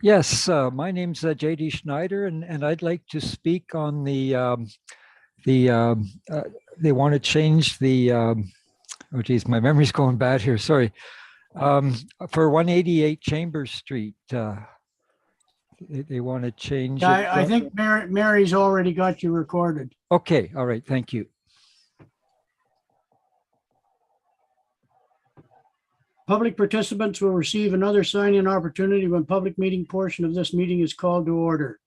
Yes, my name's J.D. Schneider, and I'd like to speak on they want to change oh geez, my memory's going bad here. Sorry. For 188 Chambers Street, they want to change it. I think Mary's already got you recorded. Okay, all right, thank you. Public participants will receive another sign-in opportunity when public meeting portion of this meeting is called to order.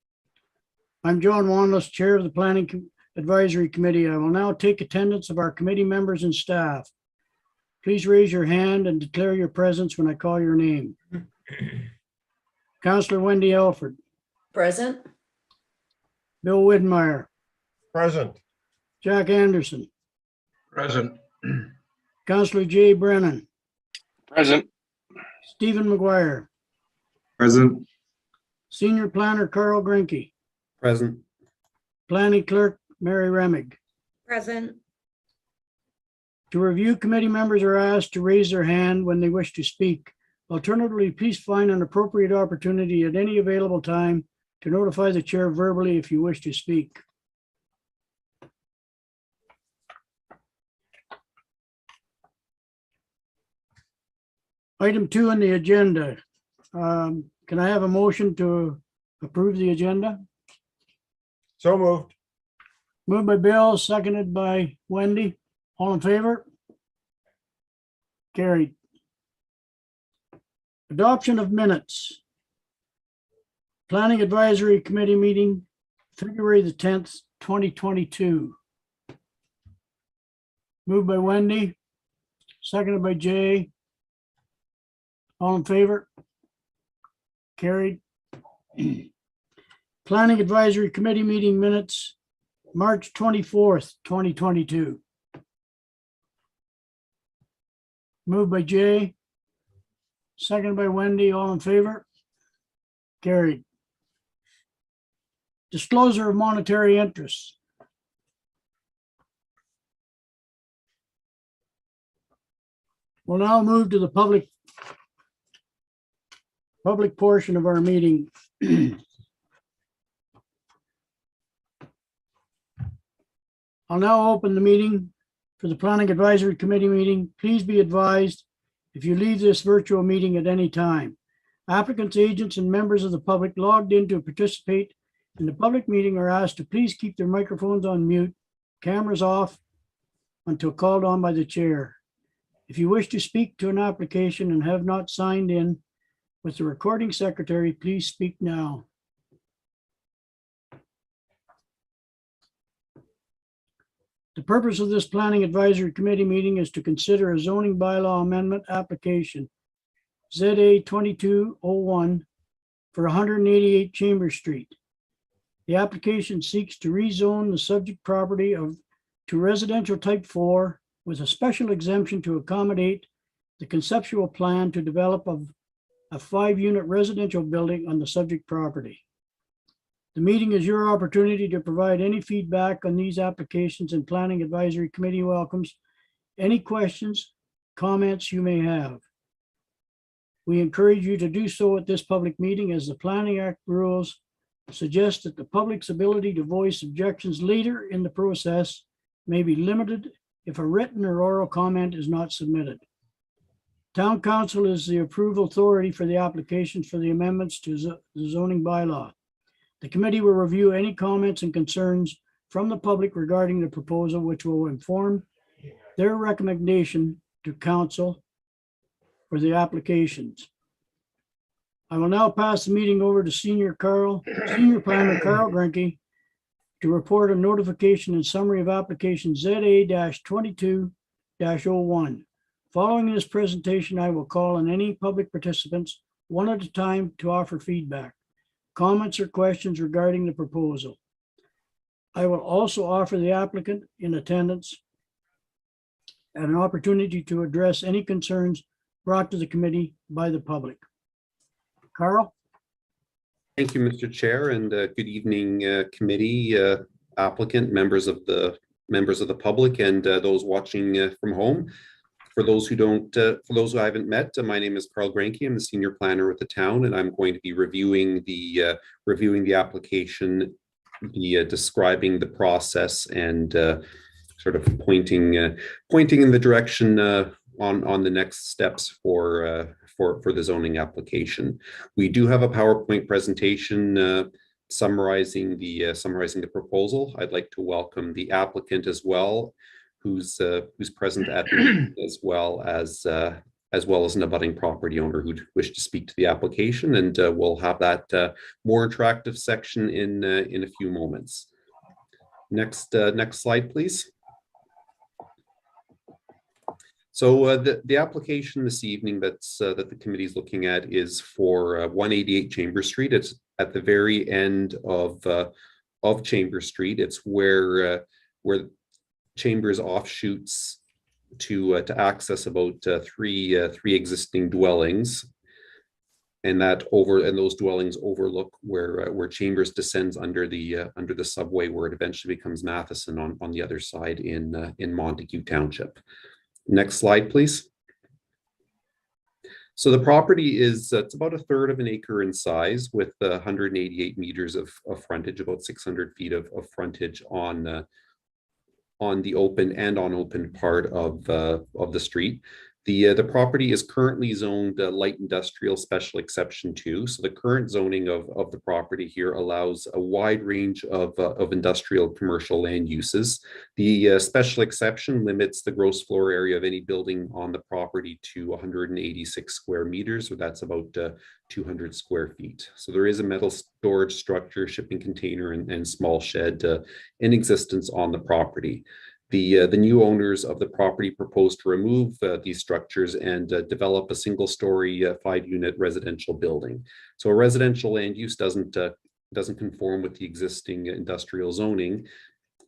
I'm John Wanless, Chair of the Planning Advisory Committee. I will now take attendance of our committee members and staff. Please raise your hand and declare your presence when I call your name. Councillor Wendy Elford. Present. Bill Widmeyer. Present. Jack Anderson. Present. Councillor Jay Brennan. Present. Stephen McGuire. Present. Senior Planner Carl Grinke. Present. Planning Clerk Mary Remig. Present. To review, committee members are asked to raise their hand when they wish to speak. Alternatively, please find an appropriate opportunity at any available time to notify the chair verbally if you wish to speak. Item 2 on the agenda. Can I have a motion to approve the agenda? So moved. Moved by Bill, seconded by Wendy. All in favor? Carried. Adoption of minutes. Planning Advisory Committee meeting, February the 10th, 2022. Moved by Wendy, seconded by Jay. All in favor? Carried. Planning Advisory Committee meeting minutes, March 24th, 2022. Moved by Jay, seconded by Wendy. All in favor? Carried. Disclosure of monetary interests. We'll now move to the public portion of our meeting. I'll now open the meeting for the Planning Advisory Committee meeting. Please be advised if you leave this virtual meeting at any time. Applicants, agents, and members of the public logged in to participate in the public meeting are asked to please keep their microphones on mute, cameras off until called on by the chair. If you wish to speak to an application and have not signed in with the recording secretary, please speak now. The purpose of this Planning Advisory Committee meeting is to consider a zoning bylaw amendment application, ZA 2201, for 188 Chambers Street. The application seeks to rezone the subject property to residential type 4 with a special exemption to accommodate the conceptual plan to develop a 5-unit residential building on the subject property. The meeting is your opportunity to provide any feedback on these applications, and Planning Advisory Committee welcomes any questions, comments you may have. We encourage you to do so at this public meeting, as the Planning Act rules suggest that the public's ability to voice objections later in the process may be limited if a written or oral comment is not submitted. Town Council is the approval authority for the applications for the amendments to the zoning bylaw. The committee will review any comments and concerns from the public regarding the proposal, which will inform their recommendation to council for the applications. I will now pass the meeting over to Senior Planner Carl Grinke to report a notification and summary of application ZA-22-01. Following this presentation, I will call on any public participants one at a time to offer feedback, comments, or questions regarding the proposal. I will also offer the applicant in attendance an opportunity to address any concerns brought to the committee by the public. Carl? Thank you, Mr. Chair, and good evening, committee, applicant, members of the public, and those watching from home. For those who I haven't met, my name is Carl Granke. I'm the senior planner with the town, and I'm going to be reviewing the application, describing the process, and sort of pointing in the direction on the next steps for the zoning application. We do have a PowerPoint presentation summarizing the proposal. I'd like to welcome the applicant as well, who's present at the meeting, as well as an abutting property owner who'd wish to speak to the application, and we'll have that more interactive section in a few moments. Next slide, please. So the application this evening that the committee is looking at is for 188 Chambers Street. It's at the very end of Chambers Street. It's where Chambers offshoots to access about three existing dwellings, and those dwellings overlook where Chambers descends under the subway, where it eventually becomes Matheson on the other side in Montague Township. Next slide, please. So the property is it's about a third of an acre in size, with 188 meters of frontage, about 600 feet of frontage on the open and unopened part of the street. The property is currently zoned light industrial special exception 2. So the current zoning of the property here allows a wide range of industrial commercial land uses. The special exception limits the gross floor area of any building on the property to 186 square meters, so that's about 200 square feet. So there is a metal storage structure, shipping container, and small shed in existence on the property. The new owners of the property propose to remove these structures and develop a single-story 5-unit residential building. So a residential land use doesn't conform with the existing industrial zoning,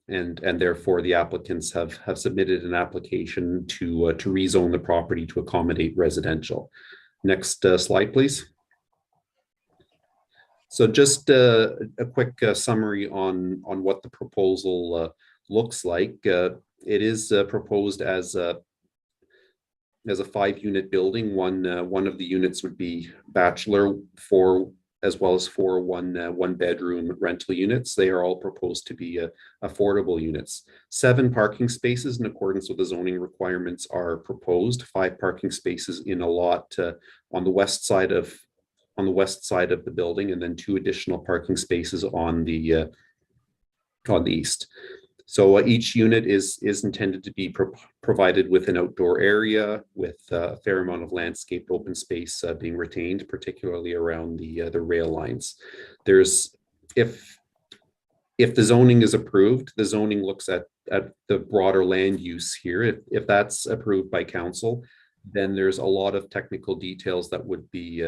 and therefore the applicants have submitted an application to rezone the property to accommodate residential. Next slide, please. So just a quick summary on what the proposal looks like. It is proposed as a 5-unit building. One of the units would be bachelor, as well as 4 one-bedroom rental units. They are all proposed to be affordable units. 7 parking spaces in accordance with the zoning requirements are proposed. 5 parking spaces in a lot on the west side of the building, and then 2 additional parking spaces on the east. So each unit is intended to be provided with an outdoor area with a fair amount of landscaped open space being retained, particularly around the rail lines. If the zoning is approved, the zoning looks at the broader land use here. If that's approved by council, then there's a lot of technical details that would be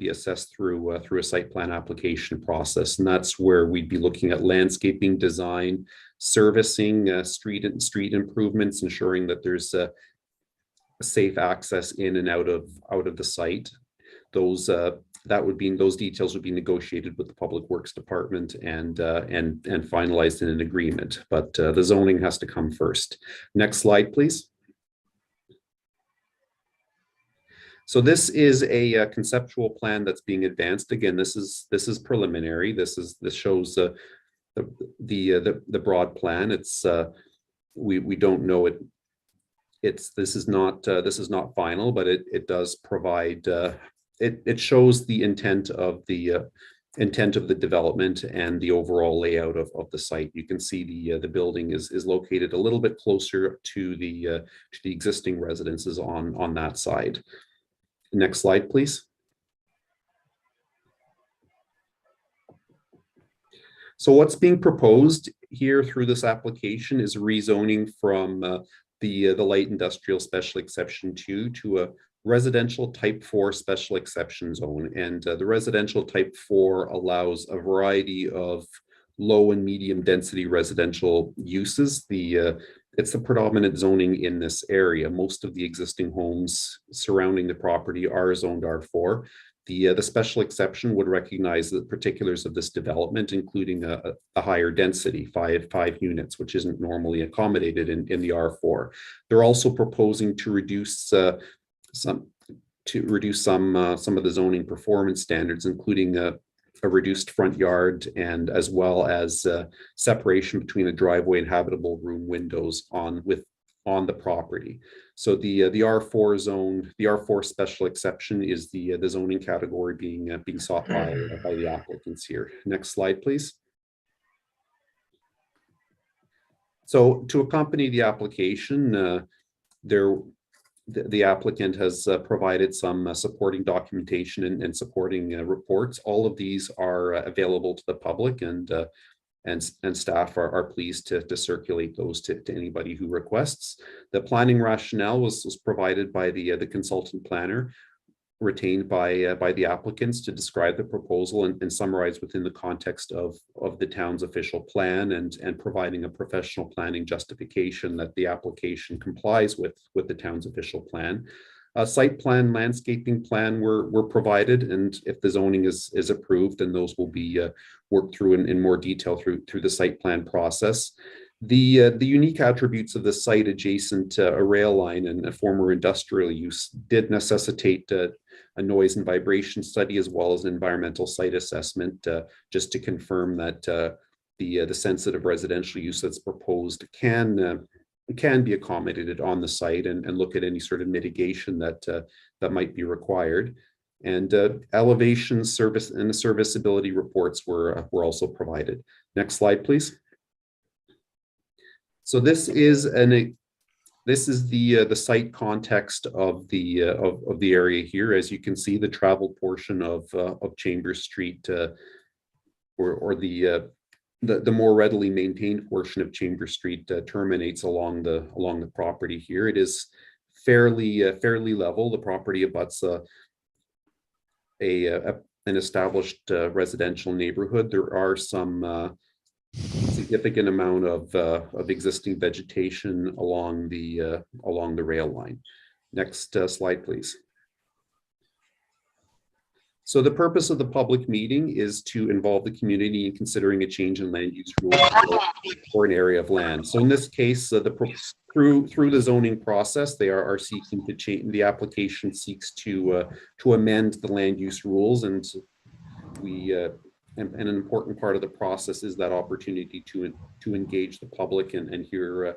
assessed through a site plan application process, and that's where we'd be looking at landscaping design, servicing, street improvements, ensuring that there's safe access in and out of the site. Those details would be negotiated with the Public Works Department and finalized in an agreement. But the zoning has to come first. Next slide, please. So this is a conceptual plan that's being advanced. Again, this is preliminary. This shows the broad plan. It's we don't know it. This is not final, but it does provide. It shows the intent of the development and the overall layout of the site. You can see the building is located a little bit closer to the existing residences on that side. Next slide, please. So what's being proposed here through this application is rezoning from the light industrial special exception 2 to a residential type 4 special exception zone. And the residential type 4 allows a variety of low and medium density residential uses. It's the predominant zoning in this area. Most of the existing homes surrounding the property are zoned R4. The special exception would recognize the particulars of this development, including a higher density, five units, which isn't normally accommodated in the R4. They're also proposing to reduce some of the zoning performance standards, including a reduced front yard, and as well as separation between the driveway and habitable room windows on the property. So the R4 zone, the R4 special exception is the zoning category being sought by the applicants here. Next slide, please. So to accompany the application, the applicant has provided some supporting documentation and supporting reports. All of these are available to the public, and staff are pleased to circulate those to anybody who requests. The planning rationale was provided by the consultant planner, retained by the applicants to describe the proposal and summarize within the context of the town's official plan, and providing a professional planning justification that the application complies with the town's official plan. A site plan, landscaping plan were provided, and if the zoning is approved, then those will be worked through in more detail through the site plan process. The unique attributes of the site adjacent to a rail line and a former industrial use did necessitate a noise and vibration study, as well as an environmental site assessment, just to confirm that the sensitive residential use that's proposed can be accommodated on the site, and look at any sort of mitigation that might be required. And elevation, service, and the serviceability reports were also provided. Next slide, please. So this is the site context of the area here. As you can see, the travel portion of Chambers Street, or the more readily maintained portion of Chambers Street terminates along the property here. It is fairly level. The property abuts an established residential neighborhood. There are some significant amount of existing vegetation along the rail line. Next slide, please. So the purpose of the public meeting is to involve the community in considering a change in land use rules for an area of land. So in this case, through the zoning process, they are seeking to change. The application seeks to amend the land use rules, and and an important part of the process is that opportunity to engage the public and hear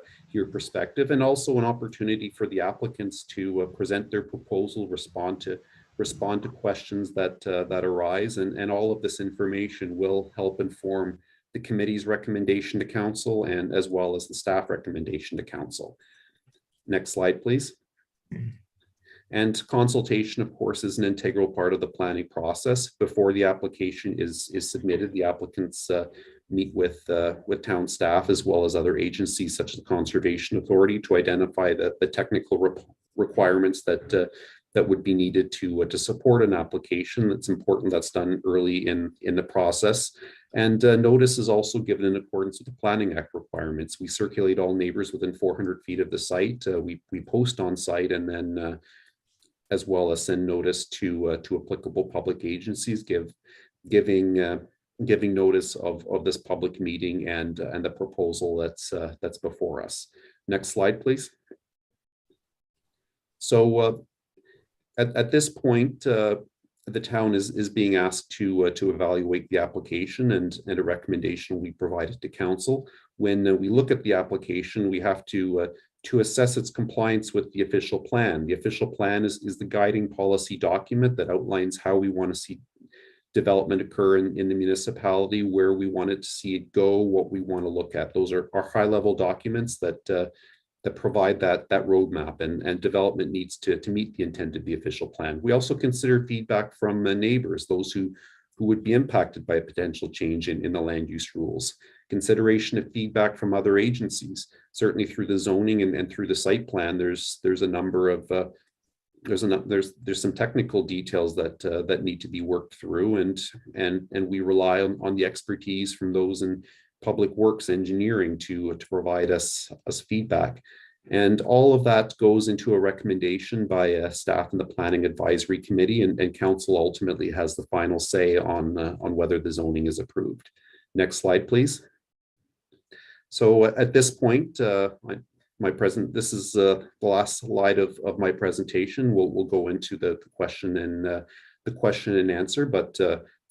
perspective, and also an opportunity for the applicants to present their proposal, respond to questions that arise, and all of this information will help inform the committee's recommendation to council, and as well as the staff recommendation to council. Next slide, please. And consultation, of course, is an integral part of the planning process. Before the application is submitted, the applicants meet with town staff, as well as other agencies such as the Conservation Authority, to identify the technical requirements that would be needed to support an application. It's important that's done early in the process. And notice is also given in accordance with the Planning Act requirements. We circulate all neighbors within 400 feet of the site. We post on site, and then as well as send notice to applicable public agencies, giving notice of this public meeting and the proposal that's before us. Next slide, please. So at this point, the town is being asked to evaluate the application, and a recommendation will be provided to council. When we look at the application, we have to assess its compliance with the official plan. The official plan is the guiding policy document that outlines how we want to see development occur in the municipality, where we want it to see it go, what we want to look at. Those are high-level documents that provide that roadmap, and development needs to meet the intent of the official plan. We also consider feedback from neighbors, those who would be impacted by a potential change in the land use rules. Consideration of feedback from other agencies, certainly through the zoning and through the site plan. There's a number of there's some technical details that need to be worked through, and we rely on the expertise from those in public works engineering to provide us feedback. And all of that goes into a recommendation by staff and the Planning Advisory Committee, and council ultimately has the final say on whether the zoning is approved. Next slide, please. So at this point, this is the last slide of my presentation. We'll go into the question and answer, but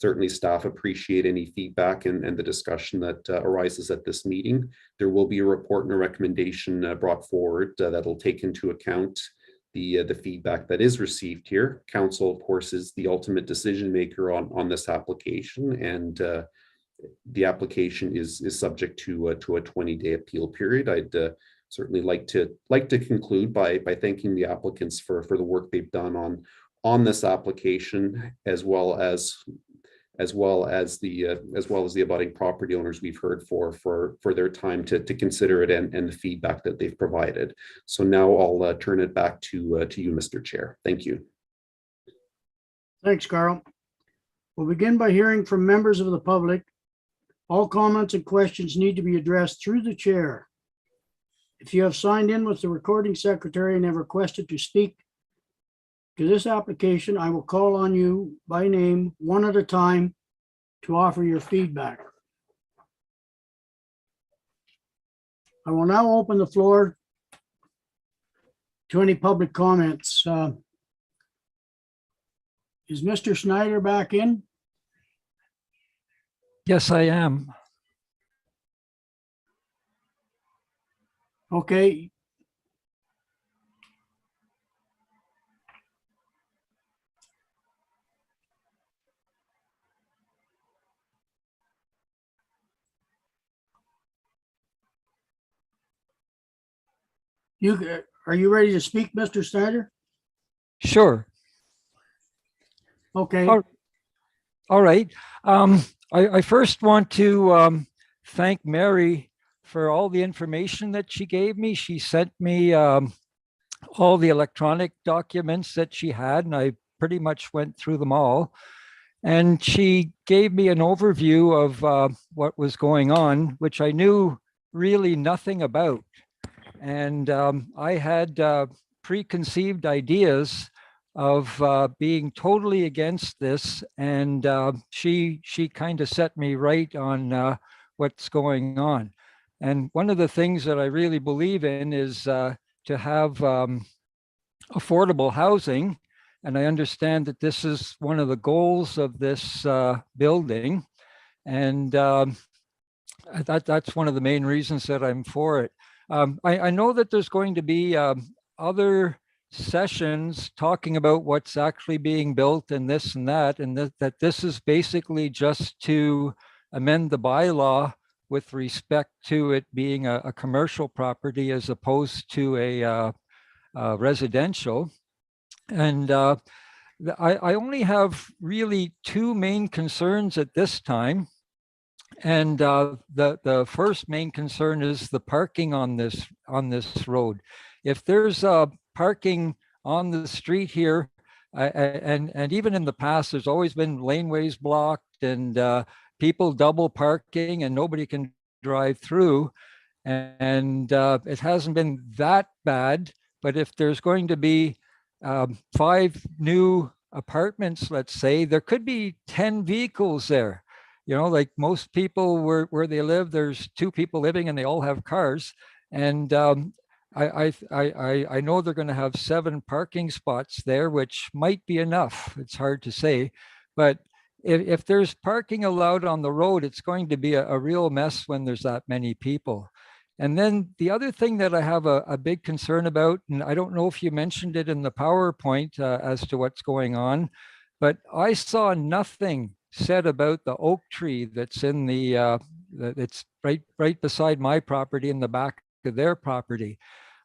certainly staff appreciate any feedback and the discussion that arises at this meeting. There will be a report and a recommendation brought forward that'll take into account the feedback that is received here. Council, of course, is the ultimate decision maker on this application, and the application is subject to a 20-day appeal period. I'd certainly like to conclude by thanking the applicants for the work they've done on this application, as well as the abutting property owners we've heard for their time to consider it and the feedback that they've provided. So now I'll turn it back to you, Mr. Chair. Thank you. Thanks, Carl. We'll begin by hearing from members of the public. All comments and questions need to be addressed through the chair. If you have signed in with the recording secretary and have requested to speak to this application, I will call on you by name one at a time to offer your feedback. I will now open the floor to any public comments. Is Mr. Schneider back in? Yes, I am. Okay. Are you ready to speak, Mr. Snyder? Sure. Okay. All right. I first want to thank Mary for all the information that she gave me. She sent me all the electronic documents that she had, and I pretty much went through them all. And she gave me an overview of what was going on, which I knew really nothing about. And I had preconceived ideas of being totally against this, and she kind of set me right on what's going on. And one of the things that I really believe in is to have affordable housing, and I understand that this is one of the goals of this building, and that's one of the main reasons that I'm for it. I know that there's going to be other sessions talking about what's actually being built and this and that, and that this is basically just to amend the bylaw with respect to it being a commercial property as opposed to a residential. And I only have really two main concerns at this time. And the first main concern is the parking on this road. If there's parking on the street here, and even in the past, there's always been laneways blocked and people double parking and nobody can drive through. And it hasn't been that bad, but if there's going to be 5 new apartments, let's say, there could be 10 vehicles there. You know, like most people where they live, there's 2 people living and they all have cars. And I know they're going to have 7 parking spots there, which might be enough. It's hard to say, but if there's parking allowed on the road, it's going to be a real mess when there's that many people. And then the other thing that I have a big concern about, and I don't know if you mentioned it in the PowerPoint as to what's going on, but I saw nothing said about the oak tree that's in the, it's right beside my property in the back of their property.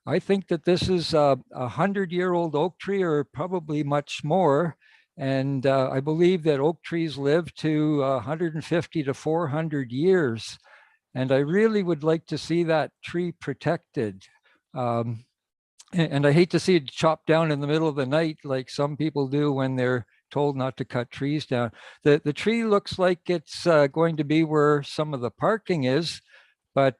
I think that this is a 100-year-old oak tree, or probably much more. And I believe that oak trees live to 150 to 400 years. And I really would like to see that tree protected. And I hate to see it chopped down in the middle of the night, like some people do when they're told not to cut trees down. The tree looks like it's going to be where some of the parking is, but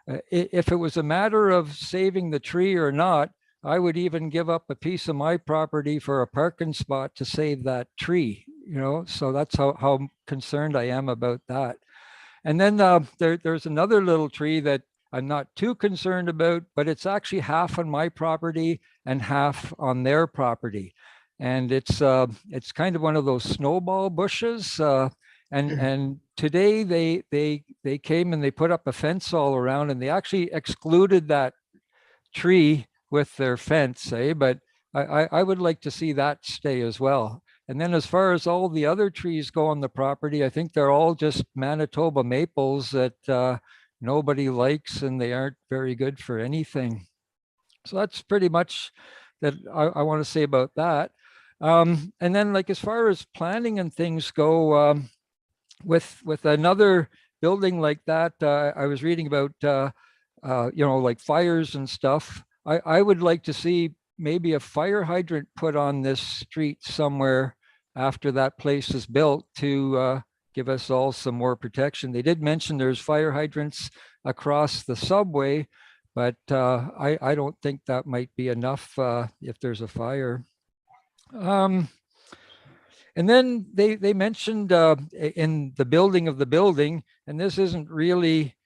If it was a matter of saving the tree or not, I would even give up a piece of my property for a parking spot to save that tree, you know, so that's how concerned I am about that. And then there's another little tree that I'm not too concerned about, but it's actually half on my property and half on their property. And it's kind of one of those snowball bushes. And today they came and they put up a fence all around, and they actually excluded that tree with their fence, but I would like to see that stay as well. And then as far as all the other trees go on the property, I think they're all just Manitoba maples that nobody likes, and they aren't very good for anything. So that's pretty much that I want to say about that. And then, like, as far as planning and things go, with another building like that, I was reading about like fires and stuff. I would like to see maybe a fire hydrant put on this street somewhere after that place is built to give us all some more protection. They did mention there's fire hydrants across the subway, but I don't think that might be enough if there's a fire. And then they mentioned in the building of the building, and this isn't really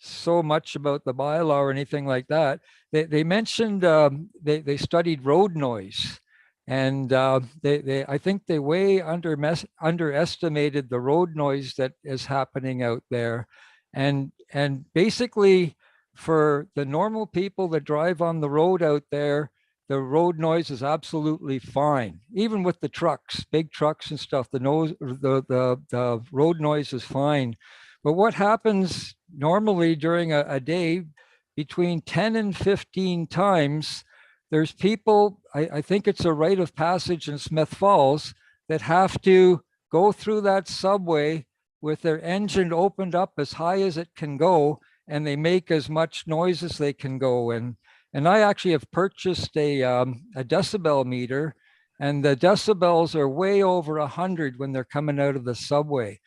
so much about the bylaw or anything like that. They mentioned they studied road noise, and I think they way underestimated the road noise that is happening out there, and basically for the normal people that drive on the road out there, the road noise is absolutely fine. Even with the trucks, big trucks and stuff, the road noise is fine. But what happens normally during a day, between 10 and 15 times, there's people, I think it's a rite of passage in Smith Falls, that have to go through that subway with their engine opened up as high as it can go, and they make as much noise as they can go. And I actually have purchased a decibel meter, and the decibels are way over 100 when they're coming out of the subway.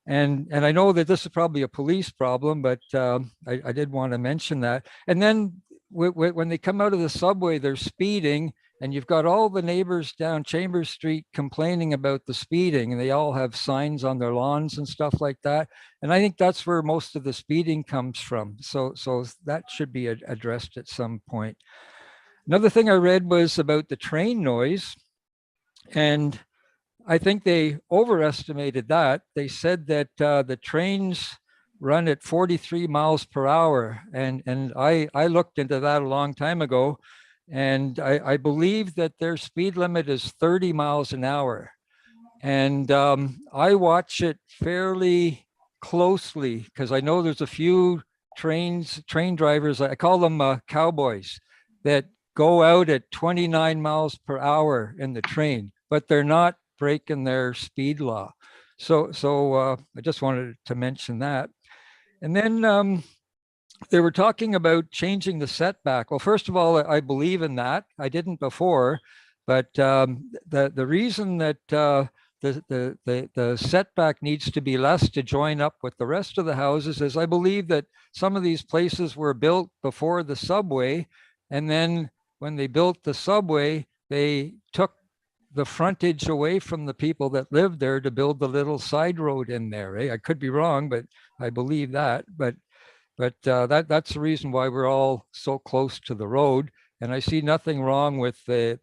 And I know that this is probably a police problem, but I did want to mention that. And then when they come out of the subway, they're speeding, and you've got all the neighbors down Chambers Street complaining about the speeding, and they all have signs on their lawns and stuff like that. And I think that's where most of the speeding comes from. So that should be addressed at some point. Another thing I read was about the train noise, and I think they overestimated that. They said that the trains run at 43 miles per hour. And I looked into that a long time ago, and I believe that their speed limit is 30 miles an hour. And I watch it fairly closely because I know there's a few train drivers, I call them cowboys, that go out at 29 miles per hour in the train, but they're not breaking their speed law. So I just wanted to mention that. And then they were talking about changing the setback. Well, first of all, I believe in that. I didn't before, but the reason that the setback needs to be less to join up with the rest of the houses is I believe that some of these places were built before the subway, and then when they built the subway, they took the frontage away from the people that lived there to build the little side road in there. I could be wrong, but I believe that. But that's the reason why we're all so close to the road. And I see nothing wrong with the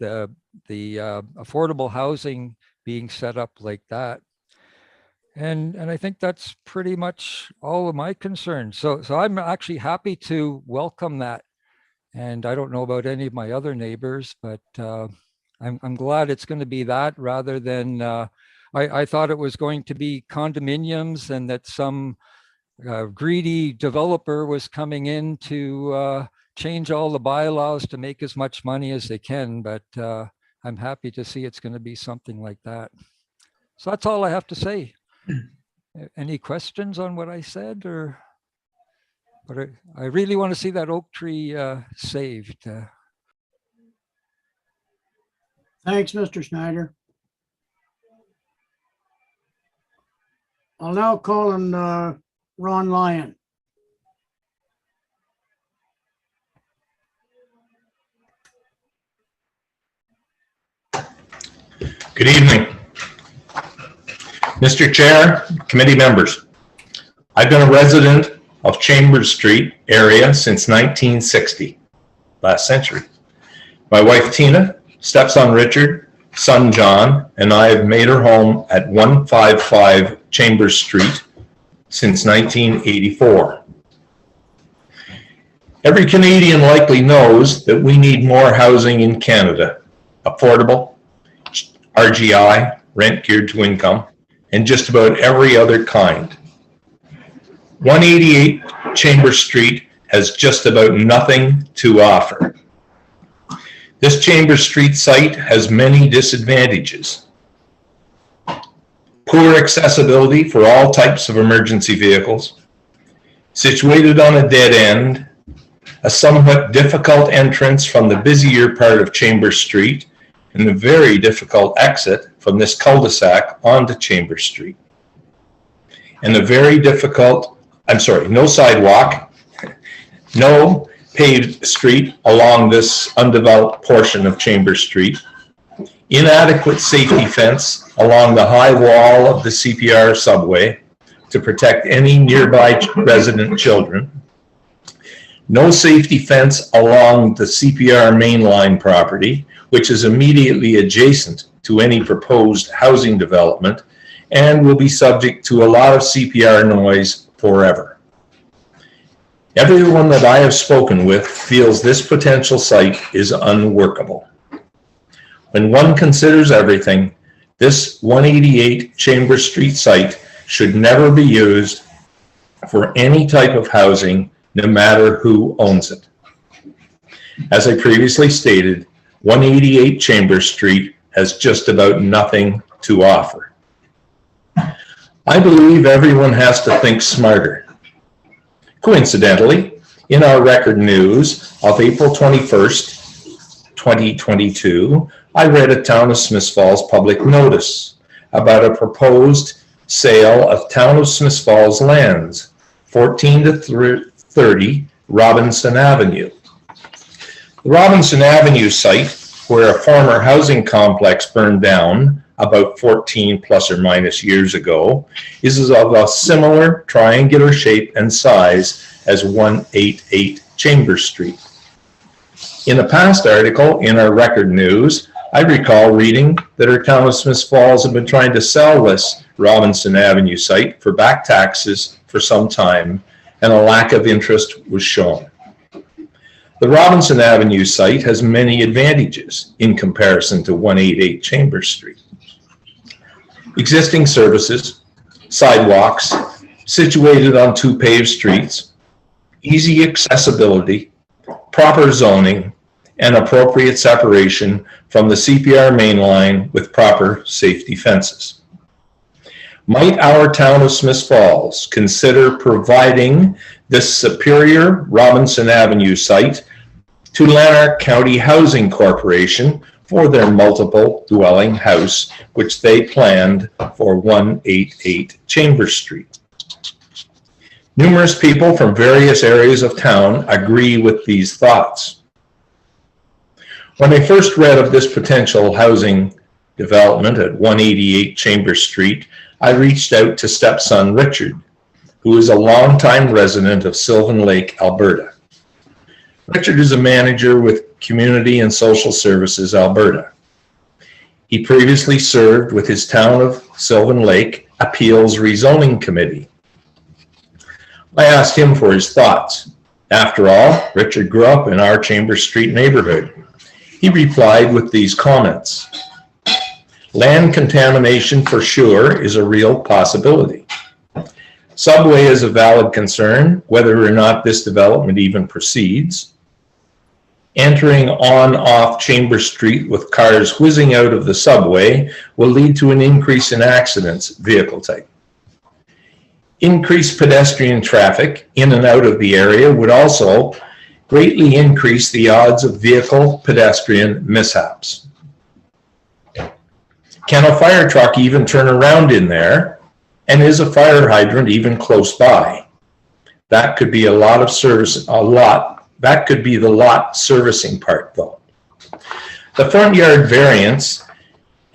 affordable housing being set up like that. And I think that's pretty much all of my concerns. So I'm actually happy to welcome that. And I don't know about any of my other neighbors, but I'm glad it's going to be that rather than I thought it was going to be condominiums, and that some greedy developer was coming in to change all the bylaws to make as much money as they can. But I'm happy to see it's going to be something like that. So that's all I have to say. Any questions on what I said, or? But I really want to see that oak tree saved. Thanks, Mr. Schneider. I'll now call on Ron Lyon. Good evening. Mr. Chair, committee members. I've been a resident of Chambers Street area since 1960, last century. My wife Tina, stepson Richard, son John, and I have made our home at 155 Chambers Street since 1984. Every Canadian likely knows that we need more housing in Canada, affordable, RGI, rent geared to income, and just about every other kind. 188 Chambers Street has just about nothing to offer. This Chambers Street site has many disadvantages. Poor accessibility for all types of emergency vehicles, situated on a dead end, a somewhat difficult entrance from the busier part of Chambers Street, and a very difficult exit from this cul-de-sac onto Chambers Street. And a very difficult, no sidewalk, no paved street along this undeveloped portion of Chambers Street, inadequate safety fence along the high wall of the CPR subway to protect any nearby resident children, no safety fence along the CPR mainline property, which is immediately adjacent to any proposed housing development and will be subject to a lot of CPR noise forever. Everyone that I have spoken with feels this potential site is unworkable. When one considers everything, this 188 Chambers Street site should never be used for any type of housing, no matter who owns it. As I previously stated, 188 Chambers Street has just about nothing to offer. I believe everyone has to think smarter. Coincidentally, in our record news of April 21st, 2022, I read a Town of Smiths Falls public notice about a proposed sale of Town of Smiths Falls lands, 14 to 30 Robinson Avenue. The Robinson Avenue site, where a former housing complex burned down about 14 plus or minus years ago, is of a similar triangular shape and size as 188 Chambers Street. In a past article in our record news, I recall reading that our Town of Smiths Falls had been trying to sell this Robinson Avenue site for back taxes for some time, and a lack of interest was shown. The Robinson Avenue site has many advantages in comparison to 188 Chambers Street. Existing services, sidewalks, situated on two paved streets, easy accessibility, proper zoning, and appropriate separation from the CPR main line with proper safety fences. Might our Town of Smiths Falls consider providing this superior Robinson Avenue site to Lanark County Housing Corporation for their multiple dwelling house, which they planned for 188 Chambers Street? Numerous people from various areas of town agree with these thoughts. When I first read of this potential housing development at 188 Chambers Street, I reached out to stepson Richard, who is a longtime resident of Sylvan Lake, Alberta. Richard is a manager with Community and Social Services Alberta. He previously served with his Town of Sylvan Lake Appeals Rezoning Committee. I asked him for his thoughts. After all, Richard grew up in our Chambers Street neighborhood. He replied with these comments. Land contamination for sure is a real possibility. Subway is a valid concern, whether or not this development even proceeds. Entering on/off Chambers Street with cars whizzing out of the subway will lead to an increase in accidents, vehicle type. Increased pedestrian traffic in and out of the area would also greatly increase the odds of vehicle pedestrian mishaps. Can a fire truck even turn around in there? And is a fire hydrant even close by? That could be that could be the lot servicing part though. The front yard variance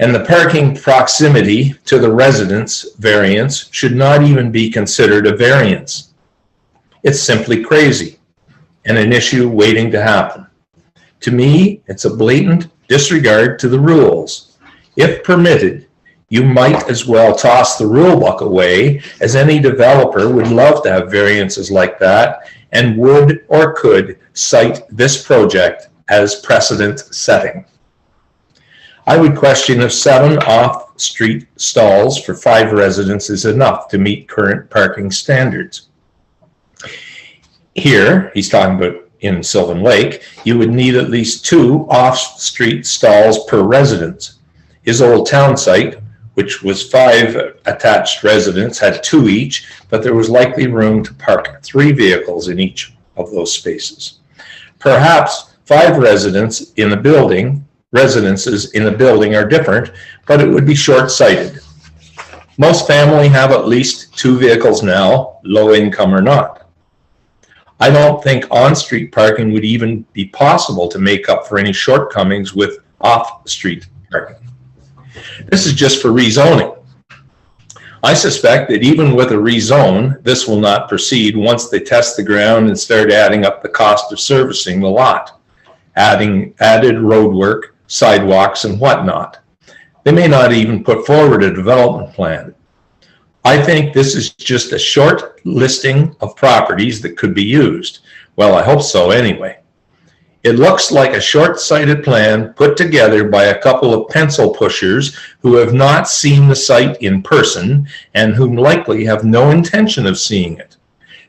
And the parking proximity to the residence variance should not even be considered a variance. It's simply crazy and an issue waiting to happen. To me, it's a blatant disregard to the rules. If permitted, you might as well toss the rule book away, as any developer would love to have variances like that and would or could cite this project as precedent setting. I would question if 7 off-street stalls for 5 residents is enough to meet current parking standards. Here, he's talking about in Sylvan Lake, you would need at least 2 off-street stalls per residence. His old town site, which was 5 attached residents, had 2 each, but there was likely room to park 3 vehicles in each of those spaces. Perhaps 5 residences in the building are different, but it would be short-sighted. Most families have at least 2 vehicles now, low income or not. I don't think on-street parking would even be possible to make up for any shortcomings with off-street parking. This is just for rezoning. I suspect that even with a rezone, this will not proceed once they test the ground and start adding up the cost of servicing the lot, added roadwork, sidewalks, and whatnot. They may not even put forward a development plan. I think this is just a short listing of properties that could be used. Well, I hope so anyway. It looks like a short-sighted plan put together by a couple of pencil pushers who have not seen the site in person and who likely have no intention of seeing it.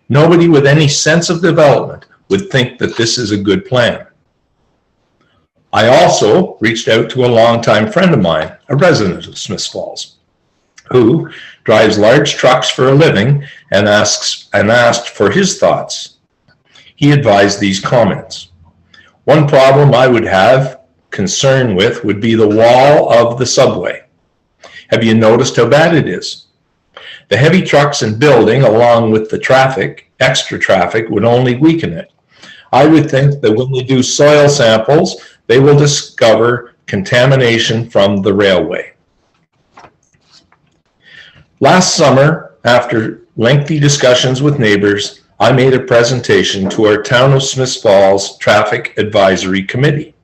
Nobody with any sense of development would think that this is a good plan. I also reached out to a longtime friend of mine, a resident of Smiths Falls, who drives large trucks for a living and asked for his thoughts. He advised these comments. One problem I would have concern with would be the wall of the subway. Have you noticed how bad it is? The heavy trucks and building, along with the traffic, extra traffic, would only weaken it. I would think that when they do soil samples, they will discover contamination from the railway. Last summer, after lengthy discussions with neighbors, I made a presentation to our Town of Smiths Falls Traffic Advisory Committee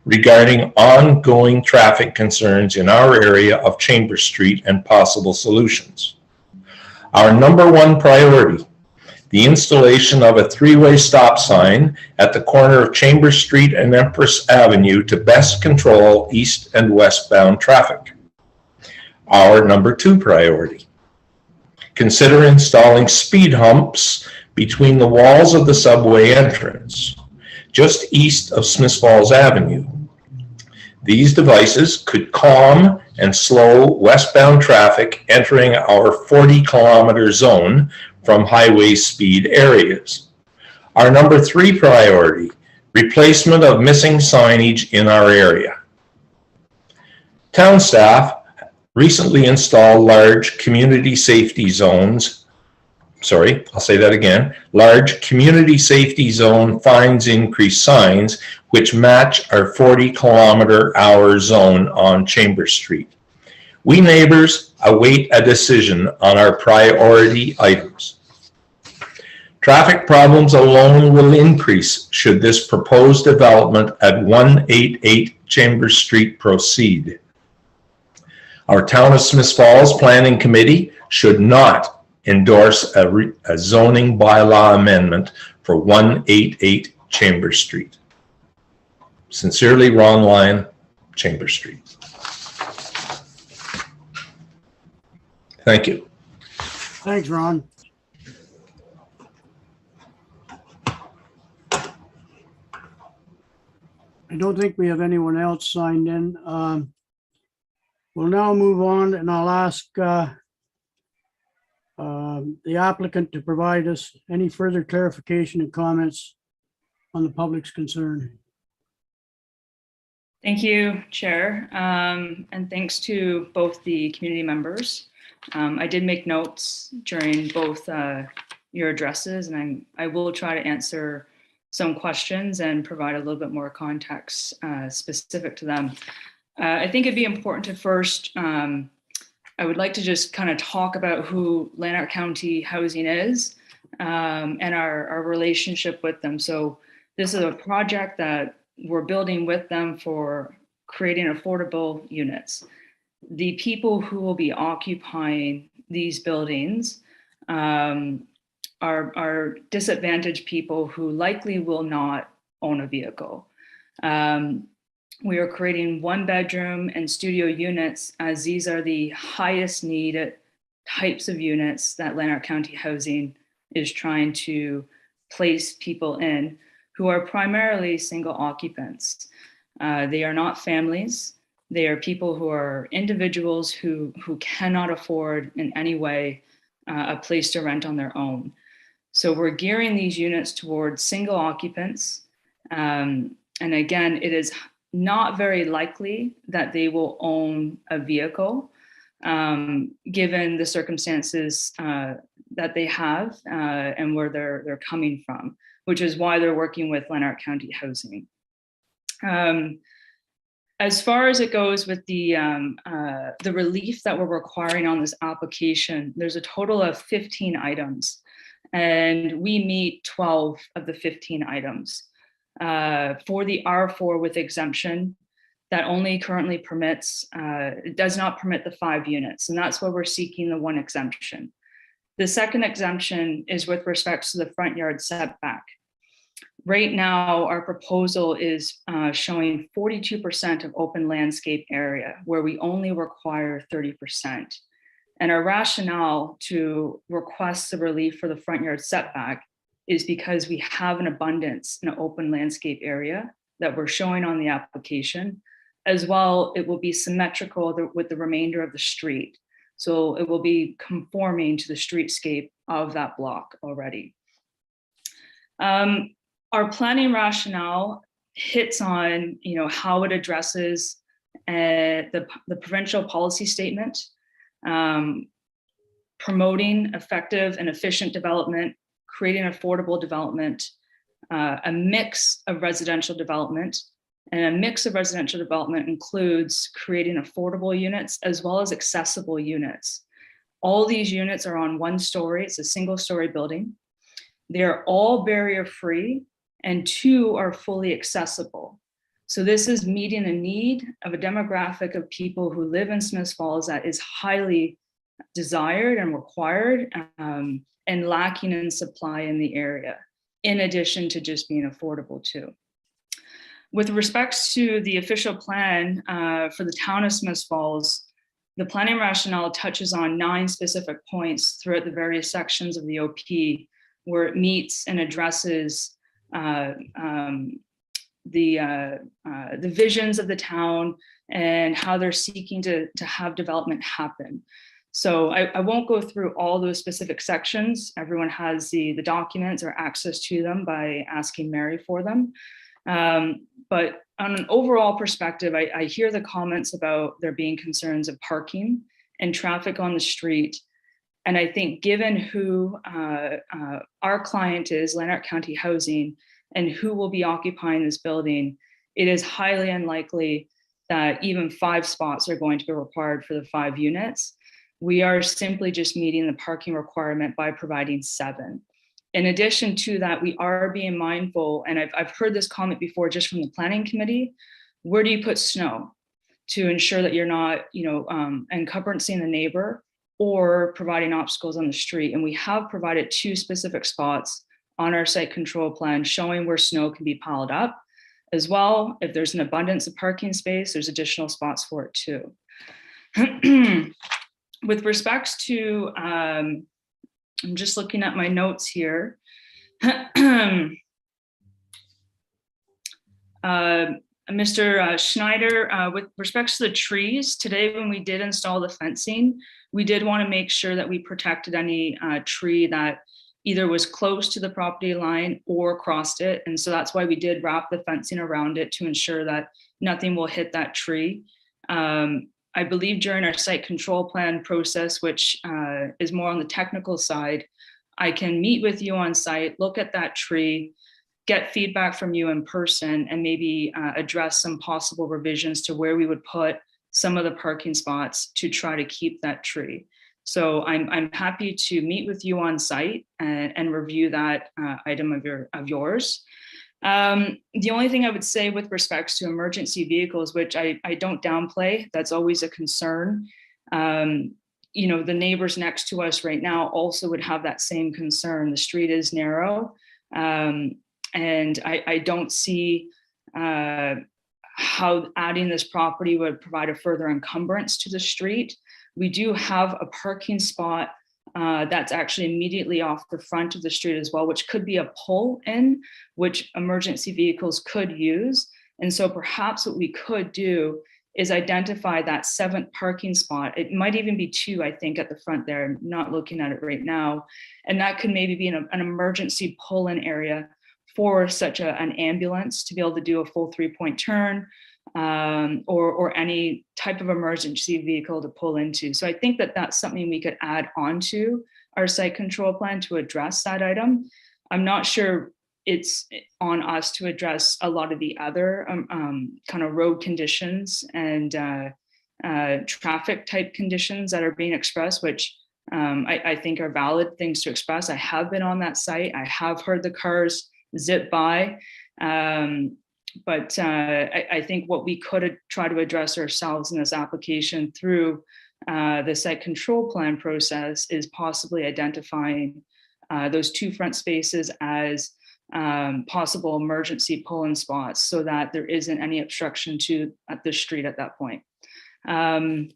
regarding ongoing traffic concerns in our area of Chambers Street and possible solutions. Our number 1 priority, the installation of a 3-way stop sign at the corner of Chambers Street and Empress Avenue to best control east and westbound traffic. Our number 2 priority, consider installing speed humps between the walls of the subway entrance, just east of Smiths Falls Avenue. These devices could calm and slow westbound traffic entering our 40-kilometer zone from highway speed areas. Our number 3 priority, replacement of missing signage in our area. Town staff recently installed large community safety zones. Large community safety zone fines increase signs which match our 40-kilometer-hour zone on Chambers Street. We neighbors await a decision on our priority items. Traffic problems alone will increase should this proposed development at 188 Chambers Street proceed. Our Town of Smiths Falls Planning Committee should not endorse a zoning bylaw amendment for 188 Chambers Street. Sincerely, Ron Lyon, Chambers Street. Thank you. Thanks, Ron. I don't think we have anyone else signed in. We'll now move on, and I'll ask the applicant to provide us any further clarification and comments on the public's concern. Thank you, Chair, and thanks to both the community members. I did make notes during both your addresses, and I will try to answer some questions and provide a little bit more context specific to them. I think it'd be important to first, I would like to just kind of talk about who Lanark County Housing is and our relationship with them. So this is a project that we're building with them for creating affordable units. The people who will be occupying these buildings are disadvantaged people who likely will not own a vehicle. We are creating 1-bedroom and studio units, as these are the highest needed types of units that Lanark County Housing is trying to place people in, who are primarily single occupants. They are not families. They are people who are individuals who cannot afford in any way a place to rent on their own. So we're gearing these units towards single occupants. And again, it is not very likely that they will own a vehicle, given the circumstances that they have and where they're coming from, which is why they're working with Lanark County Housing. As far as it goes with the relief that we're requiring on this application, there's a total of 15 items, and we meet 12 of the 15 items. For the R4 with exemption, that only currently permits, it does not permit the 5 units, and that's why we're seeking the 1 exemption. The second exemption is with respect to the front yard setback. Right now, our proposal is showing 42% of open landscape area, where we only require 30%. And our rationale to request the relief for the front yard setback is because we have an abundance in an open landscape area that we're showing on the application. As well, it will be symmetrical with the remainder of the street. So it will be conforming to the streetscape of that block already. Our planning rationale hits on, how it addresses the provincial policy statement, promoting effective and efficient development, creating affordable development, a mix of residential development, and a mix of residential development includes creating affordable units as well as accessible units. All these units are on 1 story, it's a single-story building. They're all barrier-free, and 2 are fully accessible. So this is meeting a need of a demographic of people who live in Smiths Falls that is highly desired and required and lacking in supply in the area, in addition to just being affordable too. With respects to the official plan for the town of Smiths Falls, the planning rationale touches on 9 specific points throughout the various sections of the OP, where it meets and addresses the visions of the town and how they're seeking to have development happen. So I won't go through all those specific sections. Everyone has the documents or access to them by asking Mary for them. But on an overall perspective, I hear the comments about there being concerns of parking and traffic on the street. And I think given who our client is, Lanark County Housing, and who will be occupying this building, it is highly unlikely that even 5 spots are going to be required for the 5 units. We are simply just meeting the parking requirement by providing 7. In addition to that, we are being mindful, and I've heard this comment before just from the planning committee, where do you put snow to ensure that you're not, encumberancing the neighbor or providing obstacles on the street? And we have provided 2 specific spots on our site control plan showing where snow can be piled up. As well, if there's an abundance of parking space, there's additional spots for it too. With respects to, I'm just looking at my notes here. Mr. Schneider, with respects to the trees, today when we did install the fencing, we did want to make sure that we protected any tree that either was close to the property line or crossed it. And so that's why we did wrap the fencing around it to ensure that nothing will hit that tree. I believe during our site control plan process, which is more on the technical side, I can meet with you on site, look at that tree, get feedback from you in person and maybe address some possible revisions to where we would put some of the parking spots to try to keep that tree. So I'm happy to meet with you on site and review that item of yours. The only thing I would say with respects to emergency vehicles, which I don't downplay, that's always a concern. You know, the neighbors next to us right now also would have that same concern. The street is narrow, and I don't see how adding this property would provide a further encumbrance to the street. We do have a parking spot that's actually immediately off the front of the street as well, which could be a pull in, which emergency vehicles could use. And so perhaps what we could do is identify that 7th parking spot. It might even be 2, I think, at the front there. I'm not looking at it right now. And that could maybe be an emergency pull-in area for such an ambulance to be able to do a full 3-point turn, or any type of emergency vehicle to pull into. So I think that that's something we could add onto our site control plan to address that item. I'm not sure it's on us to address a lot of the other kind of road conditions and traffic type conditions that are being expressed, which I think are valid things to express. I have been on that site. I have heard the cars zip by. But I think what we could try to address ourselves in this application through the site control plan process is possibly identifying those 2 front spaces as possible emergency pull-in spots so that there isn't any obstruction to the street at that point. I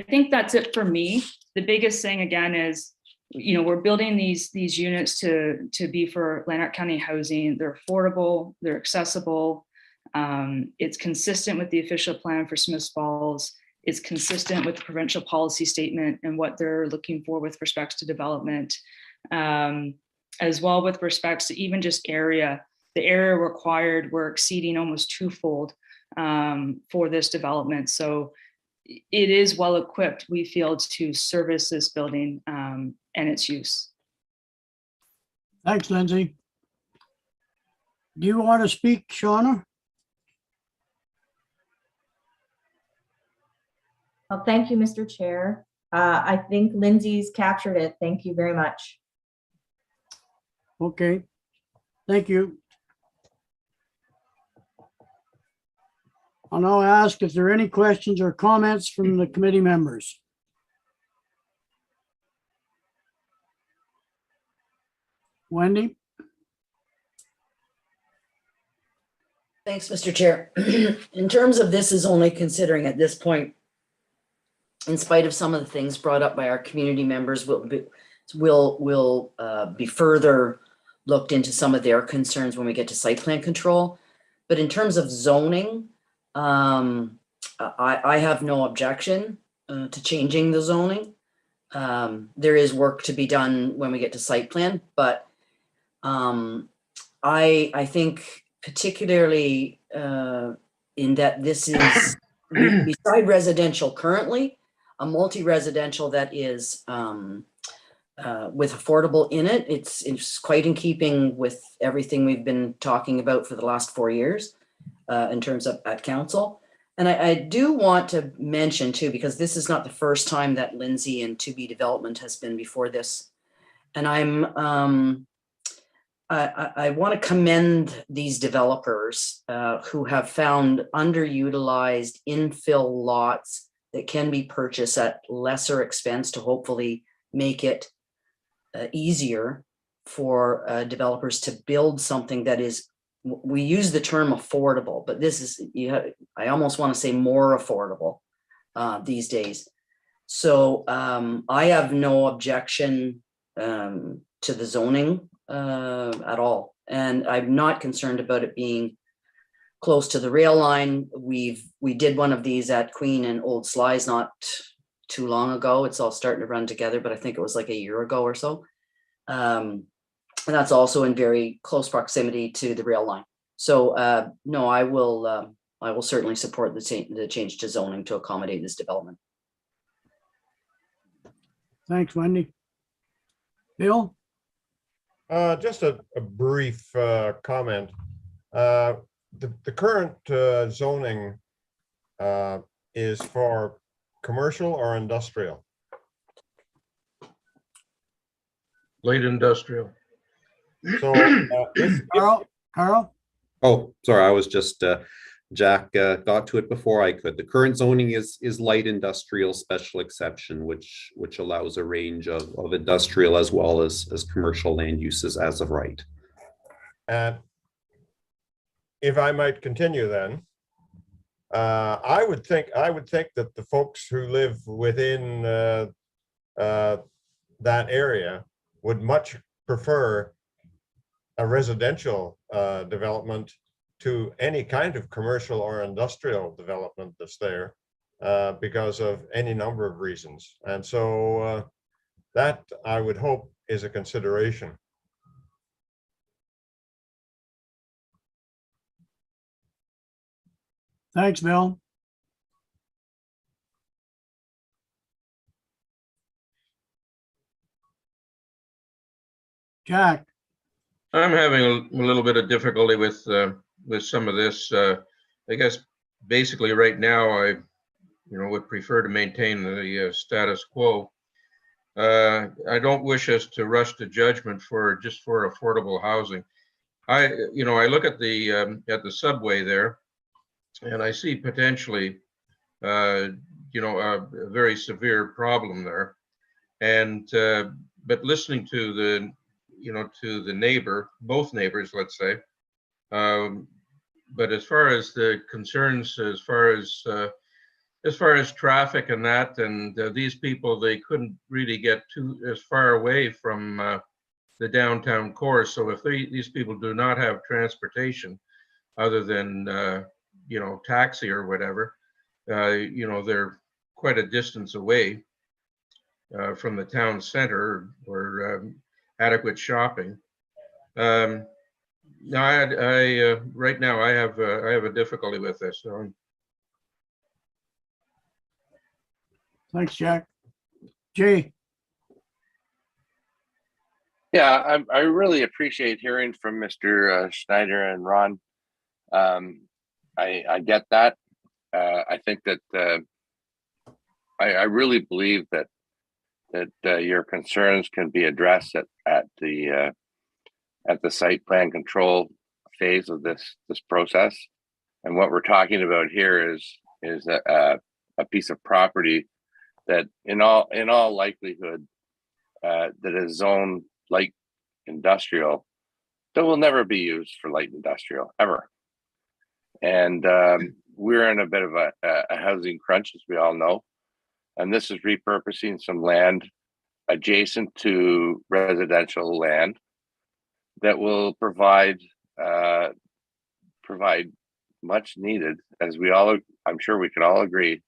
think that's it for me. The biggest thing again is, you know, we're building these units to be for Lanark County housing. They're affordable, they're accessible. It's consistent with the official plan for Smiths Falls. It's consistent with the provincial policy statement and what they're looking for with respects to development, as well with respects to even just area. The area required, we're exceeding almost 2-fold for this development. So it is well equipped, we feel, to service this building and its use. Thanks, Lindsay. Do you want to speak, Shauna? Well, thank you, Mr. Chair. I think Lindsay's captured it. Thank you very much. Okay, thank you. I'll now ask if there are any questions or comments from the committee members. Wendy? Thanks, Mr. Chair. In terms of this is only considering at this point, in spite of some of the things brought up by our community members, will be further looked into some of their concerns when we get to site plan control. But in terms of zoning, I have no objection to changing the zoning. There is work to be done when we get to site plan, but I think particularly in that this is beside residential currently, a multi-residential that is with affordable in it. It's quite in keeping with everything we've been talking about for the last 4 years in terms of at council. And I do want to mention too, because this is not the first time that Lindsay and 2B Development has been before this. And I want to commend these developers who have found underutilized infill lots that can be purchased at lesser expense to hopefully make it easier for developers to build something that is, we use the term affordable, but this is, I almost want to say more affordable these days. So I have no objection to the zoning at all. And I'm not concerned about it being close to the rail line. We did one of these at Queen and Old Slies not too long ago. It's all starting to run together, but I think it was like a year ago or so. And that's also in very close proximity to the rail line. So no, I will certainly support the change to zoning to accommodate this development. Thanks, Wendy. Bill? Just a brief comment. The current zoning is for commercial or industrial? Light industrial. So if Carl? Oh, sorry, I was just, Jack got to it before I could. The current zoning is light industrial special exception, which allows a range of industrial as well as commercial land uses as of right. And if I might continue then, I would think that the folks who live within that area would much prefer a residential development to any kind of commercial or industrial development that's there because of any number of reasons. And so that I would hope is a consideration. Thanks, Bill. Jack? I'm having a little bit of difficulty with some of this. I guess basically right now I would prefer to maintain the status quo. I don't wish us to rush to judgment for affordable housing. I look at the subway there, and I see potentially a very severe problem there. And but listening to the neighbor, both neighbors, let's say. But as far as the concerns, as far as traffic and that, and these people, they couldn't really get as far away from the downtown core. So if these people do not have transportation other than taxi or whatever, they're quite a distance away from the town center or adequate shopping. No, right now I have a difficulty with this. So. Thanks, Jack. Jay? Yeah, I really appreciate hearing from Mr. Schneider and Ron. I get that. I think that I really believe that your concerns can be addressed at the site plan control phase of this process. And what we're talking about here is a piece of property that in all likelihood that is zoned light industrial that will never be used for light industrial ever. And we're in a bit of a housing crunch, as we all know. And this is repurposing some land adjacent to residential land that will provide much needed, as I'm sure we can all agree,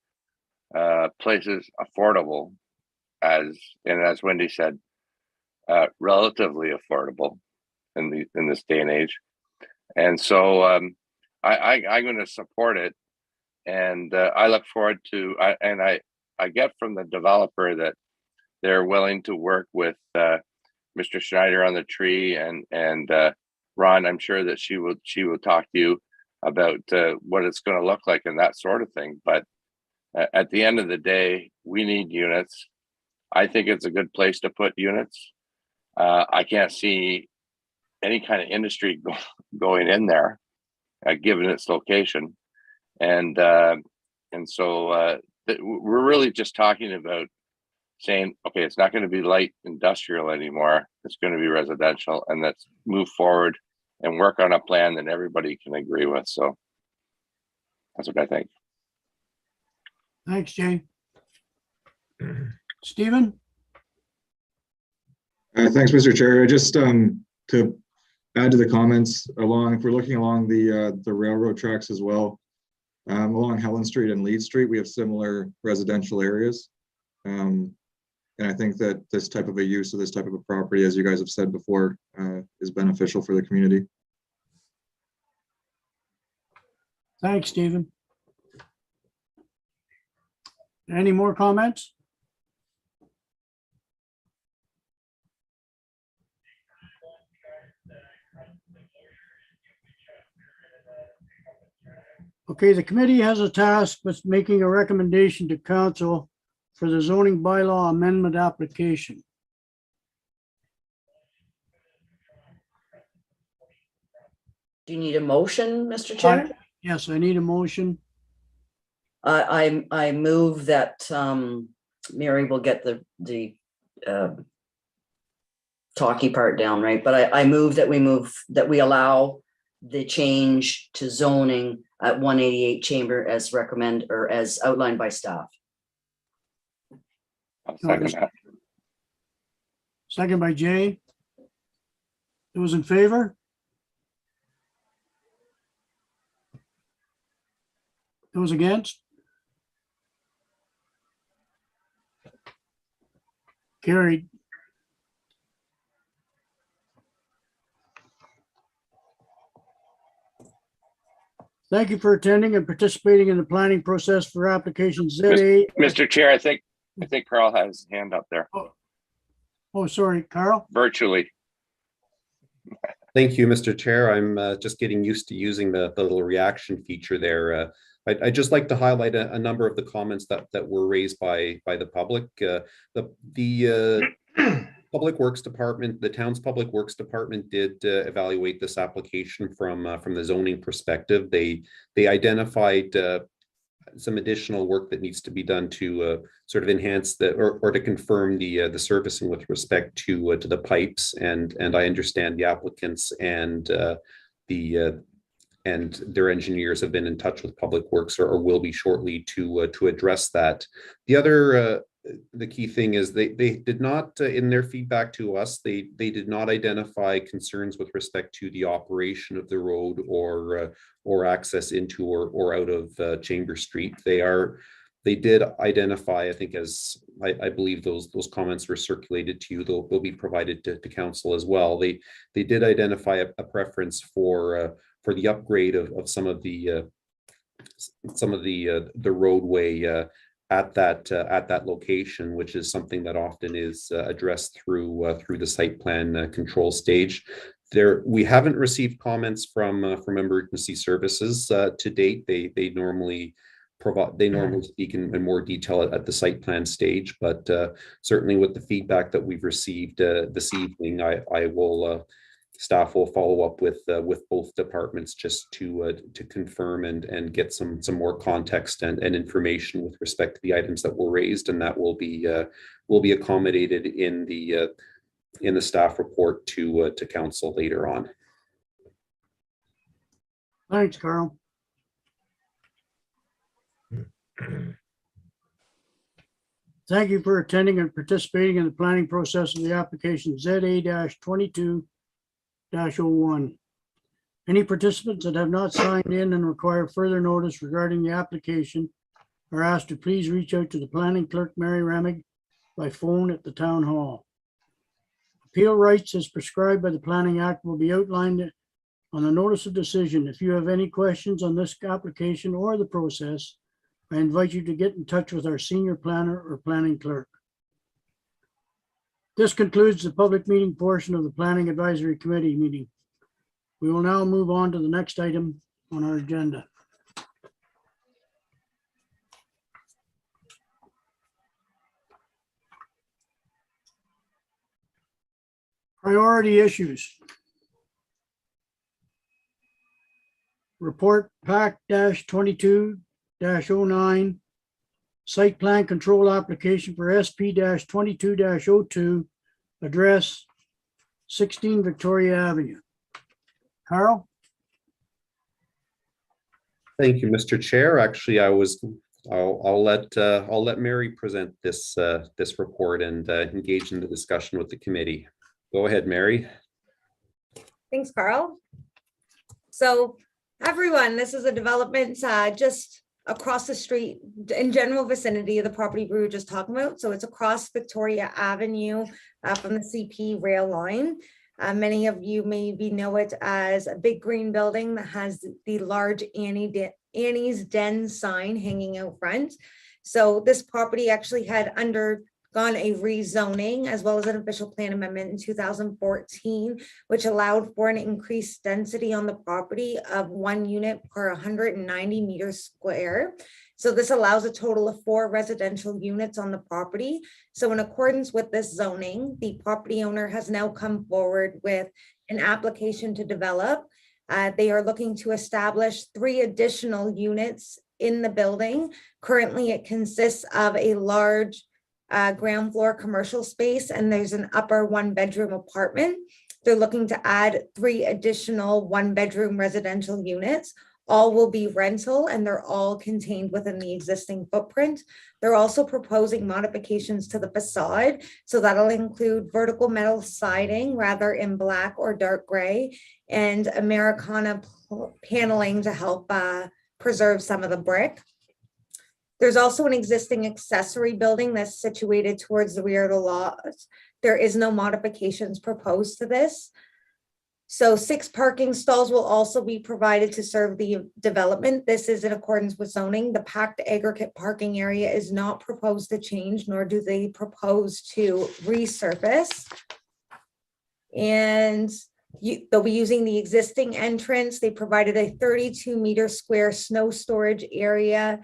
places affordable, as Wendy said, relatively affordable in this day and age. And so I'm going to support it, and I look forward to. I get from the developer that they're willing to work with Mr. Schneider on the tree, and Ron. I'm sure that she will talk to you about what it's going to look like and that sort of thing. But at the end of the day, we need units. I think it's a good place to put units. I can't see any kind of industry going in there, given its location, and so we're really just talking about saying, okay, it's not going to be light industrial anymore. It's going to be residential, and let's move forward and work on a plan that everybody can agree with. So that's what I think. Thanks, Jay. Stephen? Thanks, Mr. Chair. Just to add to the comments, if we're looking along the railroad tracks as well, along Helen Street and Lead Street, we have similar residential areas. And I think that this type of a use of this type of a property, as you guys have said before, is beneficial for the community. Thanks, Stephen. Any more comments? Okay, the committee has a task with making a recommendation to council for the zoning bylaw amendment application. Do you need a motion, Mr. Chair? Yes, I need a motion. I move that Mary will get the talky part down, right? But I move that we allow the change to zoning at 188 Chamber as recommend or as outlined by staff. I'll second that. Second by Jay. Those in favor? Those against? Carried. Thank you for attending and participating in the planning process for application ZA. Mr. Chair, I think Carl has his hand up there Oh, sorry, Carl. virtually. Thank you, Mr. Chair. I'm just getting used to using the little reaction feature there. I'd just like to highlight a number of the comments that were raised by the public. The Public Works Department, the town's Public Works Department did evaluate this application from the zoning perspective. They identified some additional work that needs to be done to sort of enhance or to confirm the servicing with respect to the pipes, and I understand the applicants and their engineers have been in touch with Public Works or will be shortly to address that. The key thing is they did not, in their feedback to us, they did not identify concerns with respect to the operation of the road or access into or out of Chamber Street. They did identify, I think, as I believe those comments were circulated to you, they'll be provided to council as well. They did identify a preference for the upgrade of some of the roadway at that location, which is something that often is addressed through the site plan control stage. We haven't received comments from emergency services to date. They normally speak in more detail at the site plan stage, but certainly with the feedback that we've received this evening, staff will follow up with both departments just to confirm and get some more context and information with respect to the items that were raised, and that will be accommodated in the staff report to council later on. Thanks, Carl. Thank you for attending and participating in the planning process of the application ZA-22-01. Any participants that have not signed in and require further notice regarding the application are asked to please reach out to the planning clerk, Mary Remig, by phone at the town hall. Appeal rights as prescribed by the Planning Act will be outlined on the notice of decision. If you have any questions on this application or the process, I invite you to get in touch with our senior planner or planning clerk. This concludes the public meeting portion of the Planning Advisory Committee meeting. We will now move on to the next item on our agenda. Priority issues. Report PAC -22-09. Site plan control application for SP-22-02, address 16 Victoria Avenue. Carl? Thank you, Mr. Chair. Actually, I'll let Mary present this report and engage in the discussion with the committee. Go ahead, Mary. Thanks, Carl. So everyone, this is a development just across the street in general vicinity of the property we were just talking about. So it's across Victoria Avenue from the CP rail line. Many of you maybe know it as a big green building that has the large Annie's Den sign hanging out front. So this property actually had gone a rezoning as well as an official plan amendment in 2014, which allowed for an increased density on the property of 1 unit per 190 meters square. So this allows a total of 4 residential units on the property. So in accordance with this zoning, the property owner has now come forward with an application to develop. They are looking to establish 3 additional units in the building. Currently, it consists of a large ground floor commercial space, and there's an upper 1-bedroom apartment. They're looking to add 3 additional 1-bedroom residential units. All will be rental, and they're all contained within the existing footprint. They're also proposing modifications to the facade. So that'll include vertical metal siding, rather in black or dark gray, and Americana paneling to help preserve some of the brick. There's also an existing accessory building that's situated towards the rear of the lot. There is no modifications proposed to this. So 6 parking stalls will also be provided to serve the development. This is in accordance with zoning. The packed aggregate parking area is not proposed to change, nor do they propose to resurface. And they'll be using the existing entrance. They provided a 32-meter square snow storage area,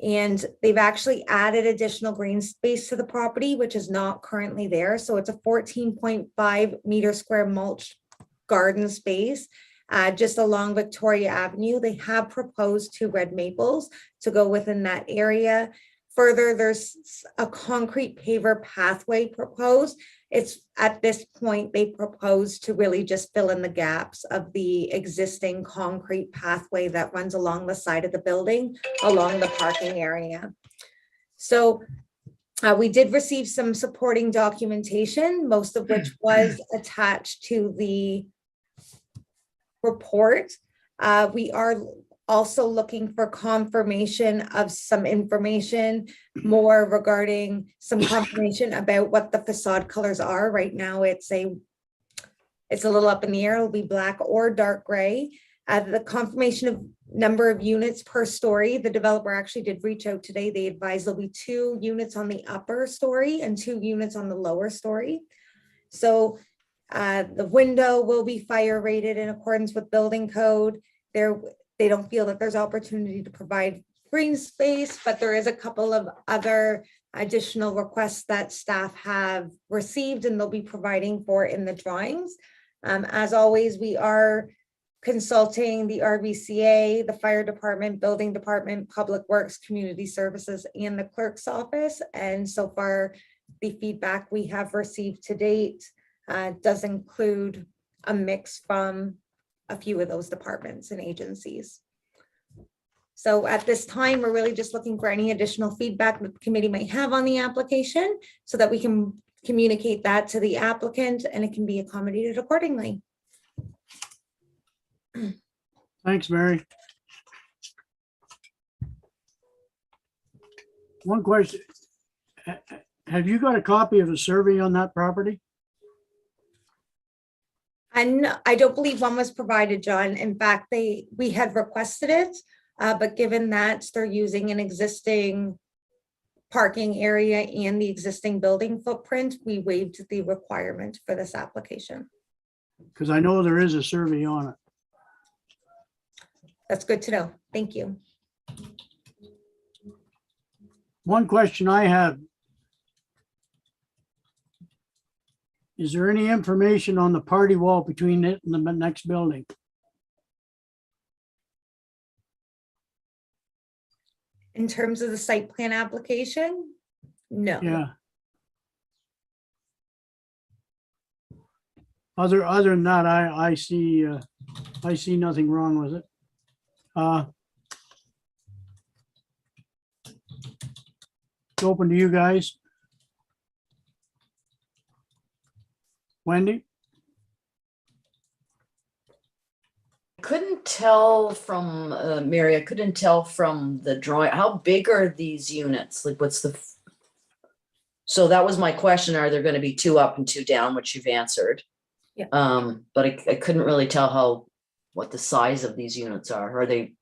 and they've actually added additional green space to the property, which is not currently there. So it's a 14.5-meter square mulch garden space just along Victoria Avenue. They have proposed 2 red maples to go within that area. Further, there's a concrete paver pathway proposed. It's at this point, they propose to really just fill in the gaps of the existing concrete pathway that runs along the side of the building, along the parking area. So we did receive some supporting documentation, most of which was attached to the report. We are also looking for confirmation of some information more regarding some confirmation about what the facade colors are. Right now, it's a little up in the air. It'll be black or dark gray. The confirmation of number of units per story, the developer actually did reach out today. They advised there'll be 2 units on the upper story and 2 units on the lower story. So the window will be fire rated in accordance with building code. They don't feel that there's opportunity to provide green space, but there is a couple of other additional requests that staff have received and they'll be providing for in the drawings. As always, we are consulting the RBCA, the fire department, building department, public works, community services, and the clerk's office. And so far, the feedback we have received to date does include a mix from a few of those departments and agencies. So at this time, we're really just looking for any additional feedback that the committee might have on the application so that we can communicate that to the applicant and it can be accommodated accordingly. Thanks, Mary. One question. Have you got a copy of the survey on that property? And I don't believe one was provided, John. In fact, we had requested it, but given that they're using an existing parking area and the existing building footprint, we waived the requirement for this application. Because I know there is a survey on it. That's good to know. Thank you. One question I have. Is there any information on the party wall between it and the next building? In terms of the site plan application? No. Yeah. Other than that, I see nothing wrong with it. It's open to you guys. Wendy? Couldn't tell from Mary, I couldn't tell from the drawing, how big are these units? Like what's the, so that was my question. Are there going to be 2 up and 2 down, which you've answered? Yeah. But I couldn't really tell what the size of these units are. Are they?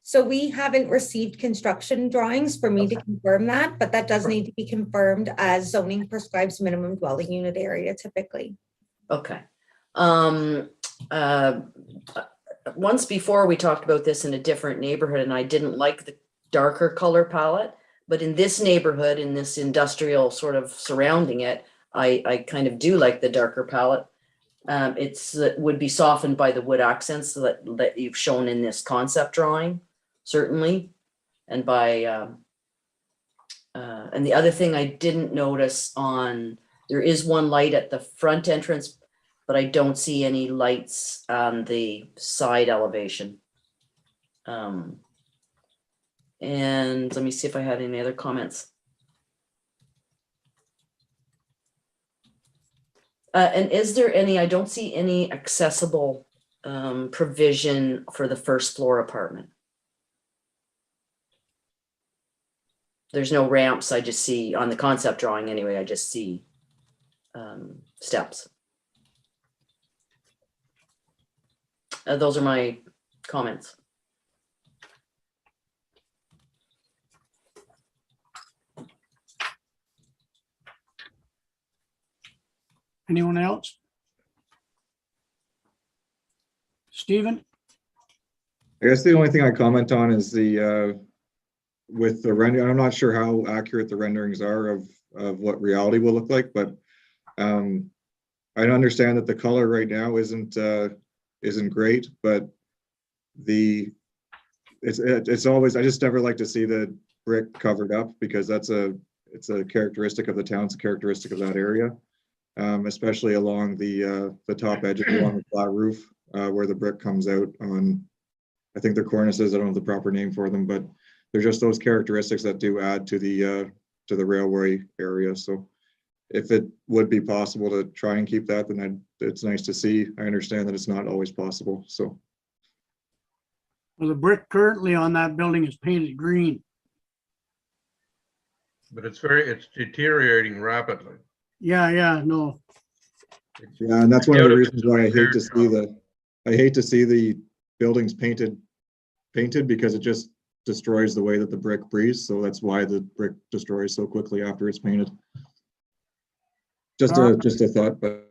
So we haven't received construction drawings for me to confirm that, but that does need to be confirmed as zoning prescribes minimum dwelling unit area typically. Okay. Once before we talked about this in a different neighborhood and I didn't like the darker color palette, but in this neighborhood, in this industrial sort of surrounding it, I kind of do like the darker palette. It would be softened by the wood accents that you've shown in this concept drawing, certainly. And by, and the other thing I didn't notice there is one light at the front entrance, but I don't see any lights on the side elevation. And let me see if I had any other comments. And is there any, I don't see any accessible provision for the first floor apartment. There's no ramps. I just see on the concept drawing anyway, I just see steps. Those are my comments. Anyone else? Stephen? I guess the only thing I comment on is the with the render. I'm not sure how accurate the renderings are of what reality will look like, but I understand that the color right now isn't great, but it's always, I just never like to see the brick covered up because it's a characteristic of the town, it's a characteristic of that area. Especially along the top edge along the flat roof where the brick comes out on, I think they're cornices, I don't know the proper name for them, but they're just those characteristics that do add to the railway area. So if it would be possible to try and keep that, then it's nice to see. I understand that it's not always possible, so. Well, the brick currently on that building is painted green. But it's deteriorating rapidly. Yeah, no. Yeah, and that's one of the reasons why I hate to see the buildings painted because it just destroys the way that the brick breathes. So that's why the brick destroys so quickly after it's painted. Just a thought, but.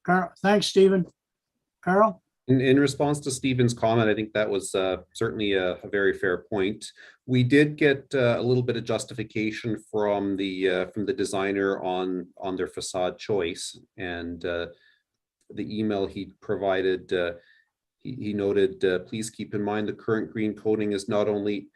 Carl, thanks, Stephen. Carl? In response to Stephen's comment, I think that was certainly a very fair point. We did get a little bit of justification from the designer on their facade choice, and the email he provided. He noted, please keep in mind the current green coating is not only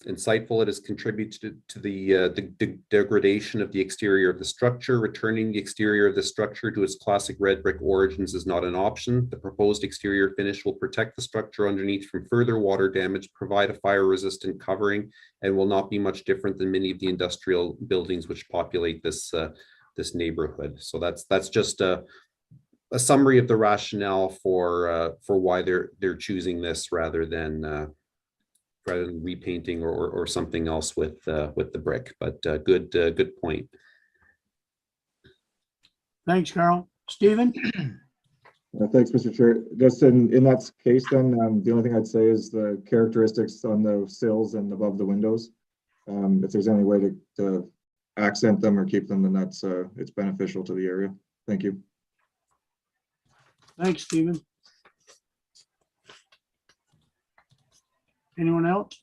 insightful, it has contributed to the degradation of the exterior of the structure. Returning the exterior of the structure to its classic red brick origins is not an option. The proposed exterior finish will protect the structure underneath from further water damage, provide a fire-resistant covering, and will not be much different than many of the industrial buildings which populate this neighborhood. So that's just a summary of the rationale for why they're choosing this rather than repainting or something else with the brick. But good point. Thanks, Carl. Stephen? Thanks, Mr. Chair. Just in that case, then the only thing I'd say is the characteristics on the sills and above the windows. If there's any way to accent them or keep them, then that's it's beneficial to the area. Thank you. Thanks, Stephen. Anyone else?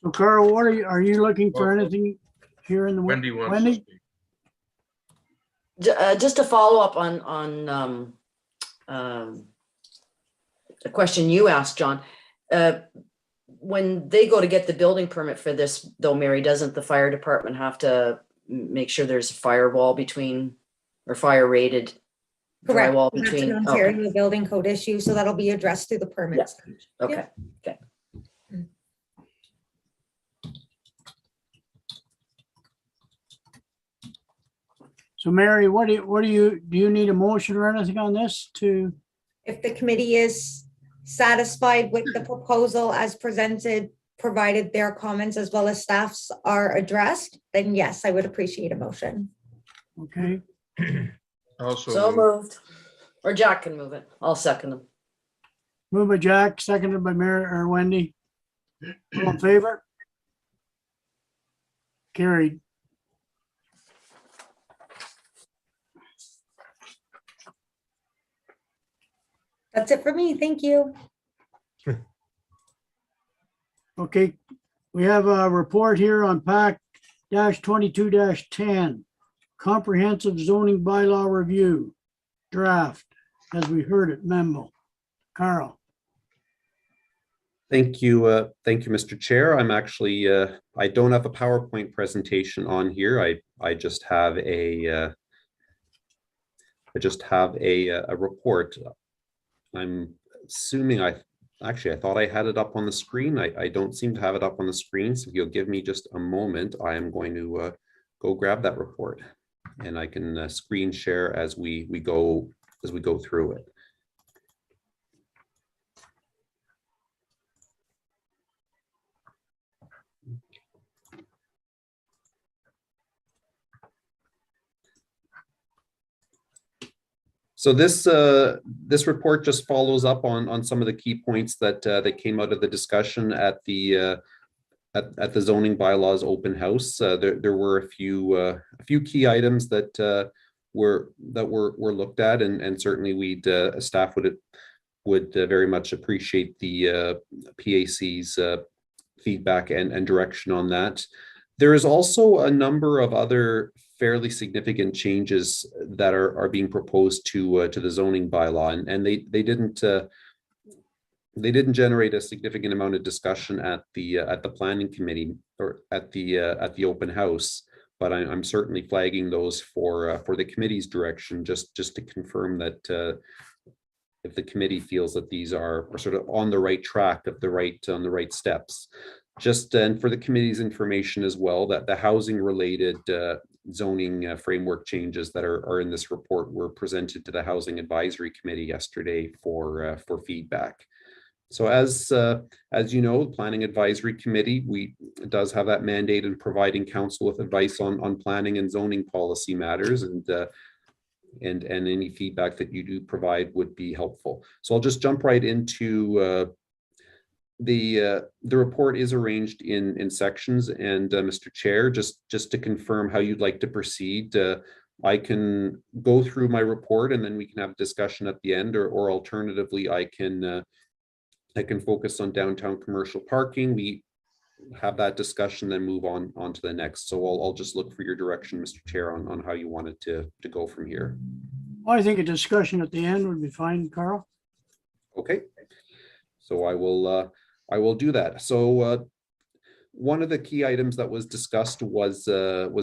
So Carl, what are you looking for anything here in the Wendy wants to speak. Just to follow up on a question you asked, John. When they go to get the building permit for this, though, Mary, doesn't the fire department have to make sure there's a firewall between, or fire rated Correct. drywall That's between? an Ontario building code issue, so that'll be addressed through the permits. Okay. Okay. So Mary, do you need a motion or anything on this to? If the committee is satisfied with the proposal as presented, provided their comments as well as staff's are addressed, then yes, I would appreciate a motion. Okay. Also, So moved. Or Jack can move it. I'll second him. Moved by Jack, seconded by Mary or Wendy. All in favor? Carried. That's it for me. Thank you. Okay, we have a report here on PAC -22-10, comprehensive zoning bylaw review draft, as we heard it, memo. Carl. Thank you, Mr. Chair. I'm actually, I don't have a PowerPoint presentation on here. I just have a report. I'm assuming I thought I had it up on the screen. I don't seem to have it up on the screen. So if you'll give me just a moment, I am going to go grab that report, and I can screen share as we go through it. So this report just follows up on some of the key points that came out of the discussion at the zoning bylaws open house. There were a few key items that were looked at, and certainly staff would very much appreciate the PAC's feedback and direction on that. There is also a number of other fairly significant changes that are being proposed to the zoning bylaw, and they didn't generate a significant amount of discussion at the planning committee or at the open house. But I'm certainly flagging those for the committee's direction, just to confirm that if the committee feels that these are sort of on the right track, on the right steps. Just and for the committee's information as well, that the housing related zoning framework changes that are in this report were presented to the Housing Advisory Committee yesterday for feedback. So as you know, the Planning Advisory Committee does have that mandate in providing council with advice on planning and zoning policy matters, and any feedback that you do provide would be helpful. So I'll just jump right into the report is arranged in sections, and Mr. Chair, just to confirm how you'd like to proceed, I can go through my report and then we can have a discussion at the end, or alternatively I can focus on downtown commercial parking. We have that discussion, then move on to the next. So I'll just look for your direction, Mr. Chair, on how you want it to go from here. Well, I think a discussion at the end would be fine, Carl. Okay, so I will do that. So one of the key items that was discussed was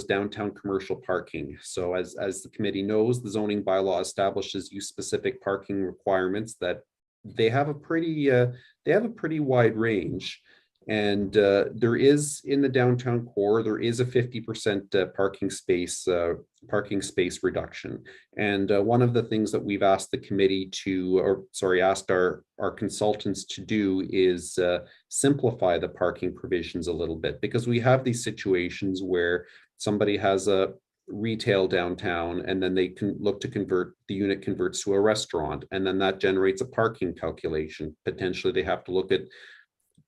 downtown commercial parking. So as the committee knows, the zoning bylaw establishes use-specific parking requirements that they have a pretty wide range. And there is, in the downtown core, there is a 50% parking space reduction. And one of the things that we've asked the committee asked our consultants to do is simplify the parking provisions a little bit, because we have these situations where somebody has a retail downtown and then they can look to the unit converts to a restaurant, and then that generates a parking calculation. Potentially they have to look at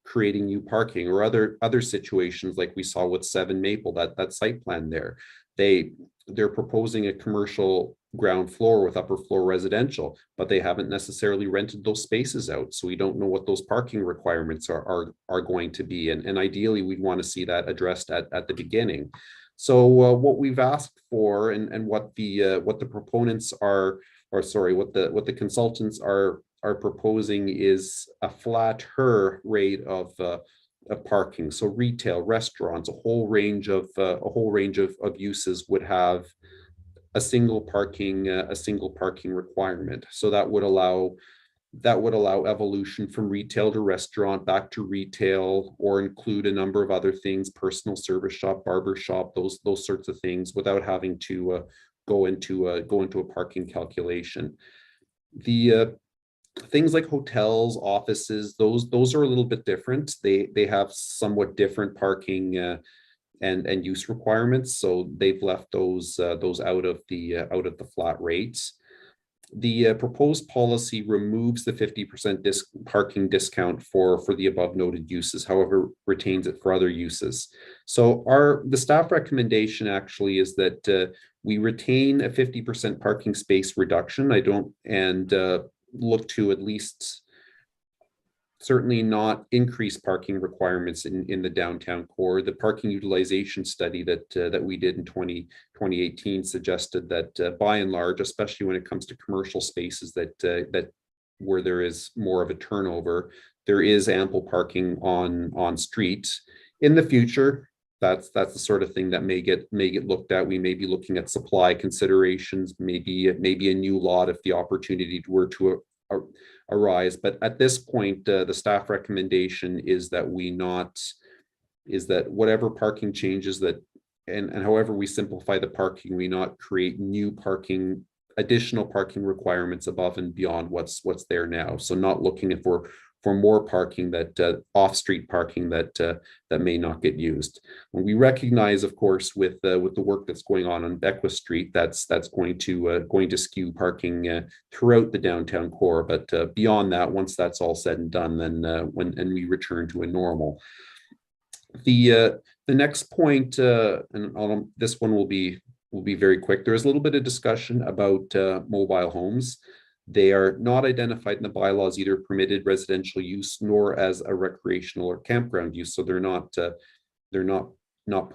creating new parking, or other situations like we saw with 7 Maple, that site plan there. They're proposing a commercial ground floor with upper floor residential, but they haven't necessarily rented those spaces out. So we don't know what those parking requirements are going to be. And ideally we'd want to see that addressed at the beginning. So what we've asked for, and what the proponents are, what the consultants are proposing, is a flatter rate of parking. So retail, restaurants, a whole range of uses would have a single parking requirement. So that would allow evolution from retail to restaurant, back to retail, or include a number of other things, personal service shop, barber shop, those sorts of things, without having to go into a parking calculation. The things like hotels, offices, those are a little bit different. They have somewhat different parking and use requirements. So they've left those out of the flat rates. The proposed policy removes the 50% parking discount for the above noted uses, however, retains it for other uses. So the staff recommendation actually is that we retain a 50% parking space reduction. Look to at least certainly not increase parking requirements in the downtown core. The parking utilization study that we did in 2018 suggested that by and large, especially when it comes to commercial spaces that where there is more of a turnover, there is ample parking on streets. In the future, that's the sort of thing that may get looked at. We may be looking at supply considerations, maybe a new lot if the opportunity were to arise. But at this point, the staff recommendation is that whatever parking changes that and however we simplify the parking, we not create new additional parking requirements above and beyond what's there now. So not looking for more parking that off-street parking that may not get used. When we recognize, of course, with the work that's going on Beckwith Street, that's going to skew parking throughout the downtown core. But beyond that, once that's all said and done, then when we return to a normal. The next point, this one will be very quick. There is a little bit of discussion about mobile homes. They are not identified in the bylaws, either permitted residential use nor as a recreational or campground use. So they're not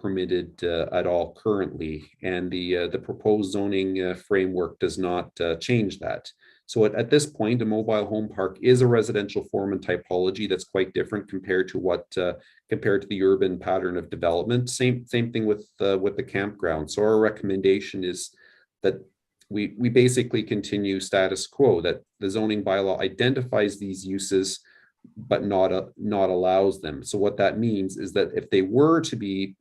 permitted at all currently. And the proposed zoning framework does not change that. So at this point, a mobile home park is a residential form and typology that's quite different compared to the urban pattern of development. Same thing with the campground. So our recommendation is that we basically continue status quo, that the zoning bylaw identifies these uses, but not allows them. So what that means is that if they were to be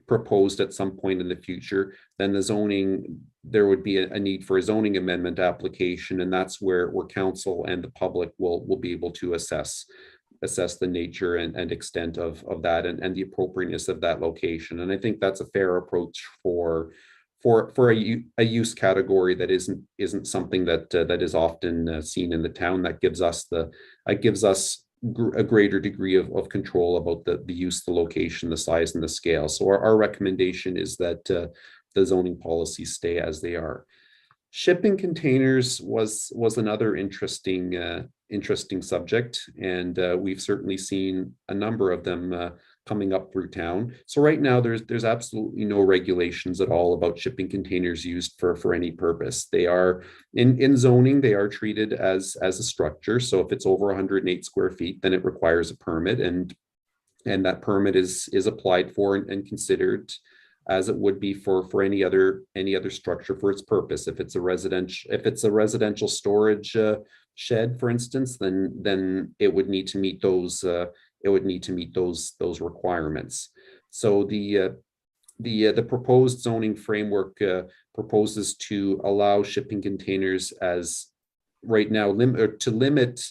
proposed at some point in the future, then there would be a need for a zoning amendment application, and that's where council and the public will be able to assess the nature and extent of that and the appropriateness of that location. And I think that's a fair approach for a use category that isn't something that is often seen in the town. That gives us a greater degree of control about the use, the location, the size, and the scale. So our recommendation is that the zoning policies stay as they are. Shipping containers was another interesting subject, and we've certainly seen a number of them coming up through town. So right now there's absolutely no regulations at all about shipping containers used for any purpose. They are in zoning, they are treated as a structure. So if it's over 108 square feet, then it requires a permit, and that permit is applied for and considered as it would be for any other structure for its purpose. If it's a residential storage shed, for instance, then it would need to meet those requirements. So the proposed zoning framework proposes to allow shipping containers as right now to limit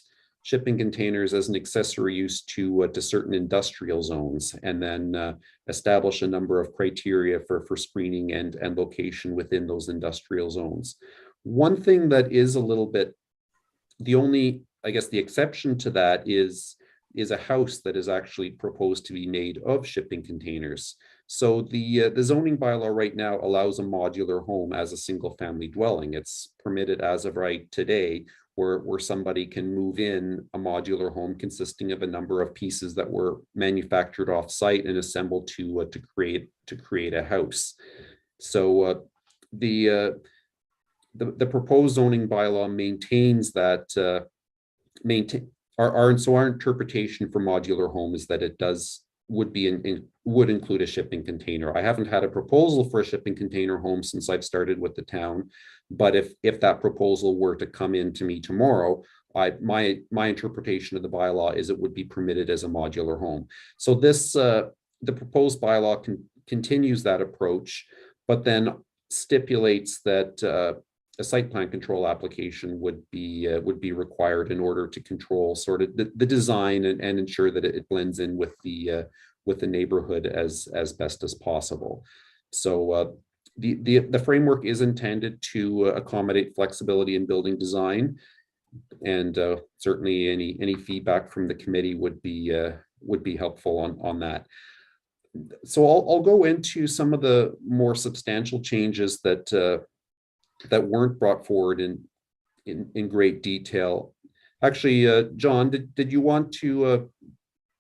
shipping containers as an accessory use to certain industrial zones, and then establish a number of criteria for screening and location within those industrial zones. One thing that is a little bit, the only, I guess, the exception to that is a house that is actually proposed to be made of shipping containers. So the zoning bylaw right now allows a modular home as a single family dwelling. It's permitted as of right today, where somebody can move in a modular home consisting of a number of pieces that were manufactured off site and assembled to create a house. So the proposed zoning bylaw maintains that our interpretation for modular home is that it would include a shipping container. I haven't had a proposal for a shipping container home since I've started with the town, but if that proposal were to come in to me tomorrow, my interpretation of the bylaw is it would be permitted as a modular home. So the proposed bylaw continues that approach, but then stipulates that a site plan control application would be required in order to control sort of the design and ensure that it blends in with the the neighborhood as best as possible. So the framework is intended to accommodate flexibility in building design, and certainly any feedback from the committee would be helpful on that. So I'll go into some of the more substantial changes that weren't brought forward in great detail. Actually, John, did you want to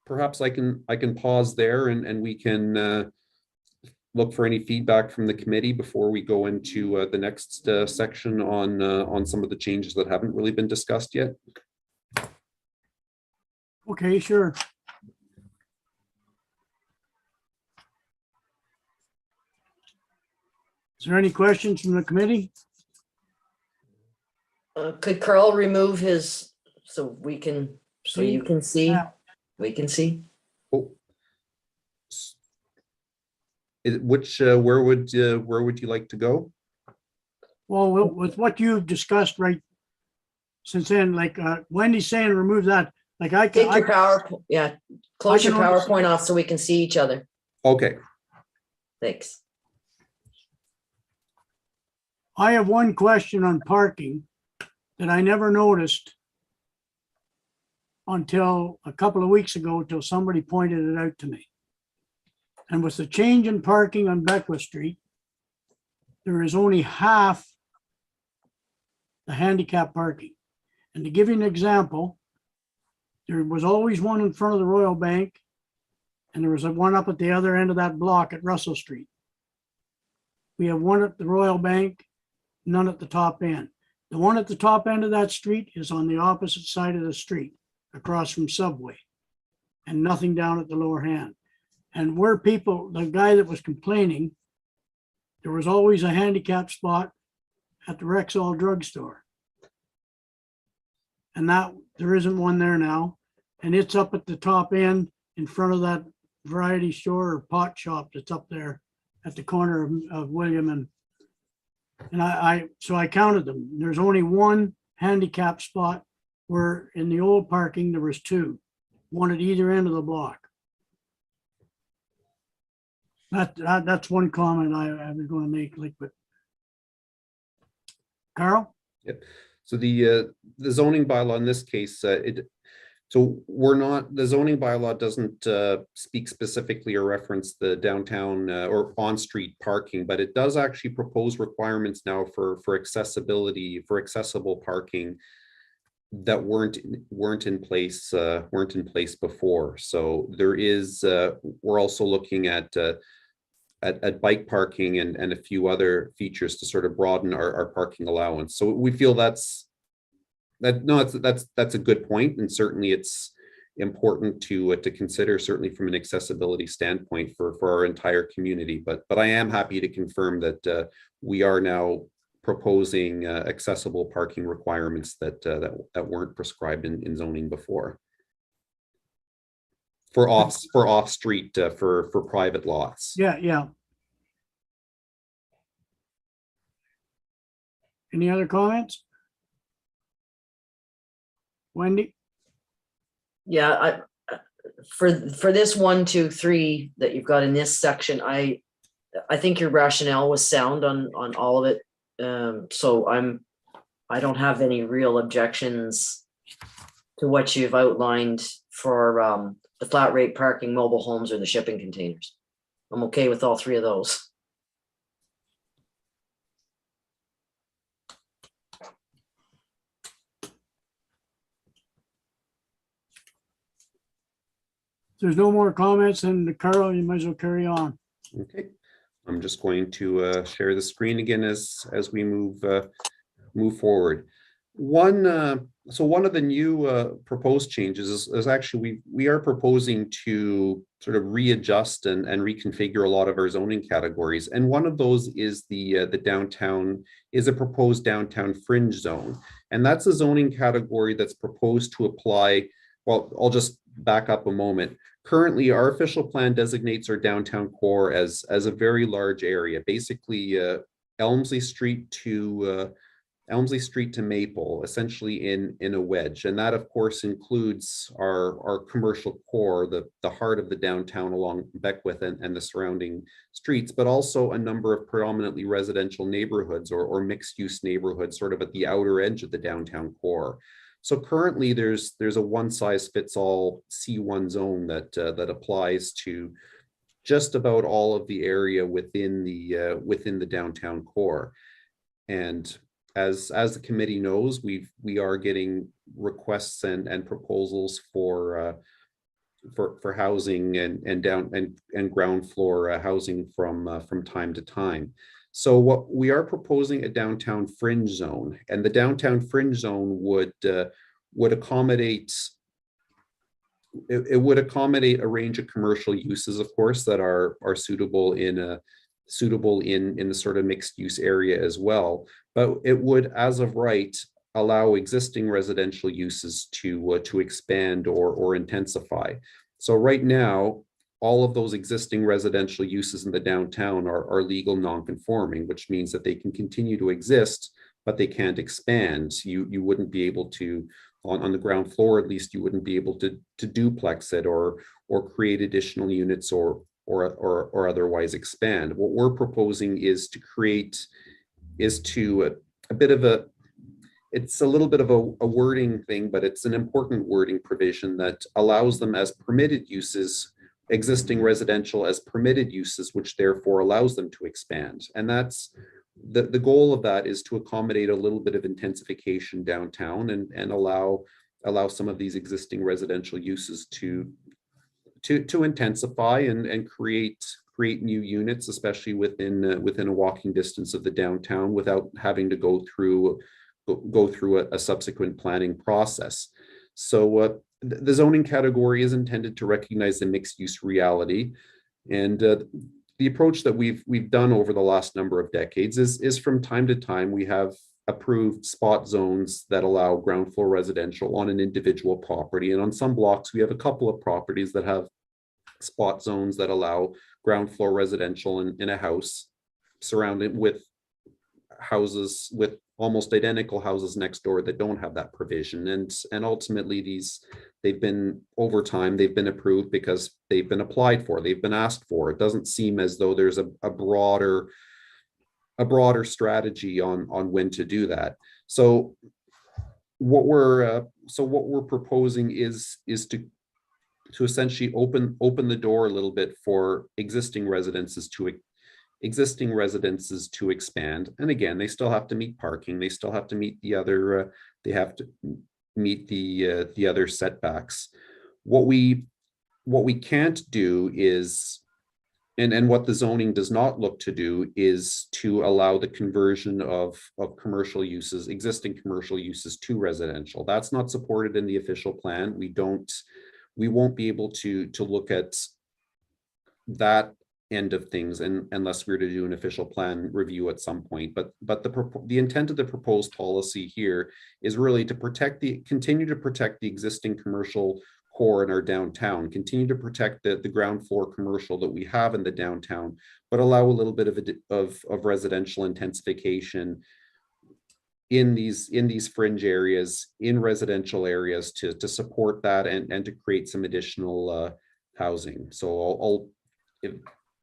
perhaps I can pause there and we can look for any feedback from the committee before we go into the next section on some of the changes that haven't really been discussed yet? Okay, sure. Is there any questions from the committee? Could Carl remove his, so you can see, Yeah. we can see? Oh. Where would you like to go? Well, with what you've discussed right since then, like Wendy's saying, remove that. Like I Take your can, yeah, close your can only see- PowerPoint off so we can see each other. Okay. Thanks. I have one question on parking that I never noticed until a couple of weeks ago, till somebody pointed it out to me. And with the change in parking on Beckwith Street, there is only half the handicap parking. And to give you an example, there was always one in front of the Royal Bank, and there was one up at the other end of that block at Russell Street. We have one at the Royal Bank, none at the top end. The one at the top end of that street is on the opposite side of the street, across from Subway, and nothing down at the lower hand. And where people, the guy that was complaining, there was always a handicap spot at the Rexall drugstore. And that, there isn't one there now. And it's up at the top end in front of that variety store or pot shop that's up there at the corner of William and so I counted them. There's only one handicap spot, where in the old parking, there was two, one at either end of the block. That's one comment I was going to make, like, but Carl? Yep. So the zoning bylaw in this case, the zoning bylaw doesn't speak specifically or reference the downtown or on-street parking, but it does actually propose requirements now for accessibility, for accessible parking that weren't in place before. So there is we're also looking at bike parking and a few other features to sort of broaden our parking allowance. So we feel that's a good point, and certainly it's important to consider, certainly from an accessibility standpoint for our entire community. But I am happy to confirm that we are now proposing accessible parking requirements that weren't prescribed in zoning before for off street for private lots. Yeah. Any other comments? Wendy? Yeah, for this 1, 2, 3 that you've got in this section, I think your rationale was sound on all of it. So I don't have any real objections to what you've outlined for the flat rate parking, mobile homes, or the shipping containers. I'm okay with all 3 of those. If there's no more comments, then Carl, you might as well carry on. Okay, I'm just going to share the screen again as we move forward. One of the new proposed changes is actually we are proposing to sort of readjust and reconfigure a lot of our zoning categories, and one of those is the downtown, is a proposed downtown fringe zone, and that's a zoning category that's proposed to apply. Well, I'll just back up a moment. Currently, our official plan designates our downtown core as a very large area, basically Elmsley Street to Elmsley Street to Maple, essentially in a wedge. And that of course includes our commercial core, the heart of the downtown along Beckwith and the surrounding streets, but also a number of predominantly residential neighborhoods or mixed use neighborhoods sort of at the outer edge of the downtown core. So currently there's a one size fits all C1 zone that applies to just about all of the area within the downtown core. And as the committee knows, we are getting requests and proposals for housing and ground floor housing from time to time. So what we are proposing a downtown fringe zone, and the downtown fringe zone would accommodate. It would accommodate a range of commercial uses, of course, that are suitable in the sort of mixed use area as well. But it would, as of right, allow existing residential uses to expand or intensify. So right now, all of those existing residential uses in the downtown are legal non-conforming, which means that they can continue to exist, but they can't expand. You wouldn't be able to, on the ground floor at least, you wouldn't be able to duplex it or create additional units or otherwise expand. What we're proposing is it's a little bit of a wording thing, but it's an important wording provision that allows them as permitted uses, existing residential as permitted uses, which therefore allows them to expand. And that's the goal of that, is to accommodate a little bit of intensification downtown and allow some of these existing residential uses to intensify and create new units, especially within a walking distance of the downtown, without having to go through a subsequent planning process. So the zoning category is intended to recognize the mixed use reality, and the approach that we've done over the last number of decades is from time to time we have approved spot zones that allow ground floor residential on an individual property, and on some blocks we have a couple of properties that have spot zones that allow ground floor residential in a house surrounded with houses with almost identical houses next door that don't have that provision. And ultimately they've been approved because they've been applied for, they've been asked for. It doesn't seem as though there's a broader strategy on when to do that. So what we're proposing is to essentially open the door a little bit for existing residences to expand. And again, they still have to meet parking, they still have to meet the other the other setbacks. What we can't do is, and what the zoning does not look to do, is to allow the conversion of commercial uses, existing commercial uses, to residential. That's not supported in the official plan. We won't be able to look at that end of things unless we were to do an official plan review at some point. But the intent of the proposed policy here is really to continue to protect the existing commercial core in our downtown, continue to protect the ground floor commercial that we have in the downtown, but allow a little bit of residential intensification in these fringe areas, in residential areas, to support that and to create some additional housing. So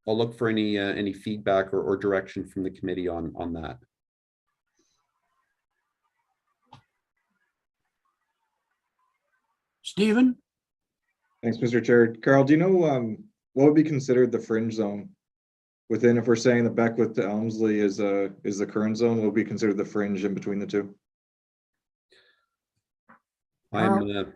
I'll look for any feedback or direction from the committee on that. Stephen? Thanks, Mr. Chair. Carl, do you know what would be considered the fringe zone within, if we're saying the Beckwith to Elmsley is the current zone, what would be considered the fringe in between the two? One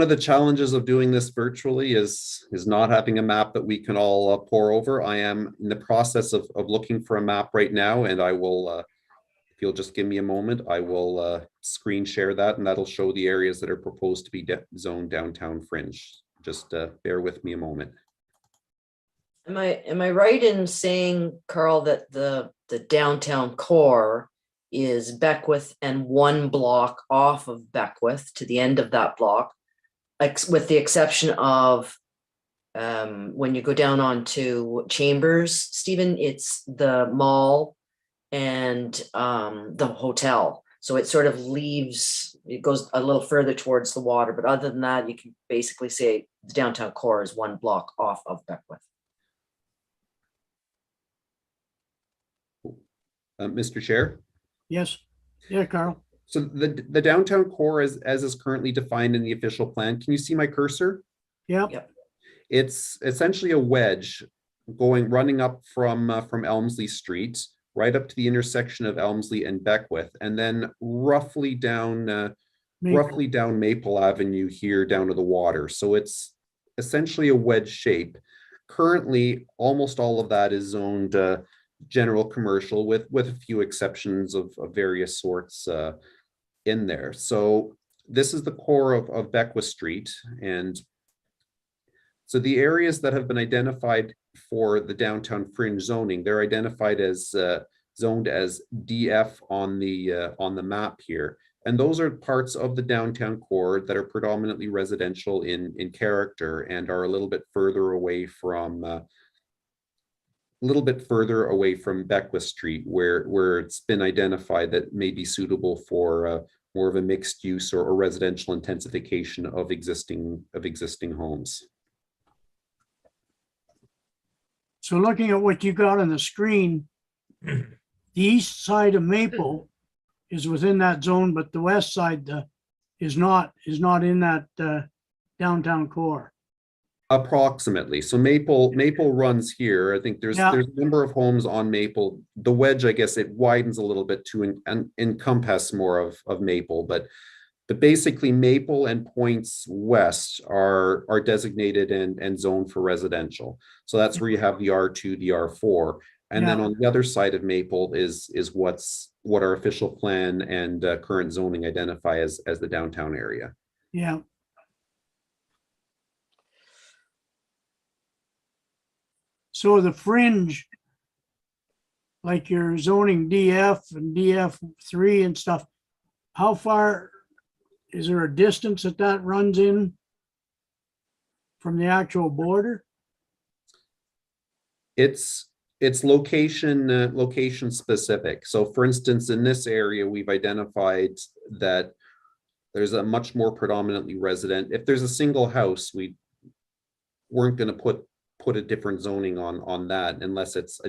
of the challenges of doing this virtually is not having a map that we can all pore over. I am in the process of looking for a map right now, and I will, if you'll just give me a moment, I will screen share that, and that'll show the areas that are proposed to be zoned downtown fringe. Just bear with me a moment. Am I right in saying, Carl, that the downtown core is Beckwith and one block off of Beckwith to the end of that block, with the exception of when you go down onto Chambers, Stephen, it's the mall and the hotel. So it sort of leaves, it goes a little further towards the water, but other than that, you can basically say the downtown core is 1 block off of Beckwith. Mr. Chair? Yes. Yeah, Carl. So the downtown core as is currently defined in the official plan, can you see my cursor? Yeah. Yep. It's essentially a wedge running up from Elmsley Street, right up to the intersection of Elmsley and Beckwith, and then roughly down Maple Avenue here down to the water. So it's essentially a wedge shape. Currently, almost all of that is zoned general commercial with a few exceptions of various sorts in there. So this is the core of Beckwith Street. And so the areas that have been identified for the downtown fringe zoning, they're identified as zoned as DF on the map here. And those are parts of the downtown core that are predominantly residential in character and are a little bit further away from Beckwith Street, where it's been identified that may be suitable for more of a mixed use or residential intensification of existing homes. So looking at what you got on the screen, the east side of Maple is within that zone, but the west side is not in that downtown core. Approximately. So Maple runs here. I think there's a number of homes on Maple. The wedge, I guess, it widens a little bit to encompass more of Maple, but basically Maple and points west are designated and zoned for residential. So that's where you have the R2, the R4. And then on the other side of Maple is what our official plan and current zoning identify as the downtown area. Yeah. So the fringe, like your zoning DF and DF3 and stuff, how far, is there a distance that runs in from the actual border? It's location specific. So for instance, in this area, we've identified that there's a much more predominantly resident. If there's a single house, we weren't going to put a different zoning on that unless it's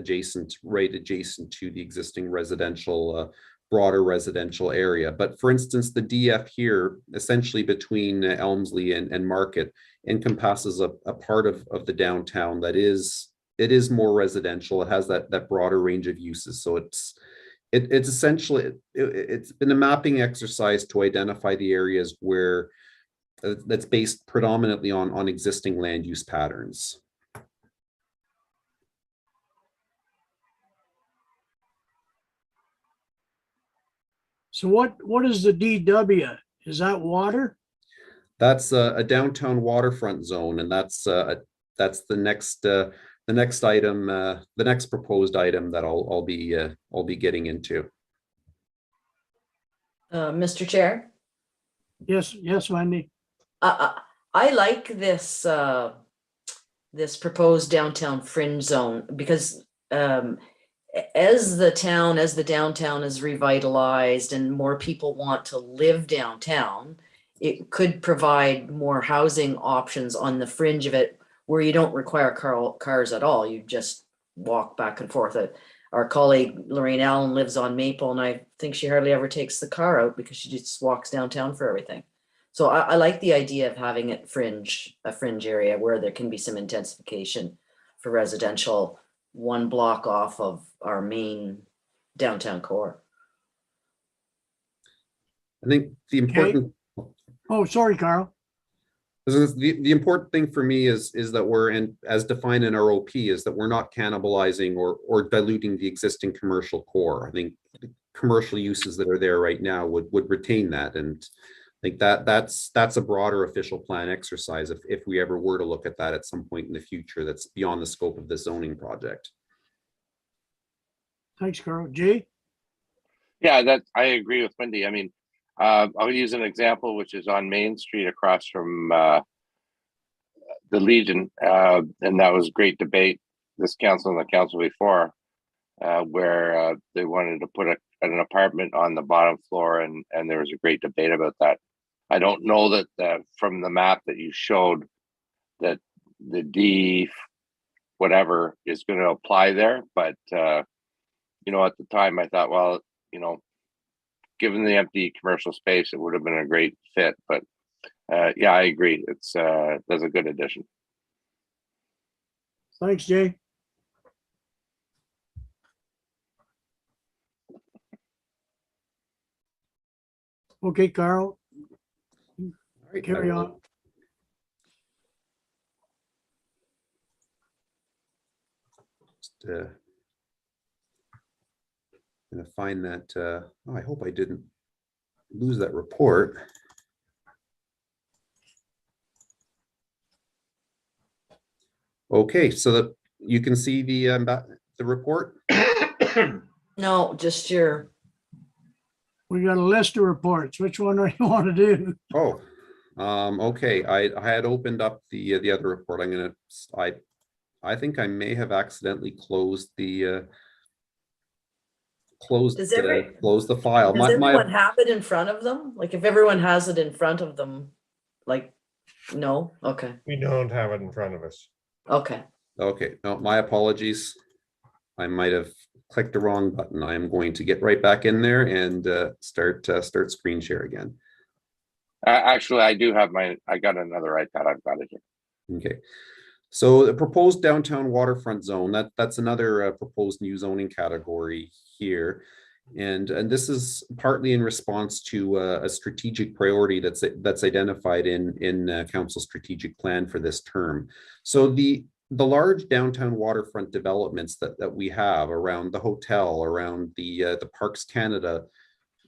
right adjacent to the existing residential, broader residential area. But for instance, the DF here, essentially between Elmsley and Market, encompasses a part of the downtown that is more residential. It has that broader range of uses. So it's essentially it's been a mapping exercise to identify the areas where that's based predominantly on existing land use patterns. So what is the DW? Is that water? That's a downtown waterfront zone, and that's the next item, the next proposed item that I'll be getting into. Mr. Chair? Yes, Wendy. I like this this proposed downtown fringe zone because as the downtown is revitalized and more people want to live downtown, it could provide more housing options on the fringe of it where you don't require cars at all. You just walk back and forth. Our colleague Lorraine Allen lives on Maple, and I think she hardly ever takes the car out because she just walks downtown for everything. So I like the idea of having it a fringe area where there can be some intensification for residential 1 block off of our main downtown core. I think the important. Okay. Oh, sorry, Carl. The important thing for me is that we're as defined in our OP is that we're not cannibalizing or diluting the existing commercial core. I think the commercial uses that are there right now would retain that, and I think that's a broader official plan exercise if we ever were to look at that at some point in the future. That's beyond the scope of the zoning project. Thanks, Carl. Jay? Yeah, I agree with Wendy. I mean, I'll use an example, which is on Main Street across from the Legion. And that was great debate, this council and the council before. where they wanted to put an apartment on the bottom floor, and there was a great debate about that. I don't know that from the map that you showed that the D whatever is going to apply there, but you know, at the time I thought, well, you know, given the empty commercial space, it would have been a great fit. But yeah, I agree. It's that's a good addition. Thanks, Jay. Okay, Carl, All right, carry I will on. just, gonna find that. Oh, I hope I didn't lose that report. Okay, so that you can see the report. No, just your, We got a list of reports. Which one do you want to do? Oh, okay. I had opened up the other report. I think I may have accidentally closed the closed Does the file. does everyone have it in front of them? Like if everyone has it in front of them, like, no? Okay, We don't have it in front of us. okay. Okay, no, my apologies. I might have clicked the wrong button. I am going to get right back in there and start screen share again. Actually, I do have I got another iPad. I've got it here. Okay. So the proposed downtown waterfront zone, that's another proposed new zoning category here. And this is partly in response to a strategic priority that's identified in council strategic plan for this term. So the large downtown waterfront developments that we have around the hotel, around the Parks Canada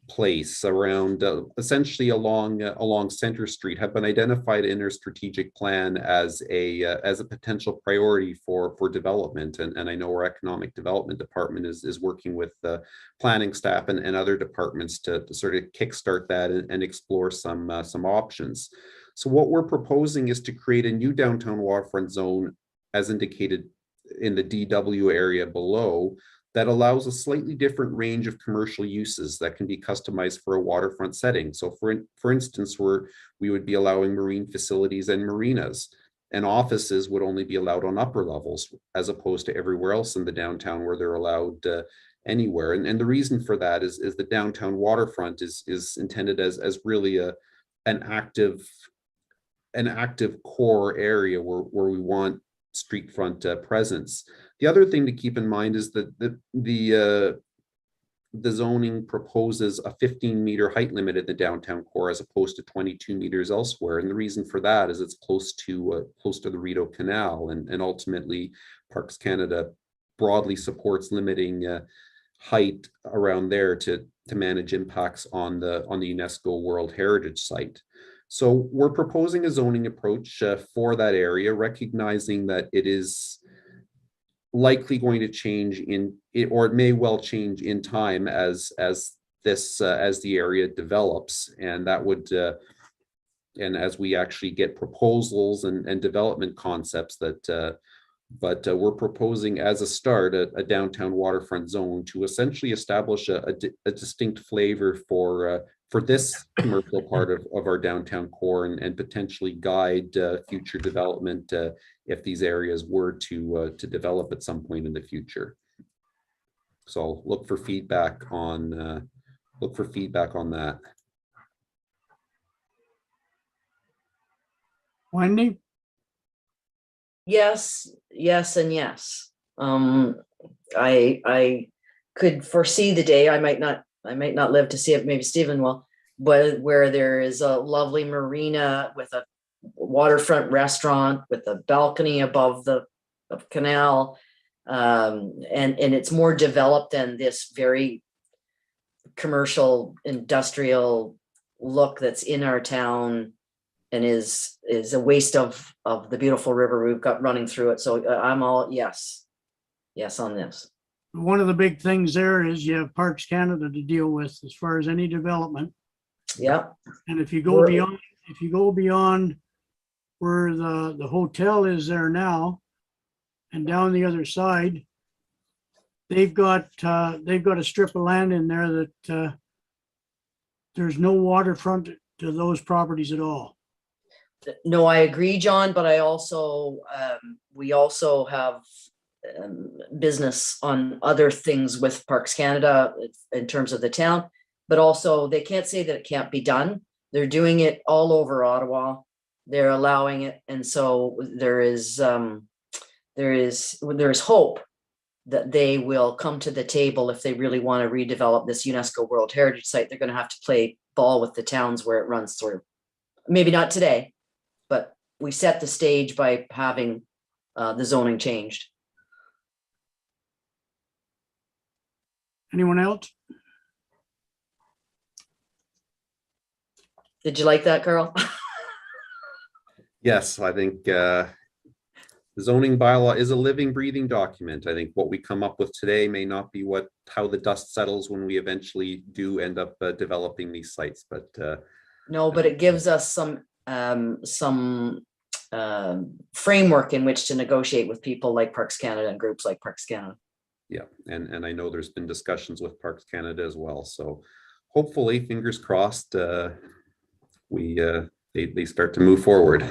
place, around essentially along Center Street, have been identified in our strategic plan as a potential priority for development. And I know our economic development department is working with the planning staff and other departments to sort of kickstart that and explore some options. So what we're proposing is to create a new downtown waterfront zone, as indicated in the DW area below, that allows a slightly different range of commercial uses that can be customized for a waterfront setting. So for instance, we would be allowing marine facilities and marinas, and offices would only be allowed on upper levels, as opposed to everywhere else in the downtown where they're allowed anywhere. And the reason for that is the downtown waterfront is intended as really an active core area where we want street front presence. The other thing to keep in mind is that the zoning proposes a 15-meter height limit in the downtown core as opposed to 22 meters elsewhere. And the reason for that is it's close to the Rideau Canal, and ultimately Parks Canada broadly supports limiting height around there to manage impacts on the UNESCO World Heritage Site. So we're proposing a zoning approach for that area, recognizing that it is likely going to change or it may well change in time as the area develops, and that would and as we actually get proposals and development concepts that but we're proposing as a start a downtown waterfront zone to essentially establish a distinct flavor for this commercial part of our downtown core, and potentially guide future development if these areas were to develop at some point in the future. So I'll look for feedback on that. Wendy? Yes, and yes. I could foresee the day, I might not live to see it, maybe Stephen will, but where there is a lovely marina with a waterfront restaurant with a balcony above the canal, and it's more developed than this very commercial industrial look that's in our town, and is a waste of the beautiful river we've got running through it. So I'm all yes on this. One of the big things there is you have Parks Canada to deal with as far as any development. Yeah. And if you go beyond where the hotel is there now and down the other side, they've got a strip of land in there that there's no waterfront to those properties at all. No, I agree, John, but I also, we also have business on other things with Parks Canada in terms of the town, but also they can't say that it can't be done. They're doing it all over Ottawa. They're allowing it. And so there is hope that they will come to the table if they really want to redevelop this UNESCO World Heritage Site. They're going to have to play ball with the towns where it runs through. Maybe not today, but we set the stage by having the zoning changed. Anyone else? Did you like that, Carl? Yes, I think the zoning bylaw is a living, breathing document. I think what we come up with today may not be how the dust settles when we eventually do end up developing these sites, but No, but it gives us some framework in which to negotiate with people like Parks Canada and groups like Parks Canada. yeah, and I know there's been discussions with Parks Canada as well. So hopefully, fingers crossed, they start to move forward.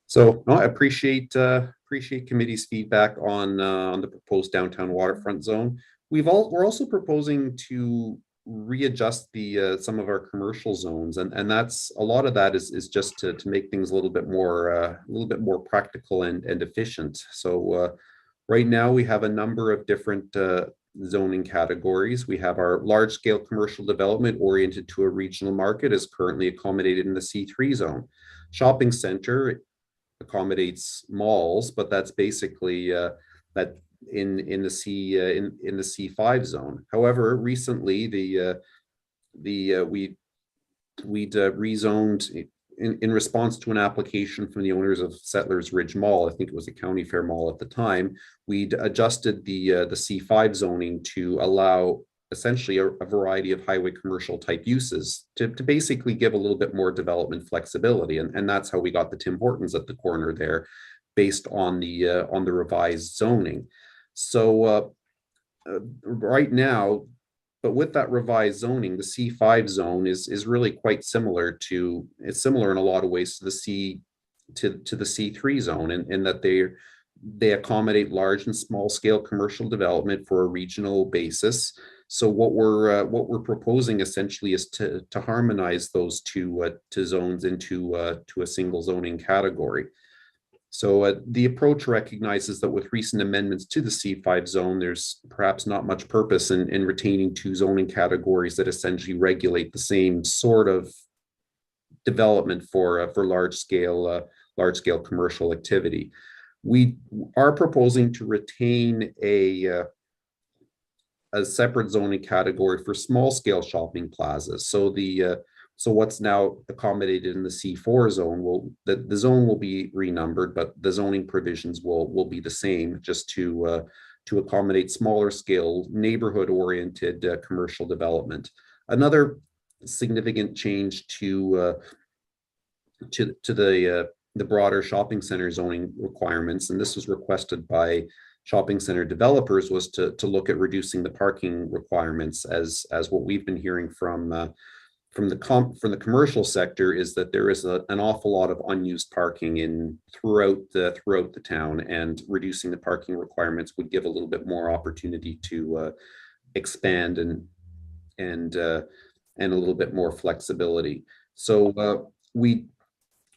So no, I appreciate committee's feedback on the proposed downtown waterfront zone. We're also proposing to readjust some of our commercial zones, and that's a lot of that is just to make things a little bit more practical and efficient. So right now we have a number of different zoning categories. We have our large scale commercial development oriented to a regional market is currently accommodated in the C3 zone. Shopping center accommodates malls, but that's basically that in the C5 zone. However, recently we'd rezoned in response to an application from the owners of Settlers Ridge Mall. I think it was the County Fair Mall at the time. We'd adjusted the C5 zoning to allow essentially a variety of highway commercial type uses to basically give a little bit more development flexibility. And that's how we got the Tim Hortons at the corner there based on the revised zoning. So right now, but with that revised zoning, the C5 zone is really quite similar it's similar in a lot of ways to the C3 zone in that they accommodate large and small scale commercial development for a regional basis. So what we're proposing essentially is to harmonize those two zones into a single zoning category. So the approach recognizes that with recent amendments to the C5 zone, there's perhaps not much purpose in retaining two zoning categories that essentially regulate the same sort of development for large scale commercial activity. We are proposing to retain a separate zoning category for small scale shopping plazas. So what's now accommodated in the C4 zone the zone will be renumbered, but the zoning provisions will be the same, just to accommodate smaller scale neighborhood oriented commercial development. Another significant change to the broader shopping center zoning requirements, and this was requested by shopping center developers, was to look at reducing the parking requirements, as what we've been hearing from the commercial sector is that there is an awful lot of unused parking throughout the town, and reducing the parking requirements would give a little bit more opportunity to expand and a little bit more flexibility. So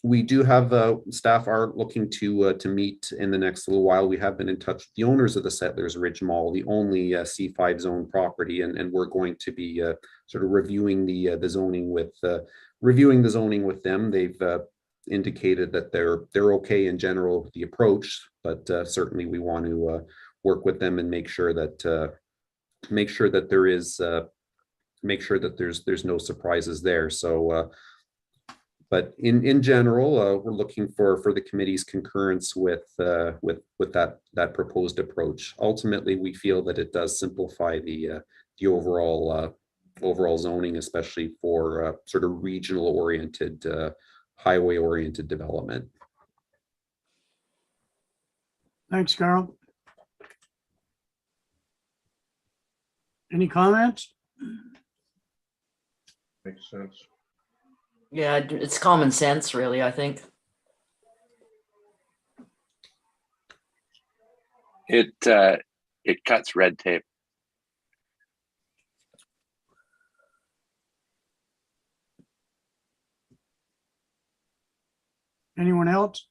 we do have staff are looking to meet in the next little while. We have been in touch with the owners of the Settlers Ridge Mall, the only C5 zone property, and we're going to be sort of reviewing the zoning with them. They've indicated that they're okay in general with the approach, but certainly we want to work with them and make sure that there's no surprises there. So. But in general, we're looking for the committee's concurrence with that proposed approach. Ultimately, we feel that it does simplify the overall zoning, especially for sort of regional oriented, highway oriented development. Thanks, Carl. Any comments? Makes sense. Yeah, it's common sense, really, I think. It cuts red tape. Anyone else?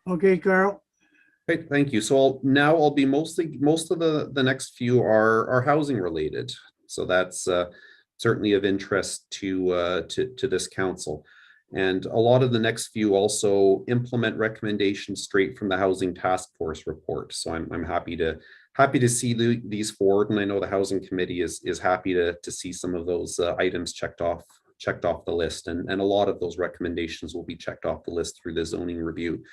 Okay, Carl. Great, thank you. So I'll be most of the next few are housing related. So that's certainly of interest to this council. And a lot of the next few also implement recommendations straight from the Housing Task Force report. So I'm happy to see these forward, and I know the Housing Committee is happy to see some of those items checked off the list, and a lot of those recommendations will be checked off the list through the zoning review.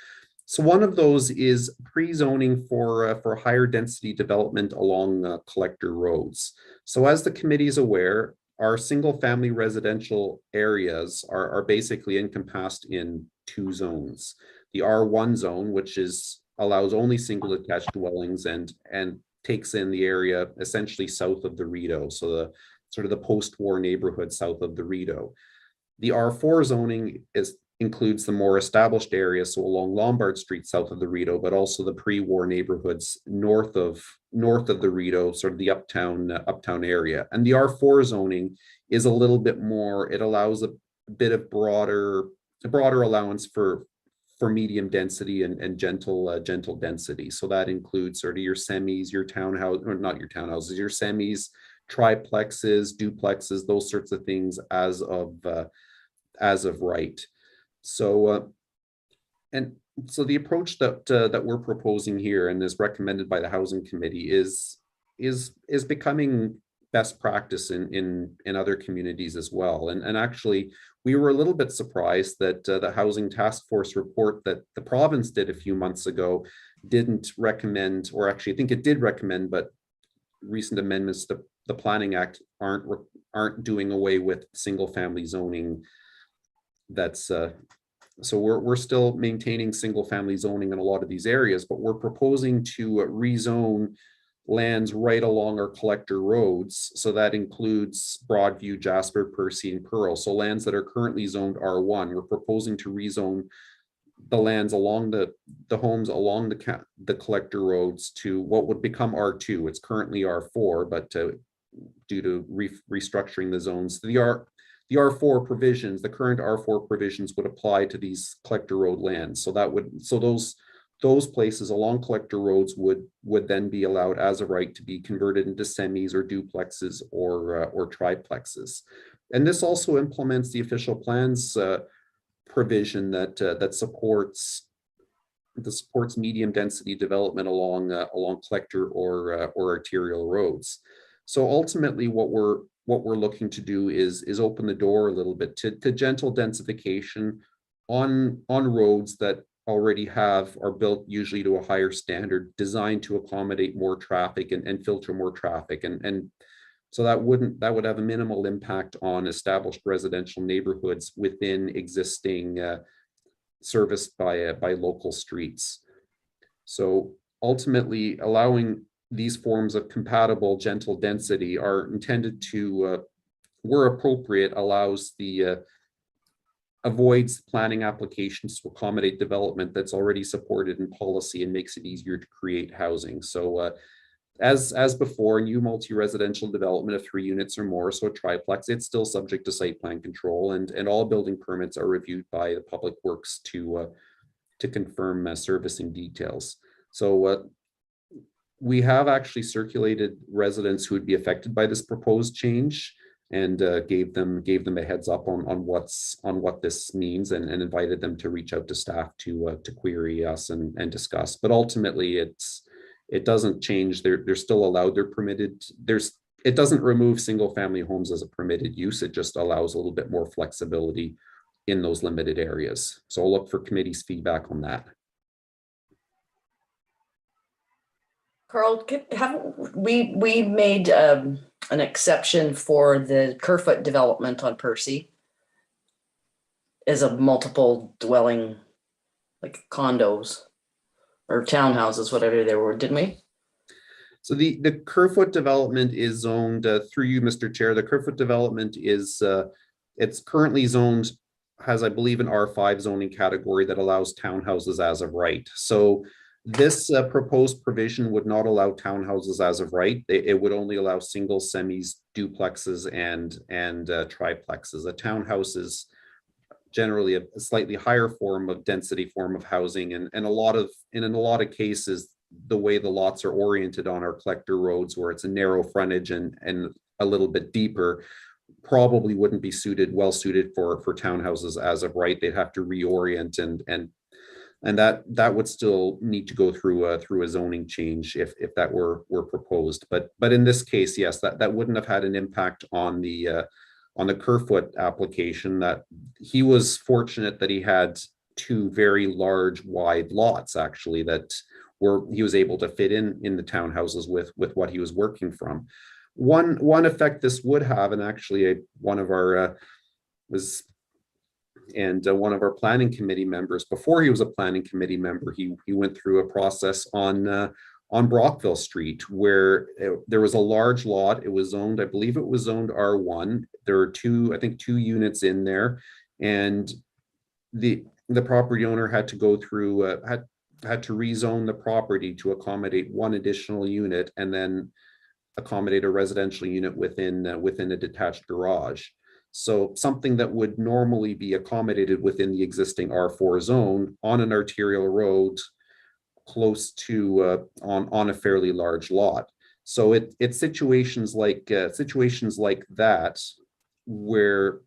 So one of those is pre-zoning for higher density development along collector roads. So as the committee is aware, our single family residential areas are basically encompassed in two zones. The R1 zone, which allows only single attached dwellings and takes in the area essentially south of the Rideau. So the sort of the post-war neighborhood south of the Rideau. The R4 zoning includes the more established areas, so along Lombard Street south of the Rideau, but also the pre-war neighborhoods north of the Rideau, sort of the uptown area. And the R4 zoning is a little bit more, it allows a bit of broader allowance for medium density and gentle density. So that includes sort of your semis, your townhouse, or not your townhouses, your semis, triplexes, duplexes, those sorts of things as of right. So, and so the approach that we're proposing here and is recommended by the Housing Committee is becoming best practice in other communities as well. And actually, we were a little bit surprised that the Housing Task Force report that the province did a few months ago didn't recommend, or actually I think it did recommend, but recent amendments to the Planning Act aren't doing away with single family zoning. That's so we're still maintaining single family zoning in a lot of these areas, but we're proposing to rezone lands right along our collector roads. So that includes Broadview, Jasper, Percy, and Pearl. So lands that are currently zoned R1, we're proposing to rezone the lands along the homes along the collector roads to what would become R2. It's currently R4, but due to restructuring the zones, the R4 provisions, the current R4 provisions would apply to these collector road lands. So those places along collector roads would then be allowed as a right to be converted into semis or duplexes or triplexes. And this also implements the official plans provision that supports medium density development along collector or arterial roads. So ultimately, what we're looking to do is open the door a little bit to gentle densification on roads that already are built usually to a higher standard, designed to accommodate more traffic and filter more traffic. And so that would have a minimal impact on established residential neighborhoods within existing serviced by local streets. So ultimately, allowing these forms of compatible gentle density are intended to, where appropriate, avoids planning applications to accommodate development that's already supported in policy and makes it easier to create housing. So as before, new multi-residential development of 3 units or more, so a triplex, it's still subject to site plan control, and all building permits are reviewed by the Public Works to confirm servicing details. So we have actually circulated residents who would be affected by this proposed change, and gave them a heads up on what this means, and invited them to reach out to staff to query us and discuss. But ultimately, it doesn't change. They're still allowed. They're permitted. It doesn't remove single family homes as a permitted use. It just allows a little bit more flexibility in those limited areas. So I'll look for committee's feedback on that. Carl, haven't we made an exception for the Kerfoot development on Percy as a multiple dwelling, like condos? or townhouses, whatever they were, didn't we? So the Kerfoot development is zoned through you, Mr. Chair. The Kerfoot development is it's currently zoned, has, I believe, an R5 zoning category that allows townhouses as of right. So this proposed provision would not allow townhouses as of right. It would only allow single, semis, duplexes, and triplexes. A townhouse is generally a slightly higher form of density form of housing, and in a lot of cases, the way the lots are oriented on our collector roads, where it's a narrow frontage and a little bit deeper, probably wouldn't be well suited for townhouses as of right. They'd have to reorient, and that would still need to go through a zoning change if that were proposed. But in this case, yes, that wouldn't have had an impact on the Kerfoot application. That he was fortunate that he had two very large, wide lots, actually, that he was able to fit in the townhouses with what he was working from. One effect this would have, and actually one of our planning committee members, before he was a planning committee member, he went through a process on Brockville Street, where there was a large lot. It was zoned, I believe it was zoned R1. There are two units in there, and the property owner had to go through had to rezone the property to accommodate one additional unit, and then accommodate a residential unit within a detached garage. So something that would normally be accommodated within the existing R4 zone on an arterial road close to on a fairly large lot. So it's situations like that where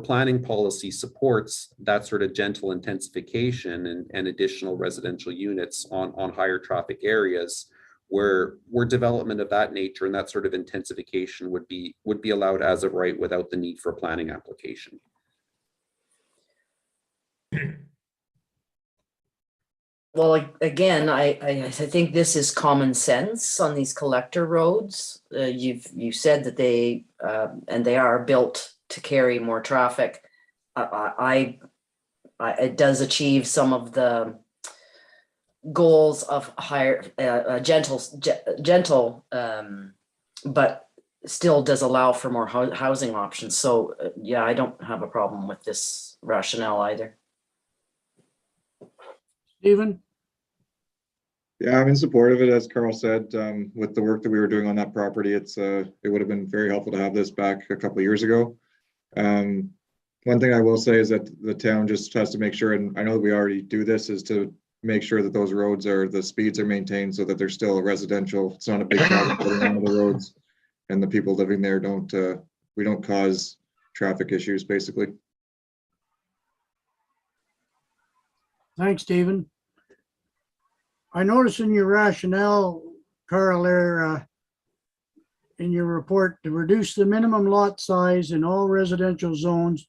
planning policy supports that sort of gentle intensification and additional residential units on higher traffic areas, where development of that nature and that sort of intensification would be allowed as of right without the need for a planning application. Well, again, I think this is common sense on these collector roads. You said that they and they are built to carry more traffic. It does achieve some of the goals of higher gentle, but still does allow for more housing options. So yeah, I don't have a problem with this rationale either. Stephen? Yeah, I'm in support of it, as Carl said. With the work that we were doing on that property, it would have been very helpful to have this back a couple of years ago. One thing I will say is that the town just has to make sure, and I know that we already do this, is to make sure that those roads the speeds are maintained so that they're still residential. It's not a big traffic on the roads, and the people living there we don't cause traffic issues, basically. Thanks, Stephen. I noticed in your rationale, Carl, there in your report, to reduce the minimum lot size in all residential zones,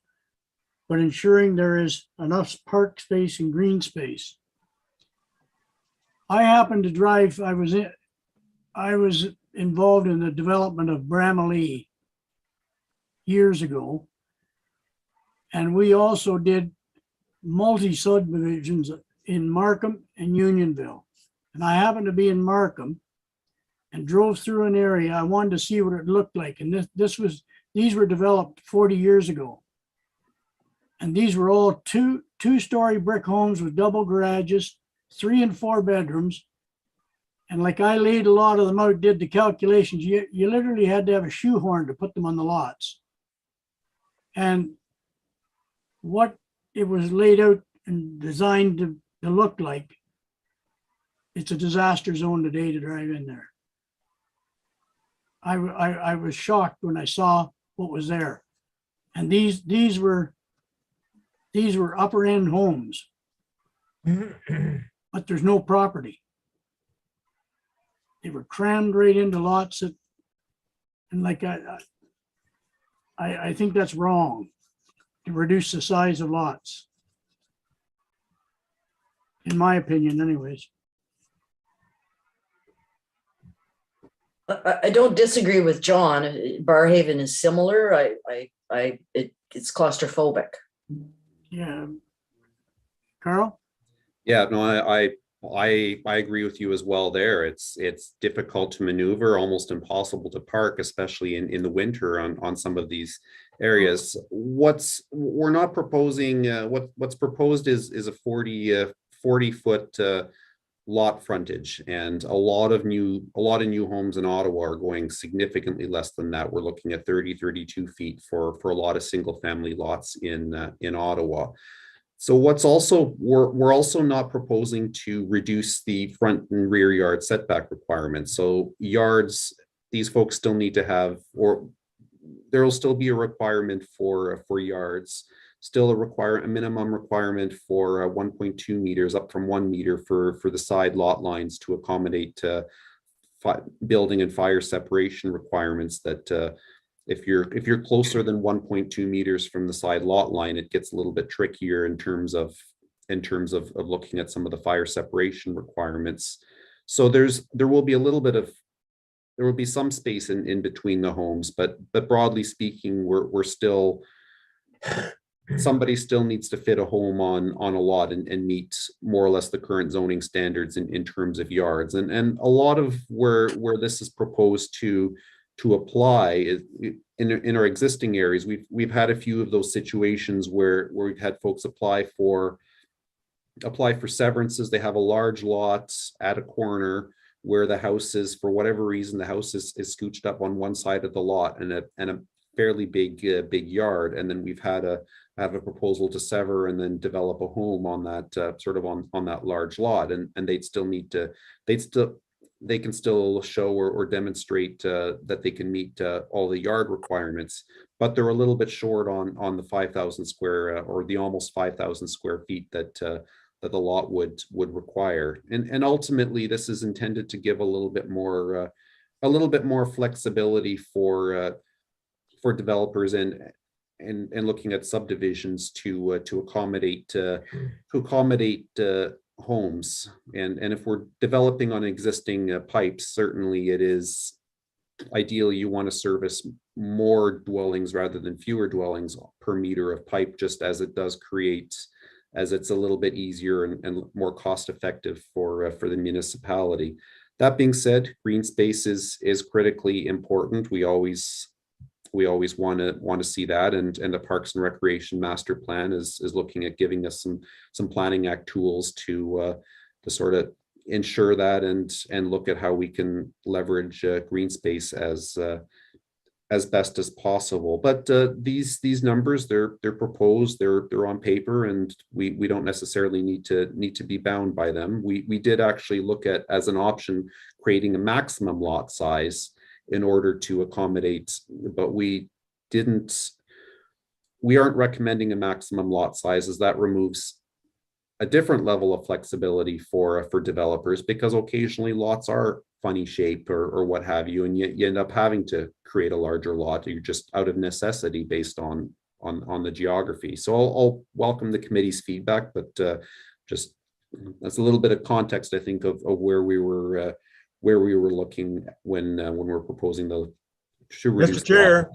but ensuring there is enough park space and green space. I happened to drive, I was involved in the development of Bramalea years ago. And we also did multi-subdivisions in Markham and Unionville. And I happened to be in Markham and drove through an area. I wanted to see what it looked like. And these were developed 40 years ago. And these were all two-story brick homes with double garages, 3 and 4 bedrooms. And like I laid a lot of them out, did the calculations, you literally had to have a shoehorn to put them on the lots. And what it was laid out and designed to look like, it's a disaster zone today to drive in there. I was shocked when I saw what was there. And these were upper end homes, but there's no property. They were crammed right into lots and like I think that's wrong to reduce the size of lots. In my opinion, anyways. I don't disagree with John. Barhaven is similar. It's claustrophobic. Yeah. Carl? Yeah, no, I I agree with you as well there. It's difficult to maneuver, almost impossible to park, especially in the winter on some of these areas. We're not proposing, what's proposed is a 40 foot lot frontage, and a lot of new homes in Ottawa are going significantly less than that. We're looking at 32 feet for a lot of single family lots in Ottawa. So we're also not proposing to reduce the front and rear yard setback requirements. So yards, these folks still need to have, or there will still be a requirement for yards, still a minimum requirement for 1.2 meters, up from 1 meter for the side lot lines to accommodate building and fire separation requirements. That if you're closer than 1.2 meters from the side lot line, it gets a little bit trickier in terms of looking at some of the fire separation requirements. So there will be some space in between the homes, but broadly speaking, we're still, somebody still needs to fit a home on a lot and meet more or less the current zoning standards in terms of yards. And a lot of where this is proposed to apply is in our existing areas. We've had a few of those situations where we've had folks apply for severances. They have a large lot at a corner where the house is, for whatever reason, the house is scooched up on one side of the lot and a fairly big yard. And then we've had have a proposal to sever and then develop a home on that sort of on that large lot, and they can still show or demonstrate that they can meet all the yard requirements, but they're a little bit short on the 5,000 square or the almost 5,000 square feet that the lot would require. And ultimately, this is intended to give a little bit more flexibility for developers and looking at subdivisions to accommodate homes. And if we're developing on existing pipes, certainly it is ideally you want to service more dwellings rather than fewer dwellings per meter of pipe, just as it does create, as it's a little bit easier and more cost effective for the municipality. That being said, green space is critically important. We always want to see that, and the Parks and Recreation Master Plan is looking at giving us some Planning Act tools to sort of ensure that and look at how we can leverage green space as best as possible. But these numbers, they're proposed, they're on paper, and we don't necessarily need to be bound by them. We did actually look at, as an option, creating a maximum lot size in order to accommodate, but we aren't recommending a maximum lot size, as that removes a different level of flexibility for developers, because occasionally lots are funny shape or what have you, and you end up having to create a larger lot. You're just out of necessity based on the geography. So I'll welcome the committee's feedback, but just that's a little bit of context, I think, of where we were looking when we're proposing the. Mr.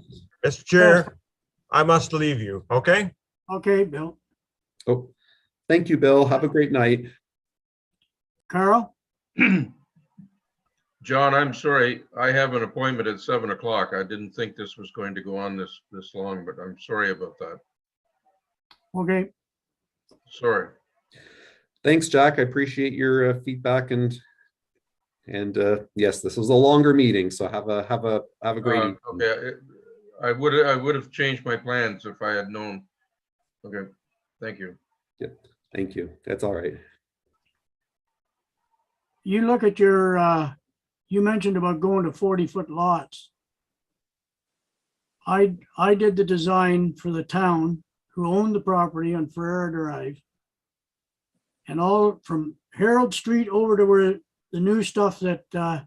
Chair, I must leave you. Okay. Okay, Bill. Oh, thank you, Bill. Have a great night. Carl? John, I'm sorry. I have an appointment at 7 o'clock. I didn't think this was going to go on this long, but I'm sorry about that. Okay. Sorry. Thanks, Jack. I appreciate your feedback, and yes, this was a longer meeting, so have a great evening. Okay, I would have changed my plans if I had known. Okay, thank you. Yeah, thank you. That's all right. You look at your, you mentioned about going to 40-foot lots. I did the design for the town who owned the property on Ferrer Drive. And all from Harold Street over to where the new stuff that's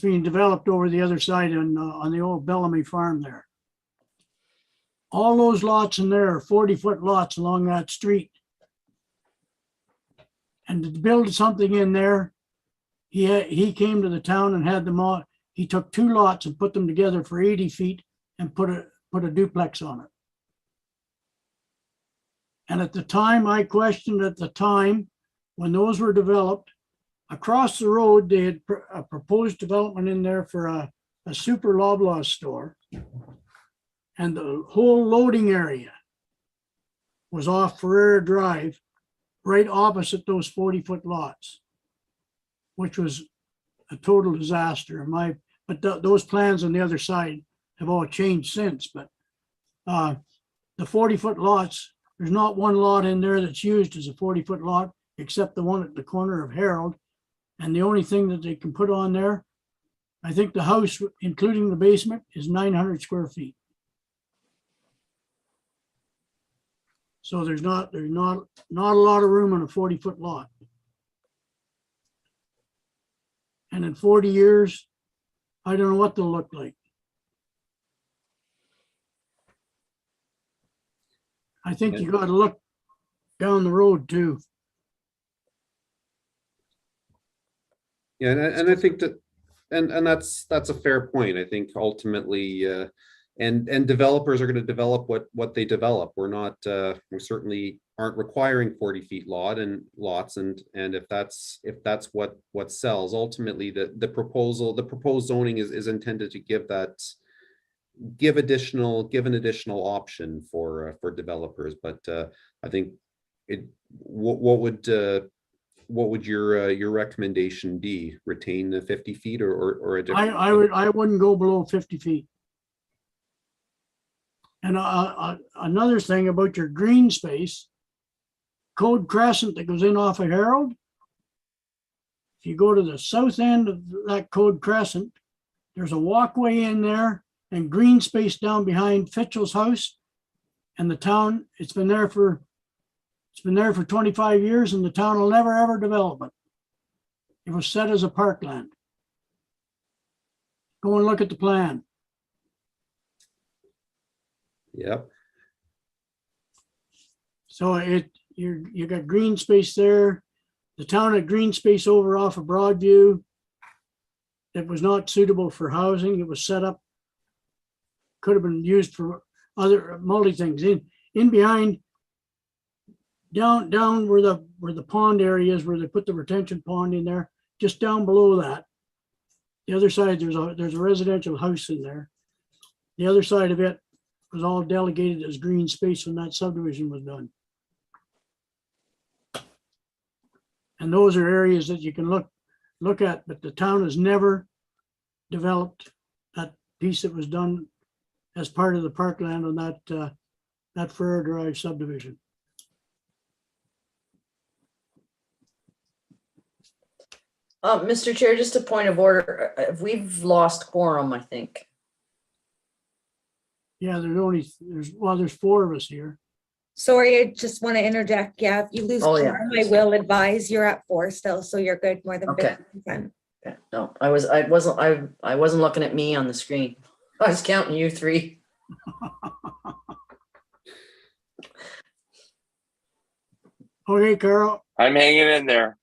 being developed over the other side on the old Bellamy farm there. All those lots in there are 40-foot lots along that street. And to build something in there, he came to the town and had them all. He took 2 lots and put them together for 80 feet and put a duplex on it. And at the time, I questioned at the time, when those were developed, across the road, they had a proposed development in there for a super Loblaw store. And the whole loading area was off Ferrer Drive, right opposite those 40-foot lots, which was a total disaster. But those plans on the other side have all changed since. But the 40-foot lots, there's not one lot in there that's used as a 40-foot lot, except the one at the corner of Harold. And the only thing that they can put on there, I think the house, including the basement, is 900 square feet. So there's not a lot of room on a 40-foot lot. And in 40 years, I don't know what they'll look like. I think you got to look down the road too. Yeah, and I think that, and that's a fair point. I think ultimately, and developers are going to develop what they develop. We certainly aren't requiring 40 feet lots, and if that's what sells, ultimately the proposed zoning is intended to give an additional option for developers. But I think what would your recommendation be? Retain the 50 feet or a different? I wouldn't go below 50 feet. And another thing about your green space, Code Crescent that goes in off of Harold. If you go to the south end of that Code Crescent, there's a walkway in there and green space down behind Fitchell's house. And the town, it's been there for 25 years, and the town will never ever develop it. It was set as a parkland. Go and look at the plan. Yep. So you got green space there. The town had green space over off of Broadview. It was not suitable for housing. It was set up, could have been used for other multi things. In behind, down where the pond area is, where they put the retention pond in there, just down below that. The other side, there's a residential house in there. The other side of it was all delegated as green space when that subdivision was done. And those are areas that you can look at, but the town has never developed that piece that was done as part of the parkland on that Ferrer Drive subdivision. Mr. Chair, just a point of order. We've lost quorum, I think. Yeah, there's 4 of us here. Sorry, I just want to interject. Yeah, if you lose Oh, yeah. quorum, I will advise you're at 4 still, so you're good, more than Okay. 50%. Yeah, no, I wasn't looking at me on the screen. I was counting you 3. Okay, Carl. I'm hanging in there.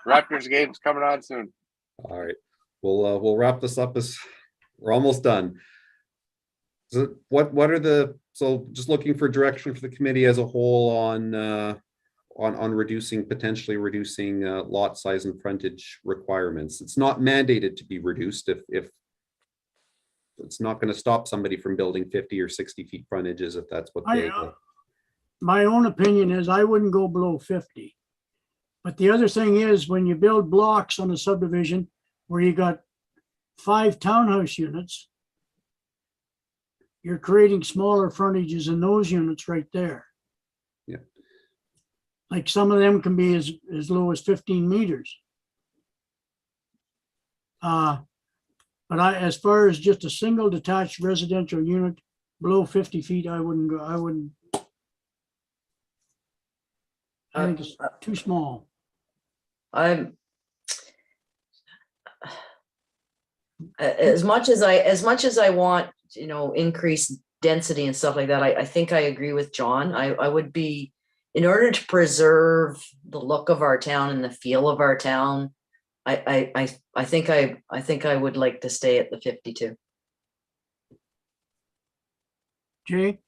Raptors game's coming on soon. All right, we'll wrap this up as we're almost done. So so just looking for direction for the committee as a whole on potentially reducing lot size and frontage requirements. It's not mandated to be reduced if it's not going to stop somebody from building 50 or 60 feet frontages if that's what they My own opinion is I wouldn't go below 50. But the other thing is, when you build blocks on a subdivision where you got 5 townhouse units, you're creating smaller frontages in those units right there. Yeah. Like some of them can be as low as 15 meters. But as far as just a single detached residential unit below 50 feet, I wouldn't go. I think it's too small. As much as I want, increased density and stuff like that, I think I agree with John. I would be, in order to preserve the look of our town and the feel of our town, I think I would like to stay at the 52. Jay?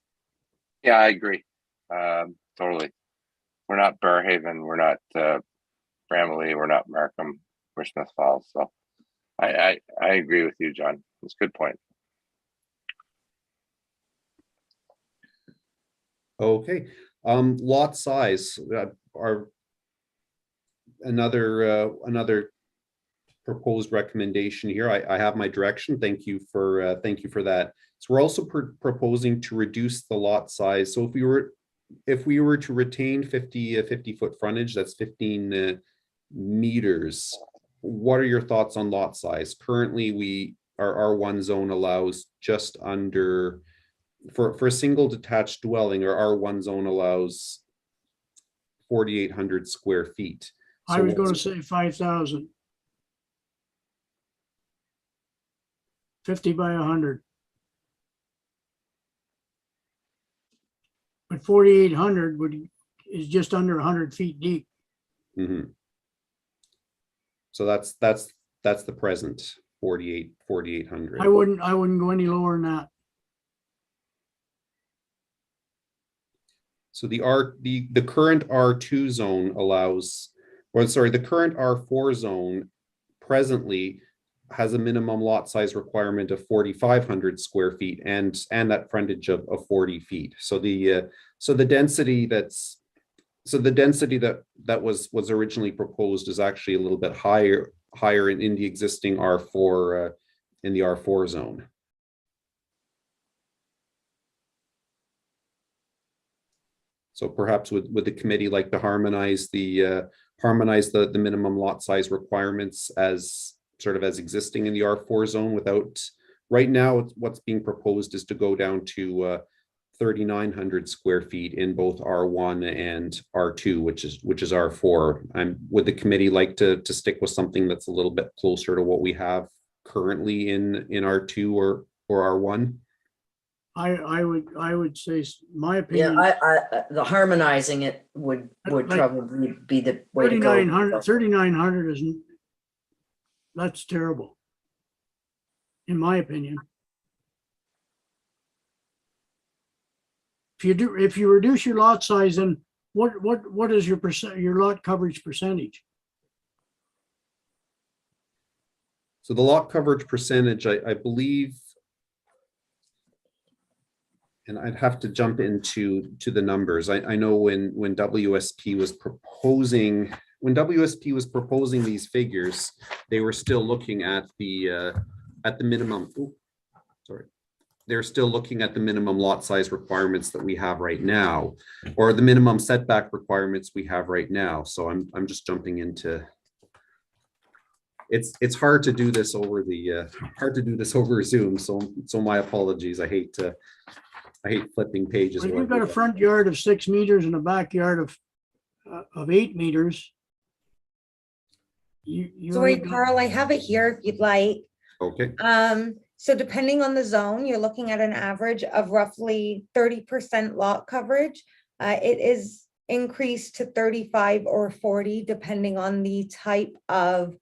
Yeah, I agree. Totally. We're not Bearhaven, we're not Bramley, we're not Markham, we're Smith Falls. So I agree with you, John. It's a good point. Okay, lot size are another proposed recommendation here. I have my direction. Thank you for that. So we're also proposing to reduce the lot size. So if we were to retain 50 foot frontage, that's 15 meters. What are your thoughts on lot size? Currently, our R1 zone allows just under, for a single detached dwelling, our R1 zone allows 4,800 square feet. I was going to say 5,000. 50 by 100. But 4,800 is just under 100 feet deep. Mm-hmm. So that's the present 4,800. I wouldn't go any lower than that. So the current R2 zone allows, or sorry, the current R4 zone presently has a minimum lot size requirement of 4,500 square feet and that frontage of 40 feet. So the density that was originally proposed is actually a little bit higher in the existing R4 in the R4 zone. So perhaps would the committee like to harmonize the minimum lot size requirements as sort of as existing in the R4 zone without, right now what's being proposed is to go down to 3,900 square feet in both R1 and R2, which is R4. Would the committee like to stick with something that's a little bit closer to what we have currently in R2 or R1? I would say, my opinion. Yeah, the harmonizing it would Like probably be the way to go. 3,900 isn't, that's terrible, in my opinion. If you reduce your lot size, then what is your lot coverage percentage? So the lot coverage percentage, I believe, and I'd have to jump into the numbers. I know when WSP was proposing these figures, they were still looking at the minimum. They're still looking at the minimum lot size requirements that we have right now, or the minimum setback requirements we have right now. So I'm just jumping into. It's hard to do this over Zoom. So my apologies. I hate flipping pages. Well, you've got a front yard of 6 meters and a backyard of 8 meters. Sorry, Carl, I have it here if you'd like. Okay. So depending on the zone, you're looking at an average of roughly 30% lot coverage. It is increased to 35 or 40, depending on the type of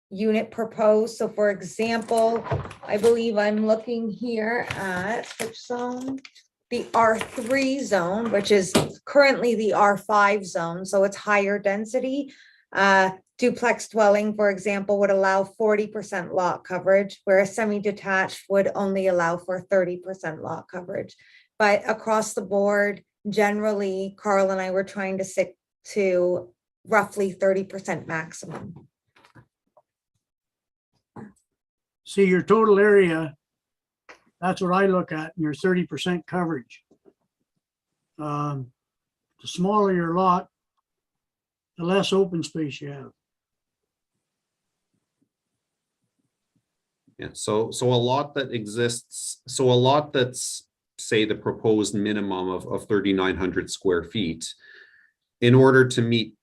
unit proposed. So for example, I believe I'm looking here at which zone? The R3 zone, which is currently the R5 zone. So it's higher density. Duplex dwelling, for example, would allow 40% lot coverage, whereas semi-detached would only allow for 30% lot coverage. But across the board, generally, Carl and I were trying to stick to roughly 30% maximum. See, your total area, that's what I look at, your 30% coverage. The smaller your lot, the less open space you have. Yeah, so a lot that exists, so a lot that's, say, the proposed minimum of 3,900 square feet, in order to meet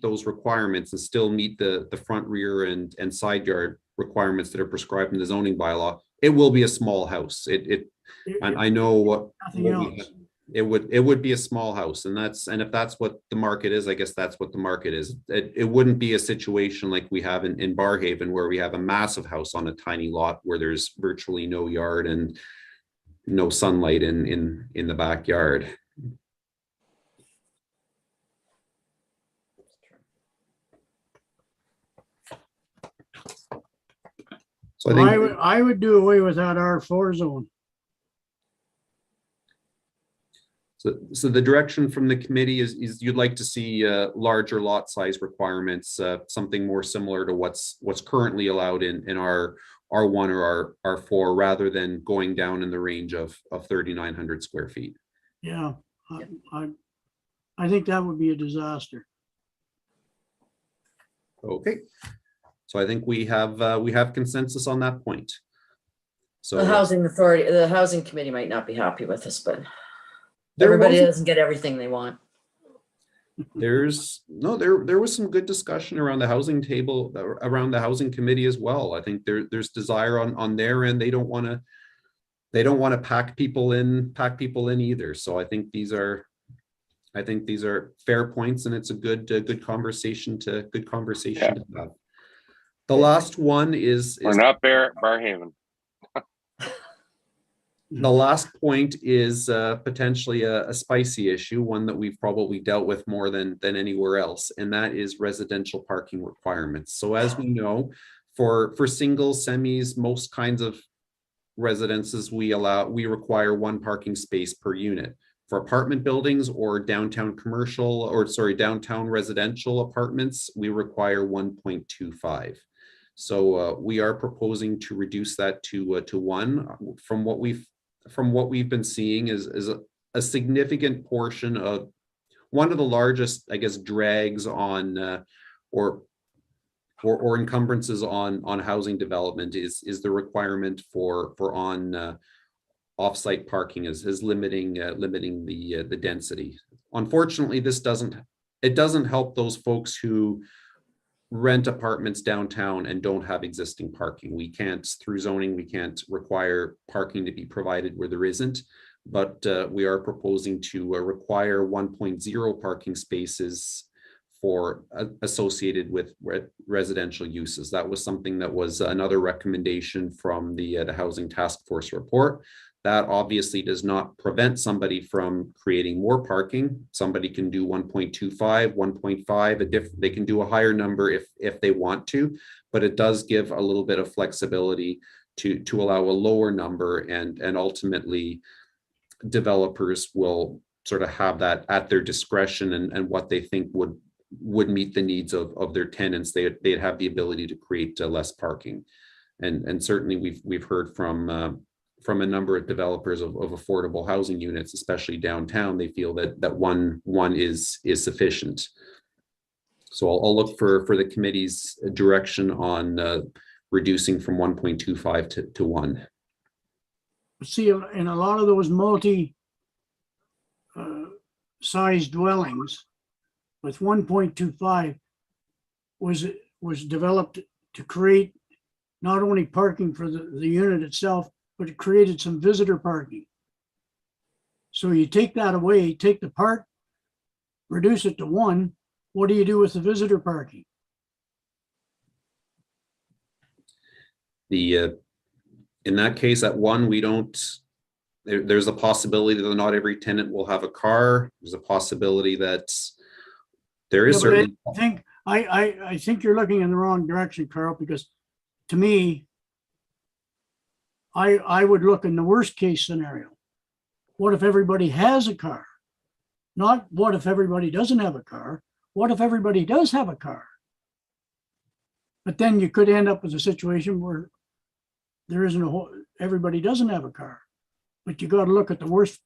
those requirements and still meet the front, rear, and side yard requirements that are prescribed in the zoning bylaw, it will be a small house. I know what it would be a small house, and if that's what the market is, I guess that's what the market is. It wouldn't be a situation like we have in Barrhaven, where we have a massive house on a tiny lot where there's virtually no yard, and no sunlight in the backyard. So I think I would do away with that R4 zone. so the direction from the committee is you'd like to see larger lot size requirements, something more similar to what's currently allowed in our R1 or our R4, rather than going down in the range of 3,900 square feet. Yeah, I think that would be a disaster. Okay, so I think we have consensus on that point. So The housing authority, the housing committee might not be happy with us, but There everybody wasn't- doesn't get everything they want. there was some good discussion around the housing table, around the housing committee as well. I think there's desire on their end. They don't want to pack people in either. So I think these are fair points, and it's a good conversation to have. The last one is We're not Barhaven. the last point is potentially a spicy issue, one that we've probably dealt with more than anywhere else, and that is residential parking requirements. So as we know, for singles, semis, most kinds of residences, we require one parking space per unit. For apartment buildings or downtown residential apartments, we require 1.25. So we are proposing to reduce that to 1. From what we've been seeing is a significant portion of one of the largest, I guess, drags on or encumbrances on housing development is the requirement for on off-site parking is limiting the density. Unfortunately, it doesn't help those folks who rent apartments downtown and don't have existing parking. Through zoning, we can't require parking to be provided where there isn't, but we are proposing to require 1.0 parking spaces for associated with residential uses. That was something that was another recommendation from the Housing Task Force report. That obviously does not prevent somebody from creating more parking. Somebody can do 1.25, 1.5, they can do a higher number if they want to, but it does give a little bit of flexibility to allow a lower number, and ultimately developers will sort of have that at their discretion, and what they think would meet the needs of their tenants. They'd have the ability to create less parking. And certainly we've heard from a number of developers of affordable housing units, especially downtown. They feel that one is sufficient. So I'll look for the committee's direction on reducing from 1.25 to 1. See, in a lot of those multi-sized dwellings, with 1.25 was developed to create not only parking for the unit itself, but it created some visitor parking. So you take that away, take the part, reduce it to 1. What do you do with the visitor parking? In that case, at 1, there's a possibility that not every tenant will have a car. There's a possibility that there is certainly. I think you're looking in the wrong direction, Carl, because to me, I would look in the worst case scenario. What if everybody has a car? Not what if everybody doesn't have a car? What if everybody does have a car? But then you could end up with a situation where there isn't everybody doesn't have a car. But you got to look at the worst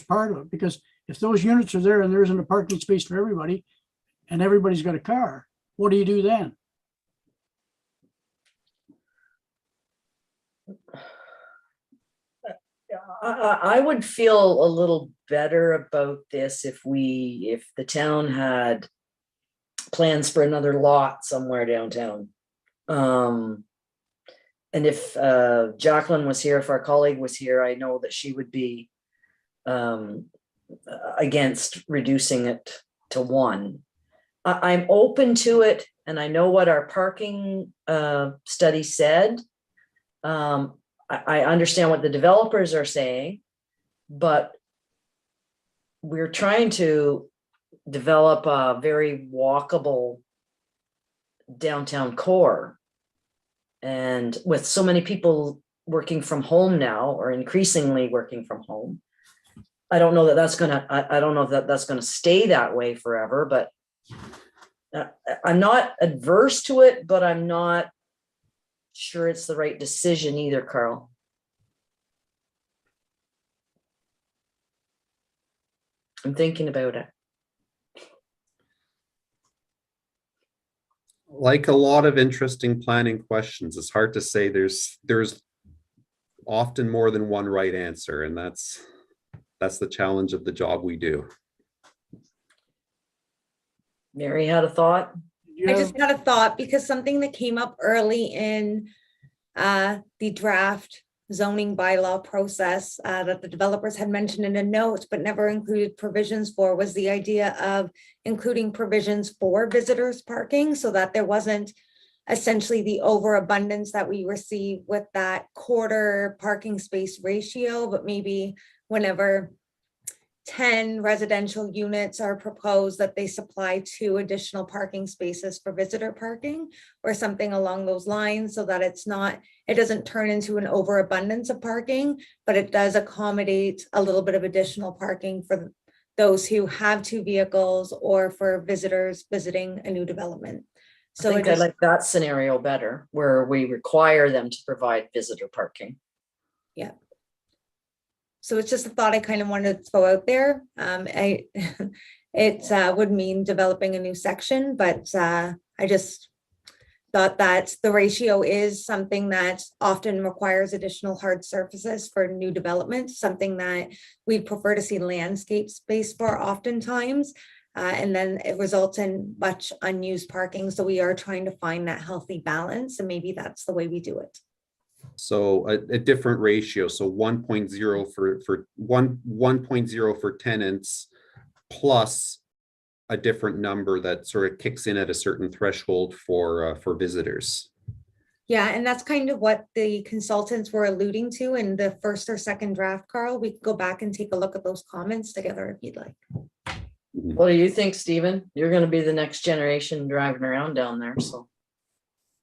part of it, because if those units are there and there isn't a parking space for everybody and everybody's got a car, what do you do then? I would feel a little better about this if the town had plans for another lot somewhere downtown. And if Jacqueline was here, if our colleague was here, I know that she would be against reducing it to 1. I'm open to it, and I know what our parking study said. I understand what the developers are saying, but we're trying to develop a very walkable downtown core. And with so many people working from home now, or increasingly working from home, I don't know that that's gonna, I don't know if that's gonna stay that way forever, but I'm not adverse to it, but I'm not sure it's the right decision either, Carl. I'm thinking about it. Like a lot of interesting planning questions, it's hard to say there's often more than one right answer, and that's the challenge of the job we do. Mary had a thought. I just had a thought because something that came up early in the draft zoning bylaw process that the developers had mentioned in a note but never included provisions for was the idea of including provisions for visitors parking so that there wasn't essentially the overabundance that we receive with that quarter parking space ratio, but maybe whenever 10 residential units are proposed that they supply 2 additional parking spaces for visitor parking or something along those lines so that it doesn't turn into an overabundance of parking, but it does accommodate a little bit of additional parking for those who have 2 vehicles or for visitors visiting a new development. So I think I like that scenario better, where we require them to provide visitor parking. Yeah. So it's just a thought I kind of wanted to throw out there. It would mean developing a new section, but I just thought that the ratio is something that often requires additional hard surfaces for new development, something that we'd prefer to see landscape space for oftentimes. And then it results in much unused parking. So we are trying to find that healthy balance, and maybe that's the way we do it. So a different ratio, so 1.0 for 1.0 for tenants plus a different number that sort of kicks in at a certain threshold for visitors. Yeah, and that's kind of what the consultants were alluding to in the first or second draft, Carl. We could go back and take a look at those comments together if you'd like. What do you think, Stephen? You're going to be the next generation driving around down there, so.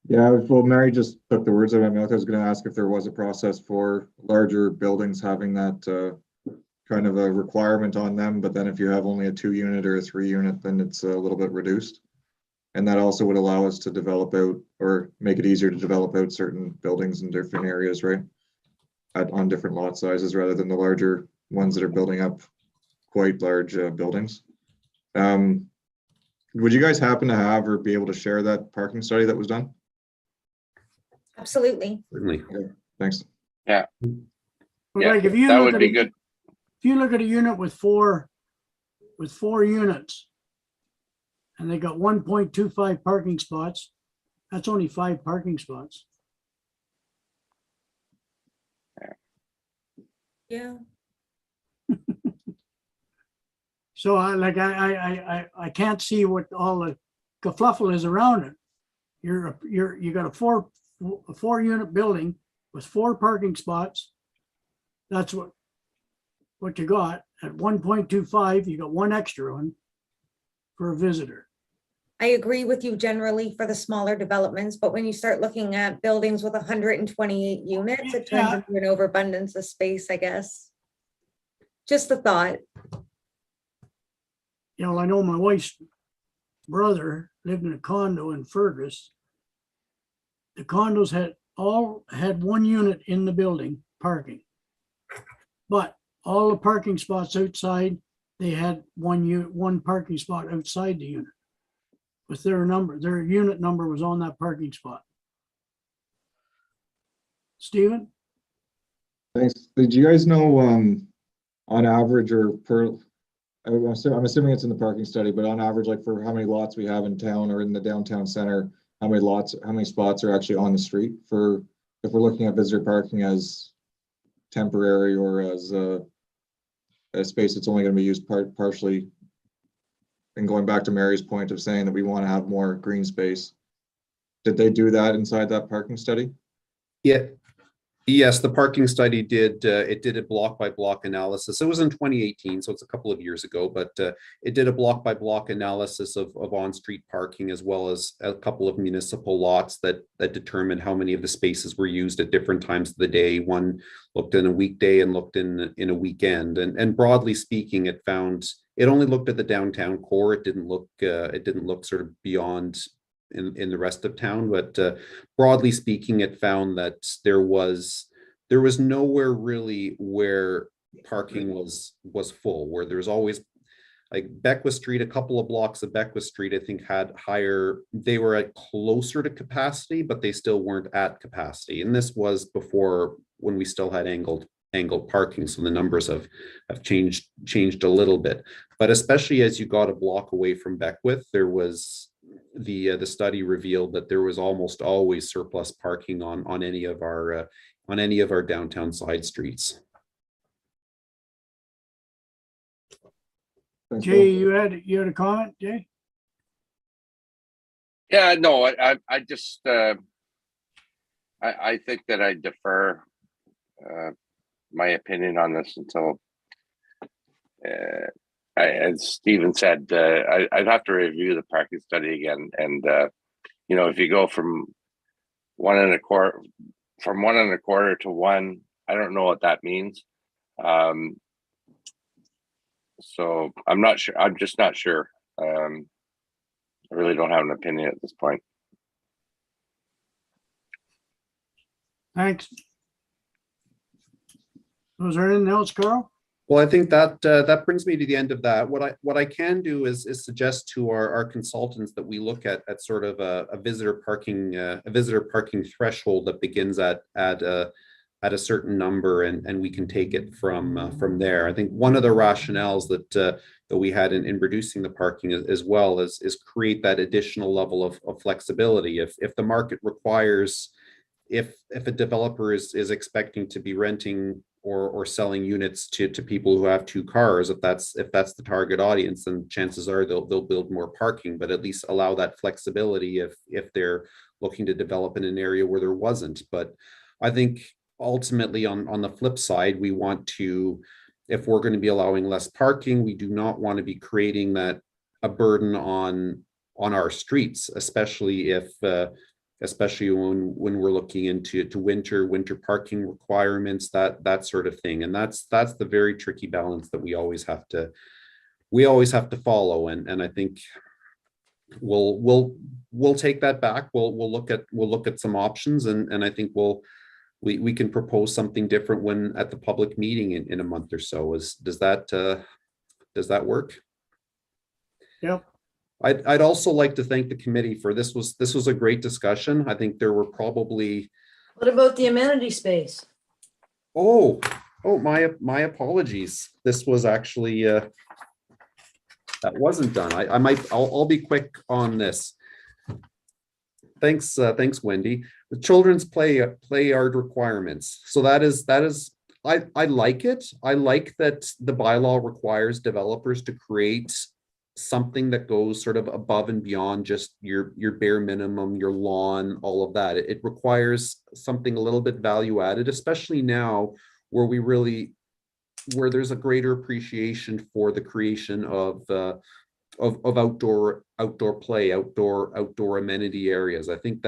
Yeah, well, Mary just took the words out of my mouth. I was going to ask if there was a process for larger buildings having that kind of a requirement on them, but then if you have only a 2-unit or a 3-unit, then it's a little bit reduced. And that also would allow us to develop out or make it easier to develop out certain buildings in different areas, right? On different lot sizes rather than the larger ones that are building up quite large buildings. Would you guys happen to have or be able to share that parking study that was done? Absolutely. Certainly. Okay, thanks. Yeah. Like if you That look would at be good. If you look at a unit with four units and they got 1.25 parking spots, that's only 5 parking spots. Yeah. So I can't see what all the kerfluffle is around it. You got a four unit building with 4 parking spots. That's what you got. At 1.25, you got 1 extra one for a visitor. I agree with you generally for the smaller developments, but when you start looking at buildings with 128 units, it turns into an overabundance of space, I guess. Just a thought. You know, I know my wife's brother lived in a condo in Fergus. The condos had 1 unit in the building parking, but all the parking spots outside, they had 1 parking spot outside the unit. With their unit number was on that parking spot. Stephen? Thanks. Did you guys know on average or per, I'm assuming it's in the parking study, but on average, like for how many lots we have in town or in the downtown center, how many spots are actually on the street for, if we're looking at visitor parking as temporary or as a space that's only going to be used partially. And going back to Mary's point of saying that we want to have more green space. Did they do that inside that parking study? Yeah. Yes, the parking study did, it did a block by block analysis. It was in 2018, so it's a couple of years ago, but it did a block by block analysis of on-street parking, as well as a couple of municipal lots that determined how many of the spaces were used at different times of the day. One looked in a weekday and looked in a weekend. And broadly speaking, it found, it only looked at the downtown core. It didn't look sort of beyond in the rest of town, but broadly speaking, it found that there was nowhere really where parking was full, where there's always, like Beckwith Street, a couple of blocks of Beckwith Street, I think had higher, they were at closer to capacity, but they still weren't at capacity. And this was before, when we still had angled parking, so the numbers have changed a little bit. But especially as you got a block away from Beckwith, there was the study revealed that there was almost always surplus parking on any of our downtown side streets. Thanks, Jay, Bill. you had a comment, Jay? Yeah, no, I just, I think that I defer my opinion on this until, as Stephen said, I'd have to review the parking study again. And, you know, if you go from 1.25 to 1, I don't know what that means. So I'm not sure. I'm just not sure. I really don't have an opinion at this point. Thanks. Was there anything else, Carl? Well, I think that that brings me to the end of that. What I can do is suggest to our consultants that we look at sort of a visitor parking threshold that begins at a certain number, and we can take it from there. I think one of the rationales that we had in reducing the parking as well is create that additional level of flexibility. If the market requires, if a developer is expecting to be renting or selling units to people who have 2 cars, if that's the target audience, then chances are they'll build more parking, but at least allow that flexibility if they're looking to develop in an area where there wasn't. But I think ultimately on the flip side, we want to, if we're going to be allowing less parking, we do not want to be creating a burden on our streets, especially when we're looking into winter parking requirements, that sort of thing. And that's the very tricky balance that we always have to follow. And I think we'll take that back. We'll look at some options, and I think we can propose something different when at the public meeting in a month or so. Does that work? Yep. I'd also like to thank the committee for this was a great discussion. I think there were probably. What about the amenity space? Oh, my apologies. This was actually that wasn't done. I'll be quick on this. Thanks, Wendy. The children's play yard requirements. So that is I like it. I like that the bylaw requires developers to create something that goes sort of above and beyond just your bare minimum, your lawn, all of that. It requires something a little bit value added, especially now where there's a greater appreciation for the creation of outdoor play, outdoor amenity areas. I think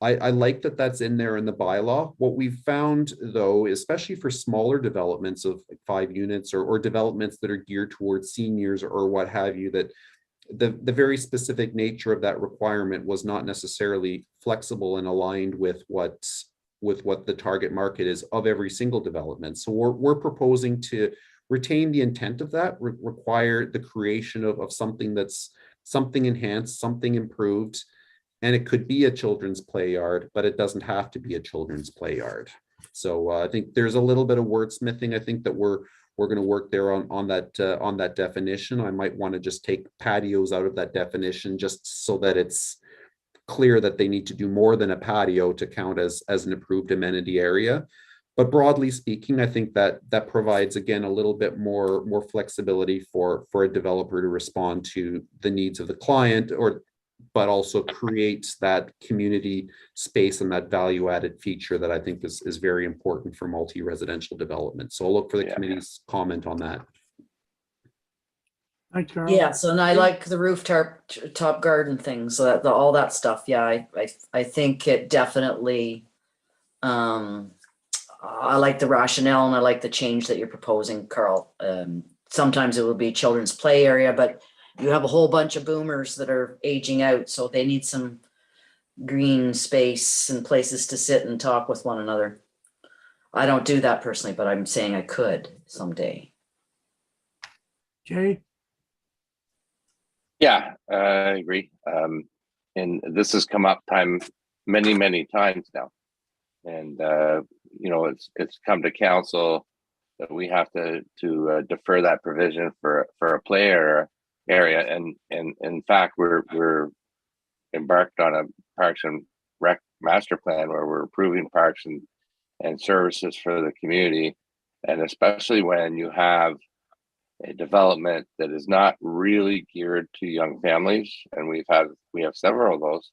I like that that's in there in the bylaw. What we've found, though, especially for smaller developments of 5 units or developments that are geared towards seniors or what have you, that the very specific nature of that requirement was not necessarily flexible and aligned with what the target market is of every single development. So we're proposing to retain the intent of that, require the creation of something that's something enhanced, something improved. And it could be a children's play yard, but it doesn't have to be a children's play yard. So I think there's a little bit of wordsmithing. I think that we're going to work there on that definition. I might want to just take patios out of that definition, just so that it's clear that they need to do more than a patio to count as an approved amenity area. But broadly speaking, I think that provides, again, a little bit more flexibility for a developer to respond to the needs of the client or but also creates that community space and that value added feature that I think is very important for multi-residential development. So I'll look for the committee's comment on that. Thanks, Carl. Yes, and I like the rooftop garden things, so that all that stuff. Yeah, I think it definitely. I like the rationale and I like the change that you're proposing, Carl. Sometimes it will be children's play area, but you have a whole bunch of boomers that are aging out, so they need some green space and places to sit and talk with one another. I don't do that personally, but I'm saying I could someday. Jay? Yeah, I agree. And this has come up many times now. And, you know, it's come to council that we have to defer that provision for a play area. And in fact, we're embarked on a Parks and Rec master plan where we're approving parks and services for the community. And especially when you have a development that is not really geared to young families, and we have several of those.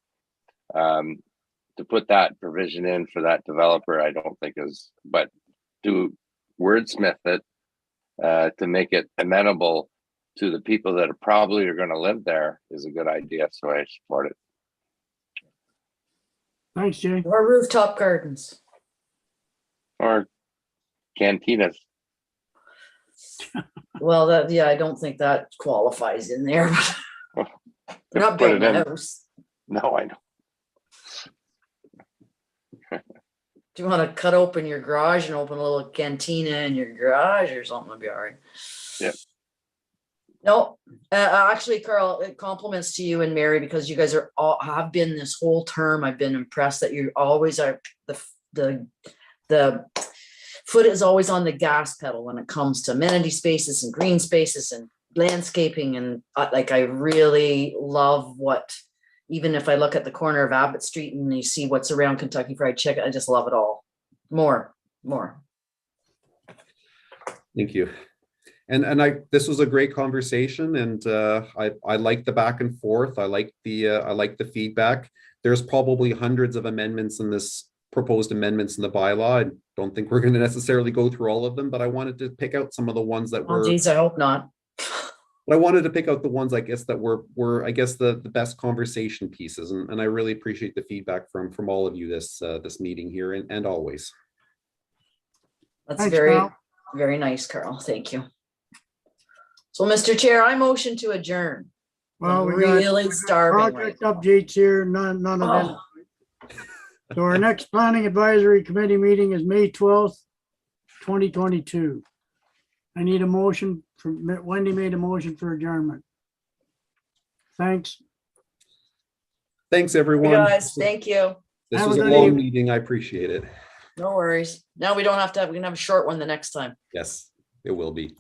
To put that provision in for that developer, I don't think is, but to wordsmith it to make it amenable to the people that are probably going to live there is a good idea. So I support it. Thanks, Jay. Or rooftop gardens. Or cantinas. Well, I don't think that qualifies in there. You're not Put it building a in. house. No, I don't. Do you want to cut open your garage and open a little cantina in your garage or something? Would be all right. Yeah. No, actually, Carl, compliments to you and Mary, because you guys have been this whole term. I've been impressed that you always are the foot is always on the gas pedal when it comes to amenity spaces and green spaces and landscaping. And I really love what, even if I look at the corner of Abbott Street and you see what's around Kentucky Fried Chicken, I just love it all. More. Thank you. And this was a great conversation, and I like the back and forth. I like the feedback. There's probably hundreds of amendments in this proposed amendments in the bylaw. I don't think we're going to necessarily go through all of them, but I wanted to pick out some of the ones that were. Oh, geez, I hope not. But I wanted to pick out the ones I guess that were the best conversation pieces, and I really appreciate the feedback from all of you this meeting here and always. That's Thanks, very, Carl. very nice, Carl. Thank you. So, Mr. Chair, I motion to adjourn. Well, I'm we got really starving right project now. updates here, none of them. Oh, So our next planning advisory committee meeting is May 12th, 2022. I need a motion from, Wendy made a motion for adjournment. Thanks. Thanks, everyone. guys, thank you. This Have was a a good long evening. meeting. I appreciate it. No worries. Now we don't have to we can have a short one the next time. Yes, it will be.